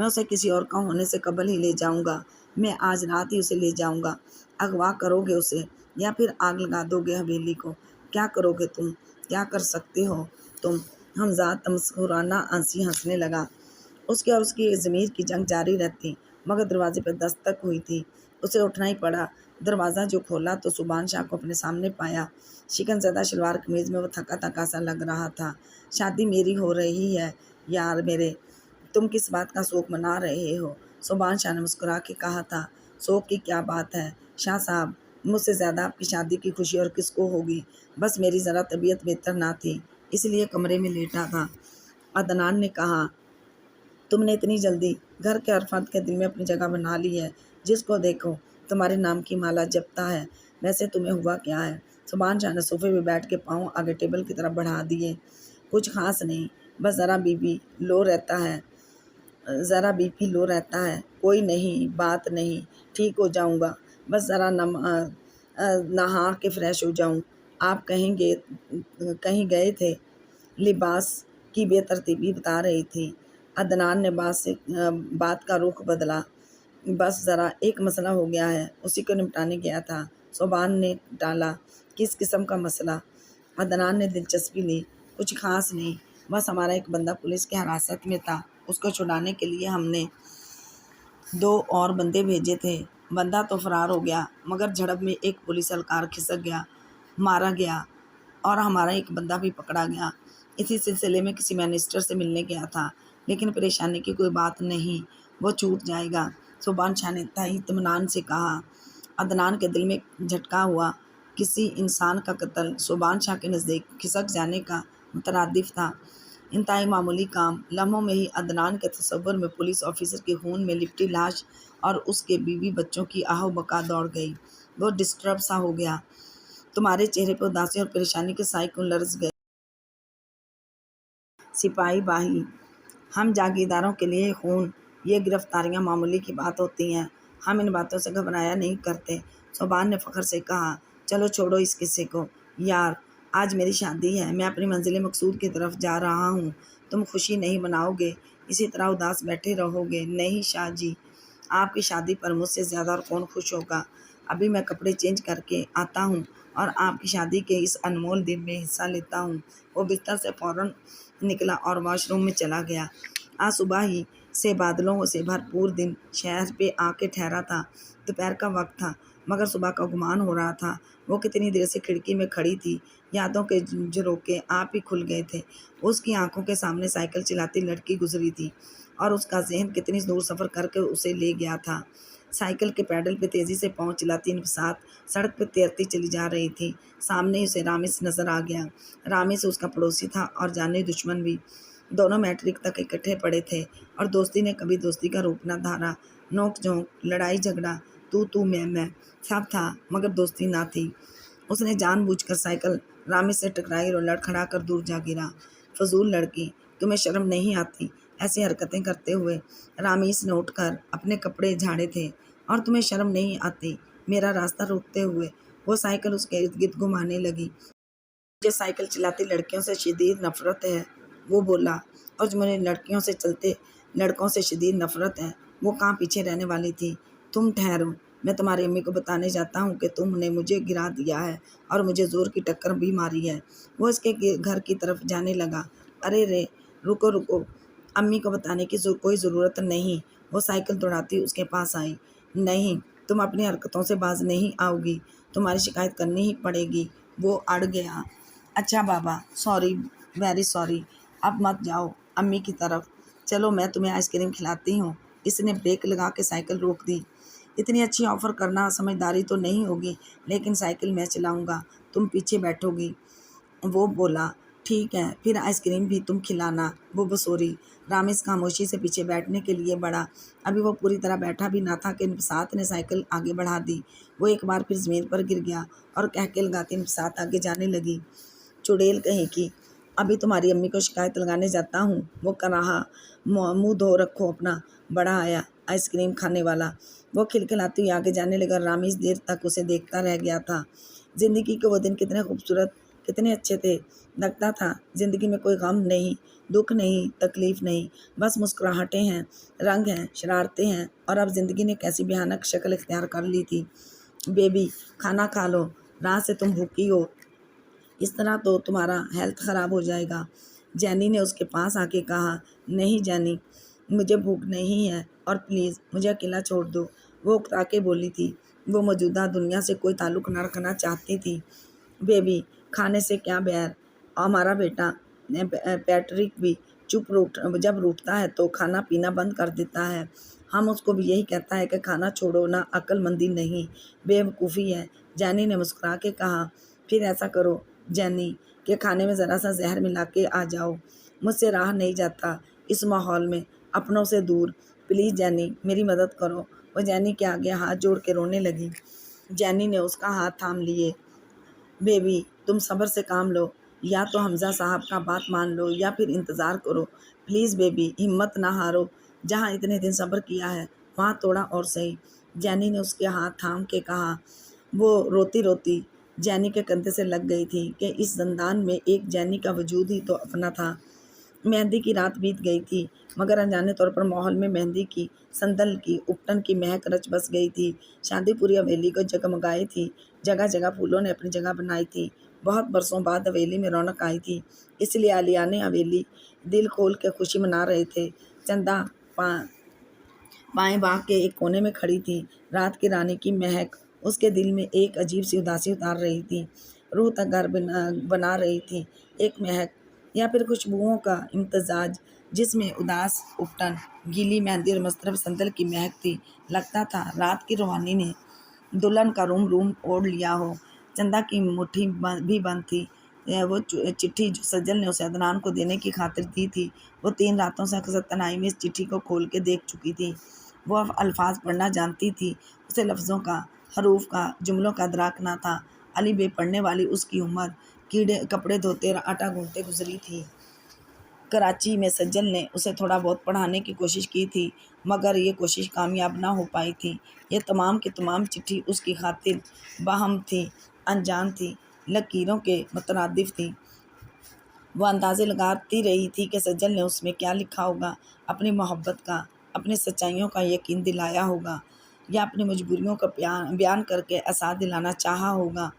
میں اسے کسی اور کا ہونے سے قبل ہی لے جاؤں گا۔ میں آج رات ہی اسے لے جاؤں گا۔ اغوا کرو گے اسے یا پھر آگ لگا دو گے حویلی کو؟ کیا کرو گے تم؟ کیا کر سکتے ہو تم؟ حمزہ تمسخرانہ ہنسنے لگا۔ اس کی اور اس کی ضمیر کی جنگ جاری رہتی، مگر دروازے پہ دستک ہوئی تھی۔ اسے اٹھنا ہی پڑا۔ دروازہ جو کھولا تو سبحان شاہ کو اپنے سامنے پایا۔ شکن زدہ شلوار قمیض میں وہ تھکا تھکا سا لگ رہا تھا۔ شادی میری ہو رہی ہے یار میرے، تم کس بات کا شوق منا رہے ہو؟ سبحان شاہ نے مسکرا کے کہا تھا۔ شوق کی کیا بات ہے شاہ صاحب، مجھ سے زیادہ آپ کی شادی کی خوشی اور کس کو ہوگی؟ بس میری ذرا طبیعت بہتر نہ تھی، اس لیے کمرے میں لیٹا تھا۔ عدنان نے کہا، تم نے اتنی جلدی گھر کے ہر فرد کے دل میں اپنی جگہ بنا لی ہے۔ جس کو دیکھو تمہارے نام کی مالا جپتا ہے۔ ویسے تمہیں ہوا کیا ہے؟ سبحان شاہ نے صوفے پہ بیٹھ کے پاؤں آگے ٹیبل کی طرف بڑھا دیے۔ کچھ خاص نہیں، بس ذرا بی پی لو رہتا ہے۔ کوئی نہیں، بات نہیں، ٹھیک ہو جاؤں گا۔ بس ذرا نہا کے فریش ہو جاؤں۔ آپ کہیں گئے تھے؟ لباس کی بے ترتیبی بتا رہی تھی۔ عدنان نے بات کا رخ بدلا۔ بس ذرا ایک مسئلہ ہو گیا ہے، اسی کو نمٹانے گیا تھا۔ سبحان نے ٹالا۔ کس قسم کا مسئلہ؟ عدنان نے دلچسپی لی۔ کچھ خاص نہیں، بس ہمارا ایک بندہ پولیس کی حراست میں تھا، اس کو چھڑانے کے لیے ہم نے 2 اور بندے بھیجے تھے۔ بندہ تو فرار ہو گیا، مگر جھڑپ میں ایک پولیس اہلکار کھسک گیا، مارا گیا، اور ہمارا ایک بندہ بھی پکڑا گیا۔ اسی سلسلے میں کسی منسٹر سے ملنے گیا تھا، لیکن پریشانی کی کوئی بات نہیں، وہ چھوٹ جائے گا۔ سبحان شاہ نے انتہائی اطمینان سے کہا۔ عدنان کے دل میں جھٹکا ہوا۔ کسی انسان کا قتل سبحان شاہ کے نزدیک کھسک جانے کا مترادف تھا۔ انتہائی معمولی کام۔ لمحوں میں ہی عدنان کے تصور میں پولیس آفیسر کے خون میں لپٹی لاش اور اس کے بیوی بچوں کی آہ و بکا دوڑ گئی۔ وہ ڈسٹرب سا ہو گیا۔ تمہارے چہرے پہ اداسی اور پریشانی کے سائے کیوں لرز گئے؟ سپاہی باہی، ہم جاگیرداروں کے لیے خون، یہ گرفتاریاں معمولی کی بات ہوتی ہیں، ہم ان باتوں سے گھبرایا نہیں کرتے۔ سبحان نے فخر سے کہا۔ چلو چھوڑو اس قصے کو یار، آج میری شادی ہے، میں اپنی منزل مقصود کی طرف جا رہا ہوں۔ تم خوشی نہیں مناؤ گے؟ اسی طرح اداس بیٹھے رہو گے؟ نہیں شاہ جی، آپ کی شادی پر مجھ سے زیادہ اور کون خوش ہوگا؟ ابھی میں کپڑے چینج کر کے آتا ہوں اور آپ کی شادی کے اس انمول دن میں حصہ لیتا ہوں۔ وہ بستر سے فوراً نکلا اور واش روم میں چلا گیا۔ آج صبح ہی سے بادلوں سے بھرپور دن شہر پہ آ کے ٹھہرا تھا۔ دوپہر کا وقت تھا، مگر صبح کا گمان ہو رہا تھا۔ وہ کتنی دیر سے کھڑکی میں کھڑی تھی، یادوں کے جھروکے آپ ہی کھل گئے تھے۔ اس کی آنکھوں کے سامنے سائیکل چلاتی لڑکی گزری تھی اور اس کا ذہن کتنی دور سفر کر کے اسے لے گیا تھا۔ سائیکل کے پیڈل پہ تیزی سے پاؤں چلاتی نفسات سڑک پہ تیرتی چلی جا رہی تھی۔ سامنے ہی اسے رامس نظر آ گیا۔ رامس اس کا پڑوسی تھا اور جانی دشمن بھی۔ دونوں میٹرک تک اکٹھے پڑھے تھے اور دوستی نے کبھی دوستی کا روپ نہ دھارا۔ نوک جھونک، لڑائی جھگڑا، تو میں سب تھا، مگر دوستی نہ تھی۔ اس نے جان بوجھ کر سائیکل رامس سے ٹکرائی اور لڑکھڑا کر دور جا گرا۔ فضول لڑکی، تمہیں شرم نہیں آتی ایسی حرکتیں کرتے ہوئے؟ رامس نے اٹھ کر اپنے کپڑے جھاڑے تھے۔ اور تمہیں شرم نہیں آتی میرا راستہ روکتے ہوئے؟ وہ سائیکل اس کے ارد گرد گھمانے لگی۔ مجھے سائیکل چلاتی لڑکیوں سے شدید نفرت ہے، وہ بولا، اور مجھے لڑکیوں سے چلتے لڑکوں سے شدید نفرت ہے۔ وہ کہاں پیچھے رہنے والی تھی؟ تم ٹھہرو، میں تمہاری امی کو بتانے جاتا ہوں کہ تم نے مجھے گرا دیا ہے اور مجھے زور کی ٹکر بھی ماری ہے۔ وہ اس کے گھر کی طرف جانے لگا۔ ارے رے، رکو، امی کو بتانے کی کوئی ضرورت نہیں۔ وہ سائیکل دوڑاتی اس کے پاس آئی۔ نہیں، تم اپنی حرکتوں سے باز نہیں آؤ گی، تمہاری شکایت کرنی ہی پڑے گی۔ وہ اڑ گیا۔ اچھا بابا، سوری، ویری سوری، اب مت جاؤ امی کی طرف، چلو میں تمہیں آئس کریم کھلاتی ہوں۔ اس نے بریک لگا کے سائیکل روک دی۔ اتنی اچھی آفر کرنا سمجھداری تو نہیں ہوگی، لیکن سائیکل میں چلاؤں گا، تم پیچھے بیٹھو گی۔ وہ بولا، ٹھیک ہے، پھر آئس کریم بھی تم کھلانا۔ وہ بسوری۔ رامس خاموشی سے پیچھے بیٹھنے کے لیے بڑھا۔ ابھی وہ پوری طرح بیٹھا بھی نہ تھا کہ نفسات نے سائیکل آگے بڑھا دی۔ وہ ایک بار پھر زمین پر گر گیا اور قہقہے لگاتی نفسات آگے جانے لگی۔ چڑیل کہیں کی، ابھی تمہاری امی کو شکایت لگانے جاتا ہوں۔ وہ کہہ رہا، منہ دھو رکھو اپنا، بڑا آیا آئس کریم کھانے والا۔ وہ کھلکھلاتی ہوئی آگے جانے لگا۔ رامس دیر تک اسے دیکھتا رہ گیا تھا۔ زندگی کے وہ دن کتنے خوبصورت کتنے اچھے تھے، لگتا تھا زندگی میں کوئی غم نہیں، دکھ نہیں، تکلیف نہیں، بس مسکراہٹیں ہیں، رنگ ہیں، شرارتیں ہیں، اور اب زندگی نے کیسی بھیانک شکل اختیار کر لی تھی۔ بیبی کھانا کھا لو، رات سے تم بھوکی ہو، اس طرح تو تمہارا ہیلتھ خراب ہو جائے گا۔ جینی نے اس کے پاس آ کے کہا، نہیں جینی، مجھے بھوک نہیں ہے اور پلیز مجھے اکیلا چھوڑ دو۔ وہ اکتا کے بولی تھی، وہ موجودہ دنیا سے کوئی تعلق نہ رکھنا چاہتی تھی۔ بیبی کھانے سے کیا بیر، ہمارا بیٹا پیٹرک بھی جب روٹتا ہے تو کھانا پینا بند کر دیتا ہے۔ ہم اس کو بھی یہی کہتا ہے کہ کھانا چھوڑو، نہ عقل مندی نہیں، بے وقوفی ہے۔ جینی نے مسکرا کے کہا، پھر ایسا کرو جینی کہ کھانے میں ذرا سا زہر ملا کے آ جاؤ، مجھ سے رہا نہیں جاتا اس ماحول میں، اپنوں سے دور، پلیز جینی میری مدد کرو۔ وہ جینی کے آگے ہاتھ جوڑ کے رونے لگی۔ جینی نے اس کا ہاتھ تھام لیے۔ بیبی تم صبر سے کام لو، یا تو حمزہ صاحب کا بات مان لو یا پھر انتظار کرو، پلیز بیبی ہمت نہ ہارو، جہاں اتنے دن صبر کیا ہے وہاں تھوڑا اور صحیح۔ جینی نے اس کے ہاتھ تھام کے کہا۔ وہ روتی روتی جینی کے کندھے سے لگ گئی تھی کہ اس زندان میں ایک جینی کا وجود ہی تو اپنا تھا۔ مہندی کی رات بیت گئی تھی، مگر انجانے طور پر ماحول میں مہندی کی، سندل کی، اپٹن کی مہک رچ بس گئی تھی۔ شادی پوری حویلی کو جگمگائی تھی، جگہ جگہ پھولوں نے اپنی جگہ بنائی تھی۔ بہت برسوں بعد حویلی میں رونق آئی تھی، اس لیے اہلیان حویلی دل کھول کے خوشی منا رہے تھے۔ چندا بائیں باغ کے ایک کونے میں کھڑی تھی، رات کی رانی کی مہک اس کے دل میں ایک عجیب سی اداسی اتار رہی تھی، روح تک گھر بنا رہی تھی۔ ایک مہک یا پھر خوشبوؤں کا امتزاج، جس میں اداس اپٹن، گیلی مہندی اور مسترب سندل کی مہک تھی۔ لگتا تھا رات کی روحانی نے دلہن کا روم اوڑھ لیا ہو۔ چندا کی مٹھی بھی بند تھی۔ وہ چٹھی جو سجل نے اسے عدنان کو دینے کی خاطر دی تھی، وہ 3 راتوں سے اکثر تنہائی میں اس چٹھی کو کھول کے دیکھ چکی تھی۔ وہ الفاظ پڑھنا جانتی تھی، اسے لفظوں کا، حروف کا، جملوں کا ادراک نہ تھا۔ علی بے پڑھنے والی اس کی عمر کپڑے دھوتے اور آٹا گونتے گزری تھی۔ کراچی میں سجل نے اسے تھوڑا بہت پڑھانے کی کوشش کی تھی، مگر یہ کوشش کامیاب نہ ہو پائی تھی۔ یہ تمام کی تمام چٹھی اس کی خاطر باہم تھی، انجان تھی، لکیروں کے مترادف تھی۔ وہ اندازے لگاتی رہی تھی کہ سجل نے اس میں کیا لکھا ہوگا، اپنی محبت کا، اپنی سچائیوں کا یقین دلایا ہوگا، یا اپنی مجبوریوں کا بیان کر کے احساس دلانا چاہا ہوگا،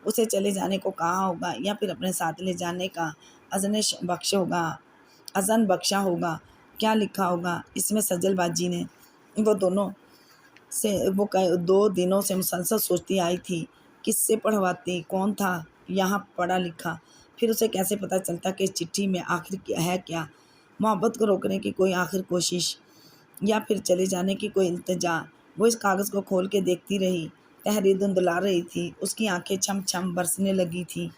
اسے چلے جانے کو کہا ہوگا، یا پھر اپنے ساتھ لے جانے کا اذن بخشا ہوگا۔ کیا لکھا ہوگا اس میں سجل باجی نے؟ وہ 2 دنوں سے مسلسل سوچتی آئی تھی، کس سے پڑھواتی، کون تھا یہاں پڑھا لکھا، پھر اسے کیسے پتہ چلتا کہ اس چٹھی میں آخر ہے کیا؟ محبت کو روکنے کی کوئی آخر کوشش، یا پھر چلے جانے کی کوئی التجا؟ وہ اس کاغذ کو کھول کے دیکھتی رہی، تحریر دھندلا رہی تھی، اس کی آنکھیں چھم چھم برسنے لگی تھیں۔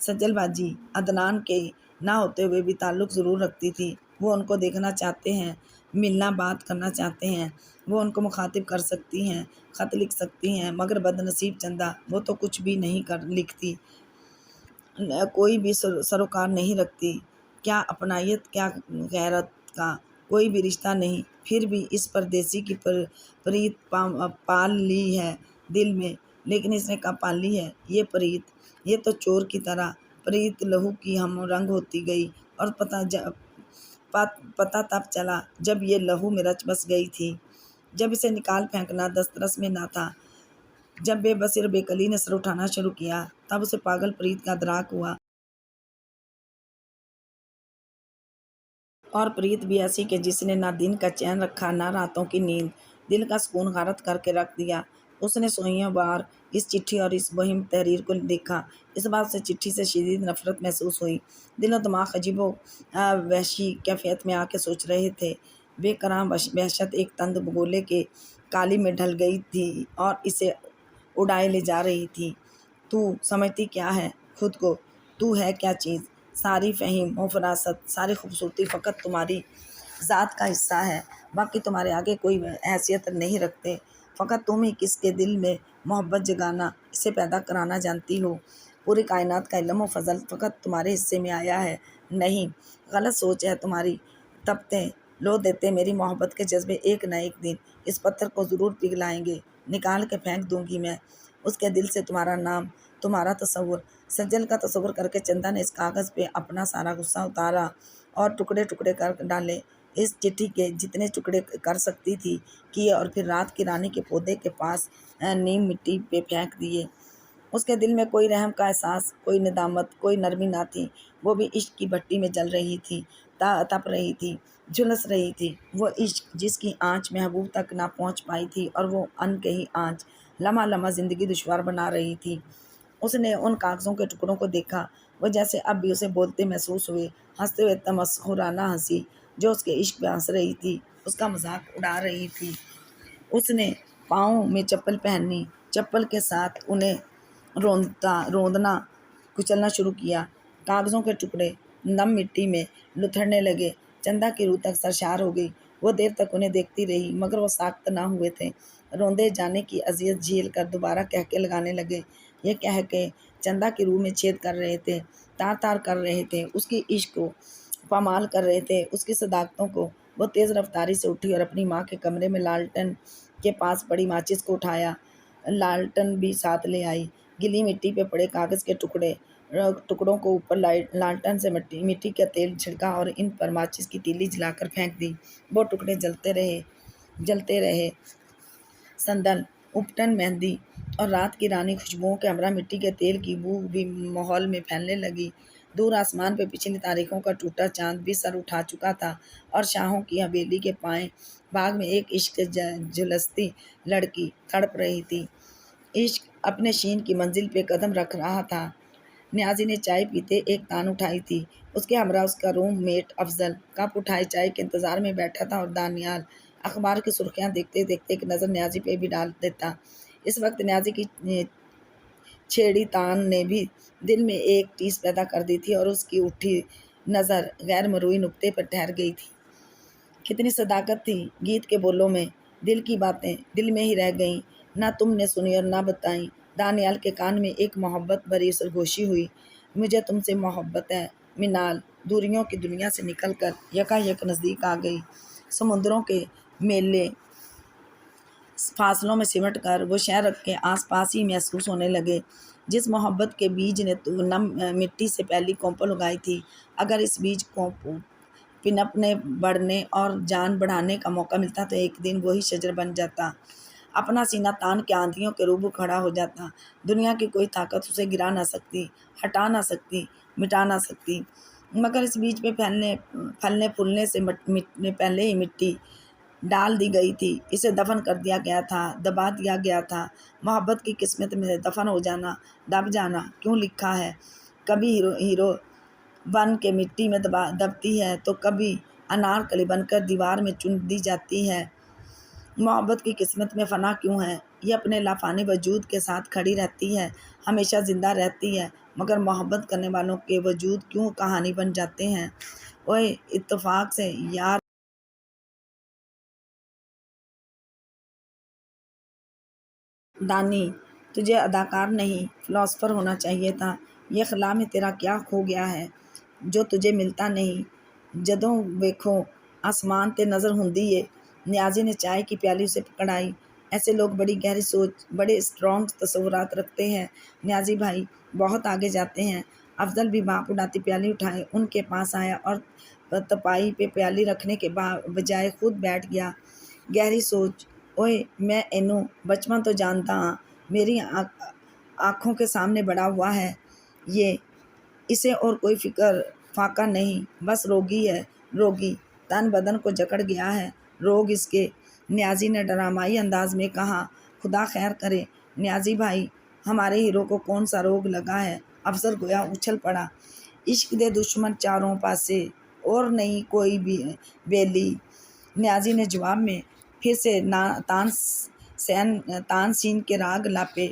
سجل باجی عدنان کے نہ ہوتے ہوئے بھی تعلق ضرور رکھتی تھی۔ وہ ان کو دیکھنا چاہتے ہیں، ملنا، بات کرنا چاہتے ہیں، وہ ان کو مخاطب کر سکتی ہیں، خط لکھ سکتی ہیں، مگر بد نصیب چندا، وہ تو کچھ بھی نہیں لکھتی، کوئی بھی سروکار نہیں رکھتی، کیا اپنائیت، کیا غیرت کا کوئی بھی رشتہ نہیں۔ پھر بھی اس پردیسی کی پریت پال لی ہے دل میں، لیکن اس نے کب پال لی ہے یہ پریت؟ یہ تو چور کی طرح پریت لہو کی ہم رنگ ہوتی گئی، اور پتہ تب چلا جب یہ لہو میں رچ بس گئی تھی، جب اسے نکال پھینکنا دسترس میں نہ تھا، جب بے بسی اور بے کلی نے سر اٹھانا شروع کیا، تب اسے پاگل پریت کا ادراک ہوا۔ اور پریت بھی ایسی کہ جس نے نہ دن کا چین رکھا، نہ راتوں کی نیند، دل کا سکون غارت کر کے رکھ دیا۔ اس نے سوئیوں بار اس چٹھی اور اس مہم تحریر کو دیکھا، اس بات سے چٹھی سے شدید نفرت محسوس ہوئی۔ دل و دماغ عجیب و وحشی کیفیت میں آ کے سوچ رہے تھے۔ بے کران وحشت ایک تند گولے کے کالی میں ڈھل گئی تھی اور اسے اڑائے لے جا رہی تھی۔ تو سمجھتی کیا ہے خود کو؟ تو ہے کیا چیز؟ ساری فہم و فراست، ساری خوبصورتی فقط تمہاری ذات کا حصہ ہے، باقی تمہارے آگے کوئی حیثیت نہیں رکھتے۔ فقط تم ہی کس کے دل میں محبت جگانا، اسے پیدا کرانا جانتی ہو۔ پوری کائنات کا علم و فضل فقط تمہارے حصے میں آیا ہے۔ نہیں، غلط سوچ ہے تمہاری۔ تپتے لو دیتے میری محبت کے جذبے ایک نہ ایک دن اس پتھر کو ضرور پگھلائیں گے، نکال کے پھینک دوں گی میں اس کے دل سے تمہارا نام، تمہارا تصور۔ سجل کا تصور کر کے چندا نے اس کاغذ پہ اپنا سارا غصہ اتارا اور ٹکڑے ٹکڑے کر ڈالے۔ اس چٹھی کے جتنے ٹکڑے کر سکتی تھی کیے، اور پھر رات کی رانی کے پودے کے پاس نیم مٹی پہ پھینک دیے۔ اس کے دل میں کوئی رحم کا احساس، کوئی ندامت، کوئی نرمی نہ تھی۔ وہ بھی عشق کی بھٹی میں جل رہی تھی، تپ رہی تھی، جھلس رہی تھی۔ وہ عشق جس کی آنچ محبوب تک نہ پہنچ پائی تھی، اور وہ انکہی آنچ لمحہ لمحہ زندگی دشوار بنا رہی تھی۔ اس نے ان کاغذوں کے ٹکڑوں کو دیکھا، وہ جیسے اب بھی اسے بولتے محسوس ہوئے، ہنستے ہوئے، تمسخرانہ ہنسی جو اس کے عشق پہ ہنس رہی تھی، اس کا مذاق اڑا رہی تھی۔ اس نے پاؤں میں چپل پہنی، چپل کے ساتھ انہیں روندنا کچلنا شروع کیا۔ کاغذوں کے ٹکڑے نم مٹی میں لتھڑنے لگے۔ چندا کی روح تک سرشار ہو گئی۔ وہ دیر تک انہیں دیکھتی رہی، مگر وہ ساخت نہ ہوئے تھے۔ روندے جانے کی اذیت جھیل کر دوبارہ قہقہے لگانے لگے۔ یہ قہقہے چندا کی روح میں چھید کر رہے تھے، تار تار کر رہے تھے، اس کی عشق کو پامال کر رہے تھے، اس کی صداقتوں کو۔ وہ تیز رفتاری سے اٹھی اور اپنی ماں کے کمرے میں لالٹن کے پاس پڑی ماچس کو اٹھایا، لالٹن بھی ساتھ لے آئی۔ گیلی مٹی پہ پڑے کاغذ کے ٹکڑوں کو اوپر لالٹن سے مٹی کا تیل چھڑکا اور ان پر ماچس کی تیلی جلا کر پھینک دی۔ وہ ٹکڑے جلتے رہے۔ سندل، اپٹن، مہندی اور رات کی رانی خوشبوؤں کے ہمراہ مٹی کے تیل کی بو بھی ماحول میں پھیلنے لگی۔ دور آسمان پہ پچھلی تاریخوں کا ٹوٹا چاند بھی سر اٹھا چکا تھا، اور شاہوں کی حویلی کے پائیں باغ میں ایک عشق سے جھلستی لڑکی تڑپ رہی تھی۔ عشق اپنے شین کی منزل پہ قدم رکھ رہا تھا۔ نیازی نے چائے پیتے ایک تان اٹھائی تھی، اس کے ہمراہ اس کا روم میٹ افضل کپ اٹھائے چائے کے انتظار میں بیٹھا تھا، اور دانیال اخبار کی سرخیاں دیکھتے دیکھتے ایک نظر نیازی پہ بھی ڈال دیتا۔ اس وقت نیازی کی چھیڑی تان نے بھی دل میں ایک ٹیس پیدا کر دی تھی، اور اس کی اٹھی نظر غیر مروئی نقطے پر ٹھہر گئی تھی۔ کتنی صداقت تھی گیت کے بولوں میں، دل کی باتیں دل میں ہی رہ گئیں، نہ تم نے سنی اور نہ بتائیں۔ دانیال کے کان میں ایک محبت بھری سرگوشی ہوئی، مجھے تم سے محبت ہے منال۔ دوریوں کی دنیا سے نکل کر یکایک نزدیک آ گئی۔ سمندروں کے میلے فاصلوں میں سمٹ کر وہ شہر کے آس پاس ہی محسوس ہونے لگے۔ جس محبت کے بیج نے تو نم مٹی سے پہلی کونپل اگائی تھی، اگر اس بیج کو پنپنے، بڑھنے اور جان بڑھانے کا موقع ملتا تو ایک دن وہی شجر بن جاتا، اپنا سینہ تان کے آندھیوں کے روبرو کھڑا ہو جاتا۔ دنیا کی کوئی طاقت اسے گرا نہ سکتی، ہٹا نہ سکتی، مٹا نہ سکتی۔ مگر اس بیج پہ پھلنے پھولنے سے پہلے ہی مٹی ڈال دی گئی تھی، اسے دفن کر دیا گیا تھا، دبا دیا گیا تھا۔ محبت کی قسمت میں دفن ہو جانا، دب جانا کیوں لکھا ہے؟ کبھی ہیرو بن کے مٹی میں دبتی ہے، تو کبھی انارکلی بن کر دیوار میں چن دی جاتی ہے۔ محبت کی قسمت میں فنا کیوں ہے؟ یہ اپنے لافانی وجود کے ساتھ کھڑی رہتی ہے، ہمیشہ زندہ رہتی ہے، مگر محبت کرنے والوں کے وجود کیوں کہانی بن جاتے ہیں؟ اوئے اتفاق سے یار دانی، تجھے اداکار نہیں فلاسفر ہونا چاہیے تھا۔ یہ خلا میں تیرا کیا کھو گیا ہے جو تجھے ملتا نہیں؟ جدوں ویکھو آسمان تے نظر ہوندی ہے۔ نیازی نے چائے کی پیالی اسے پکڑائی۔ ایسے لوگ بڑی گہری سوچ، بڑے اسٹرانگ تصورات رکھتے ہیں نیازی بھائی، بہت آگے جاتے ہیں۔ افضل بھی بھاپ اڑاتی پیالی اٹھائے ان کے پاس آیا اور تپائی پہ پیالی رکھنے کے بجائے خود بیٹھ گیا۔ گہری سوچ، اوئے میں اینوں بچپن تو جانتا ہاں، میری آنکھوں کے سامنے بڑا ہوا ہے یہ، اسے اور کوئی فکر فاقہ نہیں، بس روگی ہے، روگی، تن بدن کو جکڑ گیا ہے روگ اس کے۔ نیازی نے ڈرامائی انداز میں کہا، خدا خیر کرے نیازی بھائی، ہمارے ہیرو کو کون سا روگ لگا ہے؟ افضل گویا اچھل پڑا، عشق دے دشمن چاروں پاسے، اور نہیں کوئی بیلی۔ نیازی نے جواب میں پھر سے تان سین کے راگ لاپے۔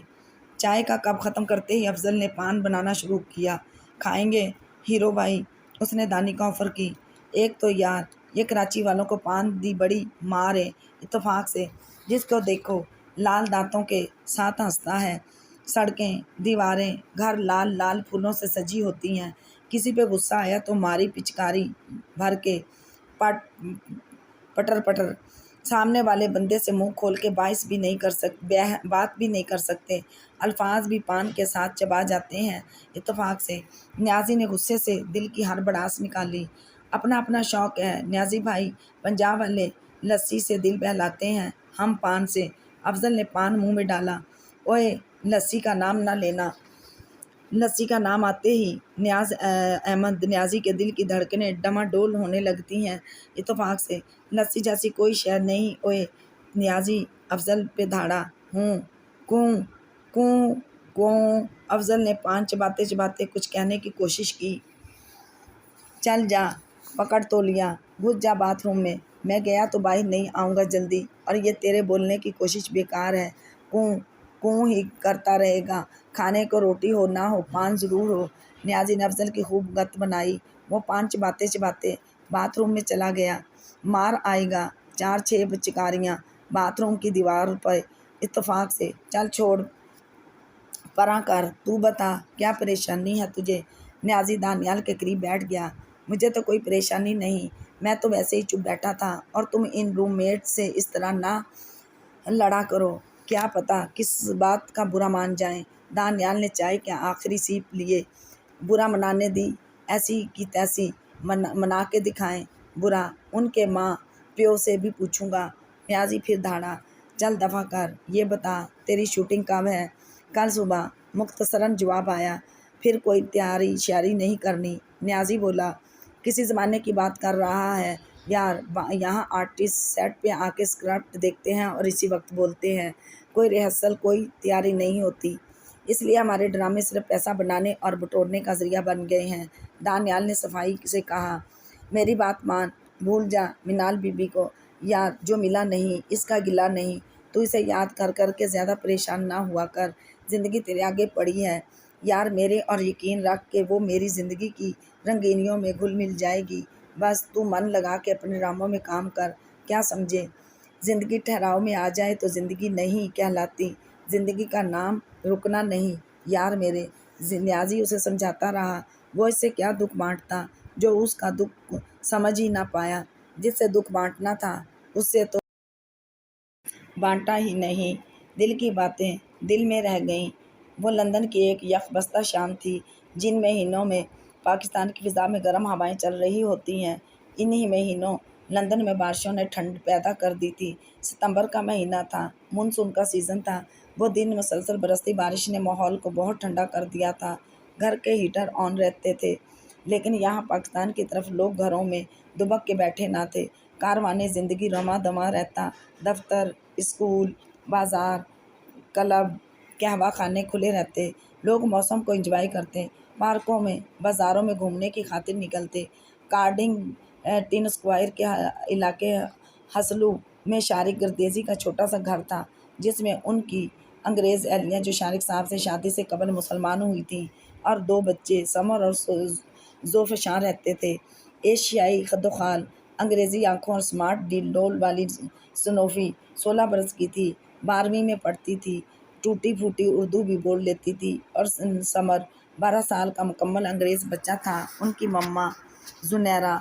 چائے کا کپ ختم کرتے ہی افضل نے پان بنانا شروع کیا۔ کھائیں گے ہیرو بھائی؟ اس نے دانی کو آفر کی۔ ایک تو یار یہ کراچی والوں کو پان دی بڑی مار ہے، اتفاق سے جس کو دیکھو لال دانتوں کے ساتھ ہنستا ہے۔ سڑکیں، دیواریں، گھر لال لال پھولوں سے سجی ہوتی ہیں۔ کسی پہ غصہ آیا تو ماری پچکاری بھر کے پٹر پٹر سامنے والے بندے سے منہ کھول کے بات بھی نہیں کر سکتے، الفاظ بھی پان کے ساتھ چبا جاتے ہیں۔ اتفاق سے نیازی نے غصے سے دل کی ہر بڑاس نکالی۔ اپنا اپنا شوق ہے نیازی بھائی، پنجاب والے لسی سے دل بہلاتے ہیں، ہم پان سے۔ افضل نے پان منہ میں ڈالا۔ اوئے لسی کا نام نہ لینا۔ لسی کا نام آتے ہی نیاز احمد نیازی کے دل کی دھڑکنیں ڈماڈول ہونے لگتی ہیں۔ اتفاق سے لسی جیسی کوئی شے نہیں۔ اوئے نیازی افضل پہ دھاڑا۔ ہوں کوں کوں کوں۔ افضل نے پان چباتے چباتے کچھ کہنے کی کوشش کی۔ چل جا، پکڑ تو لیا، گھس جا باتھ روم میں گیا تو باہر نہیں آؤں گا جلدی، اور یہ تیرے بولنے کی کوشش بیکار ہے، کوں کوں ہی کرتا رہے گا، کھانے کو روٹی ہو نہ ہو پان ضرور ہو۔ نیازی نے افضل کی خوب گت بنائی۔ وہ پان چباتے چباتے باتھ روم میں چلا گیا۔ مار آئے گا، 4-6 چکاریاں باتھ روم کی دیوار پہ۔ اتفاق سے چل چھوڑ پرا کر، تو بتا کیا پریشانی ہے تجھے؟ نیازی دانیال کے قریب بیٹھ گیا۔ مجھے تو کوئی پریشانی نہیں، میں تو ویسے ہی چپ بیٹھا تھا، اور تم ان روم میٹ سے اس طرح نہ لڑا کرو، کیا پتہ کس بات کا برا مان جائیں۔ دانیال نے چائے کے آخری سیپ لیے۔ برا منانے دی، ایسی کی تیسی منا کے دکھائیں۔ برا ان کے ماں پیو سے بھی پوچھوں گا۔ نیازی پھر دھاڑا۔ چل دفع کر، یہ بتا تیری شوٹنگ کب ہے؟ کل صبح، مختصراً جواب آیا۔ پھر کوئی تیاری شیاری نہیں کرنی؟ نیازی بولا۔ کسی زمانے کی بات کر رہا ہے یار، یہاں آرٹسٹ سیٹ پہ آ کے اسکرپٹ دیکھتے ہیں اور اسی وقت بولتے ہیں، کوئی ریہرسل کوئی تیاری نہیں ہوتی، اس لیے ہمارے ڈرامے صرف پیسہ بنانے اور بٹورنے کا ذریعہ بن گئے ہیں۔ دانیال نے صفائی سے کہا۔ میری بات مان، بھول جا منال بی بی کو، یار جو ملا نہیں اس کا گلہ نہیں، تو اسے یاد کر کر کے زیادہ پریشان نہ ہوا کر، زندگی تیرے آگے پڑی ہے یار میرے، اور یقین رکھ کہ وہ میری زندگی کی رنگینیوں میں گھل مل جائے گی، بس تو من لگا کے اپنے ڈراموں میں کام کر، کیا سمجھے؟ زندگی ٹھہراؤ میں آ جائے تو زندگی نہیں کہلاتی، زندگی کا نام رکنا نہیں یار میرے۔ نیازی اسے سمجھاتا رہا۔ وہ اس سے کیا دکھ بانٹتا جو اس کا دکھ سمجھ ہی نہ پایا، جس سے دکھ بانٹنا تھا اس سے تو بانٹا ہی نہیں۔ دل کی باتیں دل میں رہ گئیں۔ وہ لندن کی ایک یخ بستہ شام تھی، جن مہینوں میں پاکستان کی فضا میں گرم ہوائیں چل رہی ہوتی ہیں، انہی مہینوں لندن میں بارشوں نے ٹھنڈ پیدا کر دی تھی۔ ستمبر کا مہینہ تھا، مونسون کا سیزن تھا۔ وہ دن مسلسل برستی بارش نے ماحول کو بہت ٹھنڈا کر دیا تھا۔ گھر کے ہیٹر آن رہتے تھے، لیکن یہاں پاکستان کی طرف لوگ گھروں میں دبک کے بیٹھے نہ تھے۔ کاروان زندگی رواں دواں رہتا، دفتر، اسکول، بازار، کلب، قہوہ خانے کھلے رہتے، لوگ موسم کو انجوائے کرتے، پارکوں میں بازاروں میں گھومنے کی خاطر نکلتے۔ کارڈنگ ٹن اسکوائر کے علاقے ہسلو میں شارق گردیزی کا چھوٹا سا گھر تھا، جس میں ان کی انگریز اہلیہ جو شارق صاحب سے شادی سے قبل مسلمان ہوئی تھیں، اور 2 بچے سمر اور ذوفشاں رہتے تھے۔ ایشیائی خد و خال، انگریزی آنکھوں اور سمارٹ ڈیل ڈول والی سنوفی 16 برس کی تھی، 12ویں میں پڑھتی تھی، ٹوٹی پھوٹی اردو بھی بول لیتی تھی، اور سمر 12 سال کا مکمل انگریز بچہ تھا۔ ان کی مما زنیرہ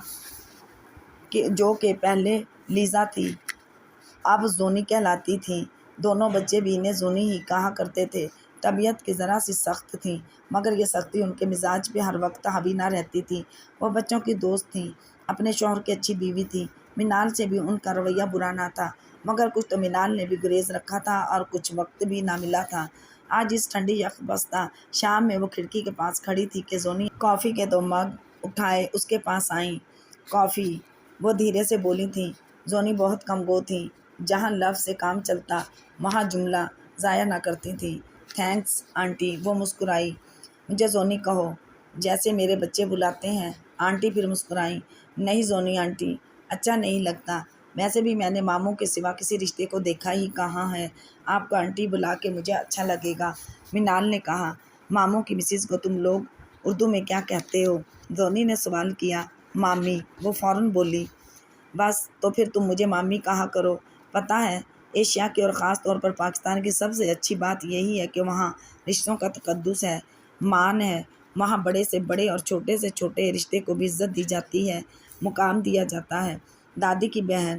جو کہ پہلے لیزا تھی اب زونی کہلاتی تھیں، دونوں بچے بھی انہیں زونی ہی کہا کرتے تھے۔ طبیعت کی ذرا سی سخت تھیں، مگر یہ سختی ان کے مزاج پہ ہر وقت حاوی نہ رہتی تھی۔ وہ بچوں کی دوست تھیں، اپنے شوہر کی اچھی بیوی تھیں۔ منال سے بھی ان کا رویہ برا نہ تھا، مگر کچھ تو منال نے بھی گریز رکھا تھا اور کچھ وقت بھی نہ ملا تھا۔ آج اس ٹھنڈی یخ بستہ شام میں وہ کھڑکی کے پاس کھڑی تھی کہ زونی کافی کے 2 مگ اٹھائے اس کے پاس آئیں۔ کافی، وہ دھیرے سے بولی تھیں۔ زونی بہت کم گو تھیں، جہاں لفظ سے کام چلتا وہاں جملہ ضائع نہ کرتی تھیں۔ تھینکس آنٹی، وہ مسکرائی۔ مجھے زونی کہو، جیسے میرے بچے بلاتے ہیں۔ آنٹی پھر مسکرائیں۔ نہیں زونی آنٹی، اچھا نہیں لگتا، ویسے بھی میں نے ماموں کے سوا کسی رشتے کو دیکھا ہی کہاں ہے، آپ کو آنٹی بلا کے مجھے اچھا لگے گا، منال نے کہا۔ ماموں کی مسز کو تم لوگ اردو میں کیا کہتے ہو؟ زونی نے سوال کیا۔ مامی، وہ فوراً بولی۔ بس تو پھر تم مجھے مامی کہا کرو۔ پتہ ہے ایشیا کی اور خاص طور پر پاکستان کی سب سے اچھی بات یہی ہے کہ وہاں رشتوں کا تقدس ہے، مان ہے، وہاں بڑے سے بڑے اور چھوٹے سے چھوٹے رشتے کو بھی عزت دی جاتی ہے، مقام دیا جاتا ہے۔ دادی کی بہن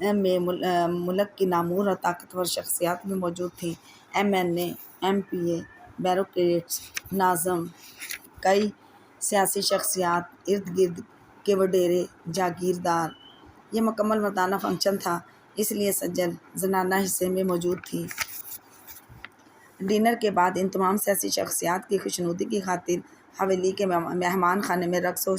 میں ملک کی نامور اور طاقتور شخصیات بھی موجود تھیں۔ MNA، MPA، بیوروکریٹس، ناظم، کئی سیاسی شخصیات، ارد گرد کے وڈیرے جاگیردار۔ یہ مکمل مردانہ فنکشن تھا، اس لیے سجل زنانہ حصے میں موجود تھی۔ ڈنر کے بعد ان تمام سیاسی شخصیات کی خوشنودی کی خاطر حویلی کے مہمان خانے میں رقص و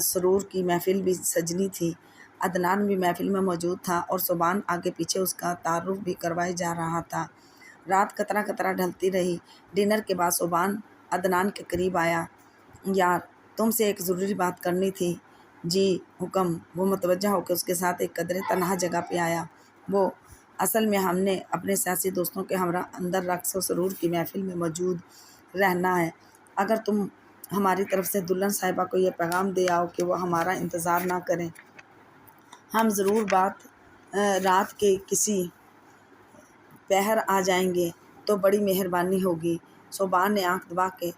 سرور کی محفل بھی سجنی تھی۔ عدنان بھی محفل میں موجود تھا اور صبحان آگے پیچھے اس کا تعارف بھی کروائے جا رہا تھا۔ رات قطرہ قطرہ ڈھلتی رہی۔ ڈنر کے بعد صبحان عدنان کے قریب آیا۔ یار، تم سے ایک ضروری بات کرنی تھی۔ جی حکم۔ وہ متوجہ ہو کے اس کے ساتھ ایک قدرے تنہا جگہ پہ آیا۔ وہ اصل میں ہم نے اپنے سیاسی دوستوں کے ہمراہ اندر رقص و سرور کی محفل میں موجود رہنا ہے۔ اگر تم ہماری طرف سے دلہن صاحبہ کو یہ پیغام دے آؤ کہ وہ ہمارا انتظار نہ کریں، ہم ضرور رات کے کسی پہر آ جائیں گے تو بڑی مہربانی ہوگی۔ صبحان نے آنکھ دبا کے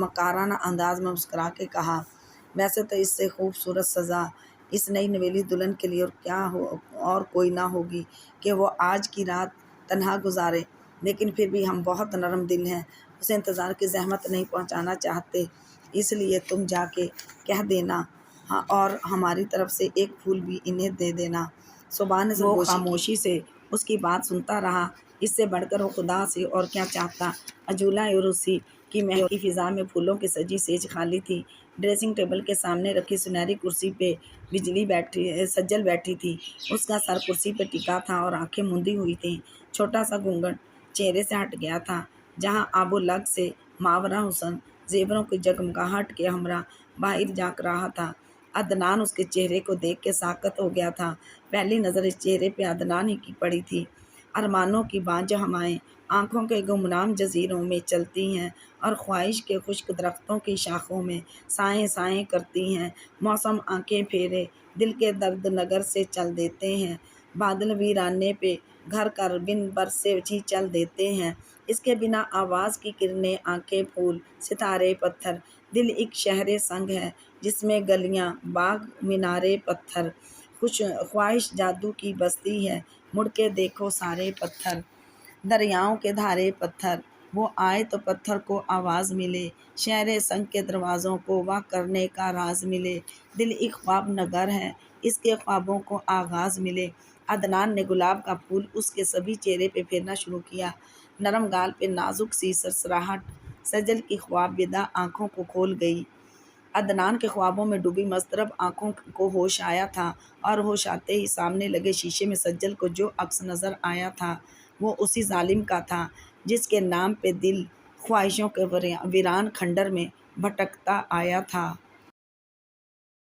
مکارانہ انداز میں مسکرا کے کہا، ویسے تو اس سے خوبصورت سزا اس نئی نویلی دلہن کے لیے اور کوئی نہ ہوگی کہ وہ آج کی رات تنہا گزارے، لیکن پھر بھی ہم بہت نرم دل ہیں، اسے انتظار کی زحمت نہیں پہنچانا چاہتے، اس لیے تم جا کے کہہ دینا اور ہماری طرف سے ایک پھول بھی انہیں دے دینا۔ صبحان نے وہ خاموشی سے اس کی بات سنتا رہا۔ اس سے بڑھ کر وہ خدا سے اور کیا چاہتا۔ عجولہ عروسی کی مہنگی فضا میں پھولوں کی سجی سیج خالی تھی۔ ڈریسنگ ٹیبل کے سامنے رکھی سنہری کرسی پہ سجل بیٹھی تھی۔ اس کا سر کرسی پہ ٹکا تھا اور آنکھیں مندی ہوئی تھیں۔ چھوٹا سا گھونگھٹ چہرے سے ہٹ گیا تھا، جہاں آب و لگ سے ماورا حسن زیوروں کی جگمگاہٹ کے ہمراہ باہر جھانک رہا تھا۔ عدنان اس کے چہرے کو دیکھ کے ساکت ہو گیا تھا۔ پہلی نظر اس چہرے پہ عدنان ہی کی پڑی تھی۔ ارمانوں کی بانجھ ہوائیں آنکھوں کے گمنام جزیروں میں چلتی ہیں اور خواہش کے خشک درختوں کی شاخوں میں سائیں سائیں کرتی ہیں۔ موسم آنکھیں پھیرے دل کے درد نگر سے چل دیتے ہیں۔ بادل ویرانے پہ گھر کر بن برسے ہی چل دیتے ہیں۔ اس کے بنا آواز کی کرنیں، آنکھیں پھول، ستارے پتھر، دل ایک شہر سنگ ہے جس میں گلیاں باغ مینارے پتھر، خواہش جادو کی بستی ہے، مڑ کے دیکھو سارے پتھر، دریاؤں کے دھارے پتھر، وہ آئے تو پتھر کو آواز ملے، شہر سنگ کے دروازوں کو وا کرنے کا راز ملے، دل ایک خواب نگر ہے، اس کے خوابوں کو آغاز ملے۔ عدنان نے گلاب کا پھول اس کے سبھی چہرے پہ پھیرنا شروع کیا۔ نرم گال پہ نازک سی سرسراہٹ سجل کی خواب بیدہ آنکھوں کو کھول گئی۔ عدنان کے خوابوں میں ڈوبی مضطرب آنکھوں کو ہوش آیا تھا اور ہوش آتے ہی سامنے لگے شیشے میں سجل کو جو عکس نظر آیا تھا وہ اسی ظالم کا تھا جس کے نام پہ دل خواہشوں کے ویران کھنڈر میں بھٹکتا آیا تھا۔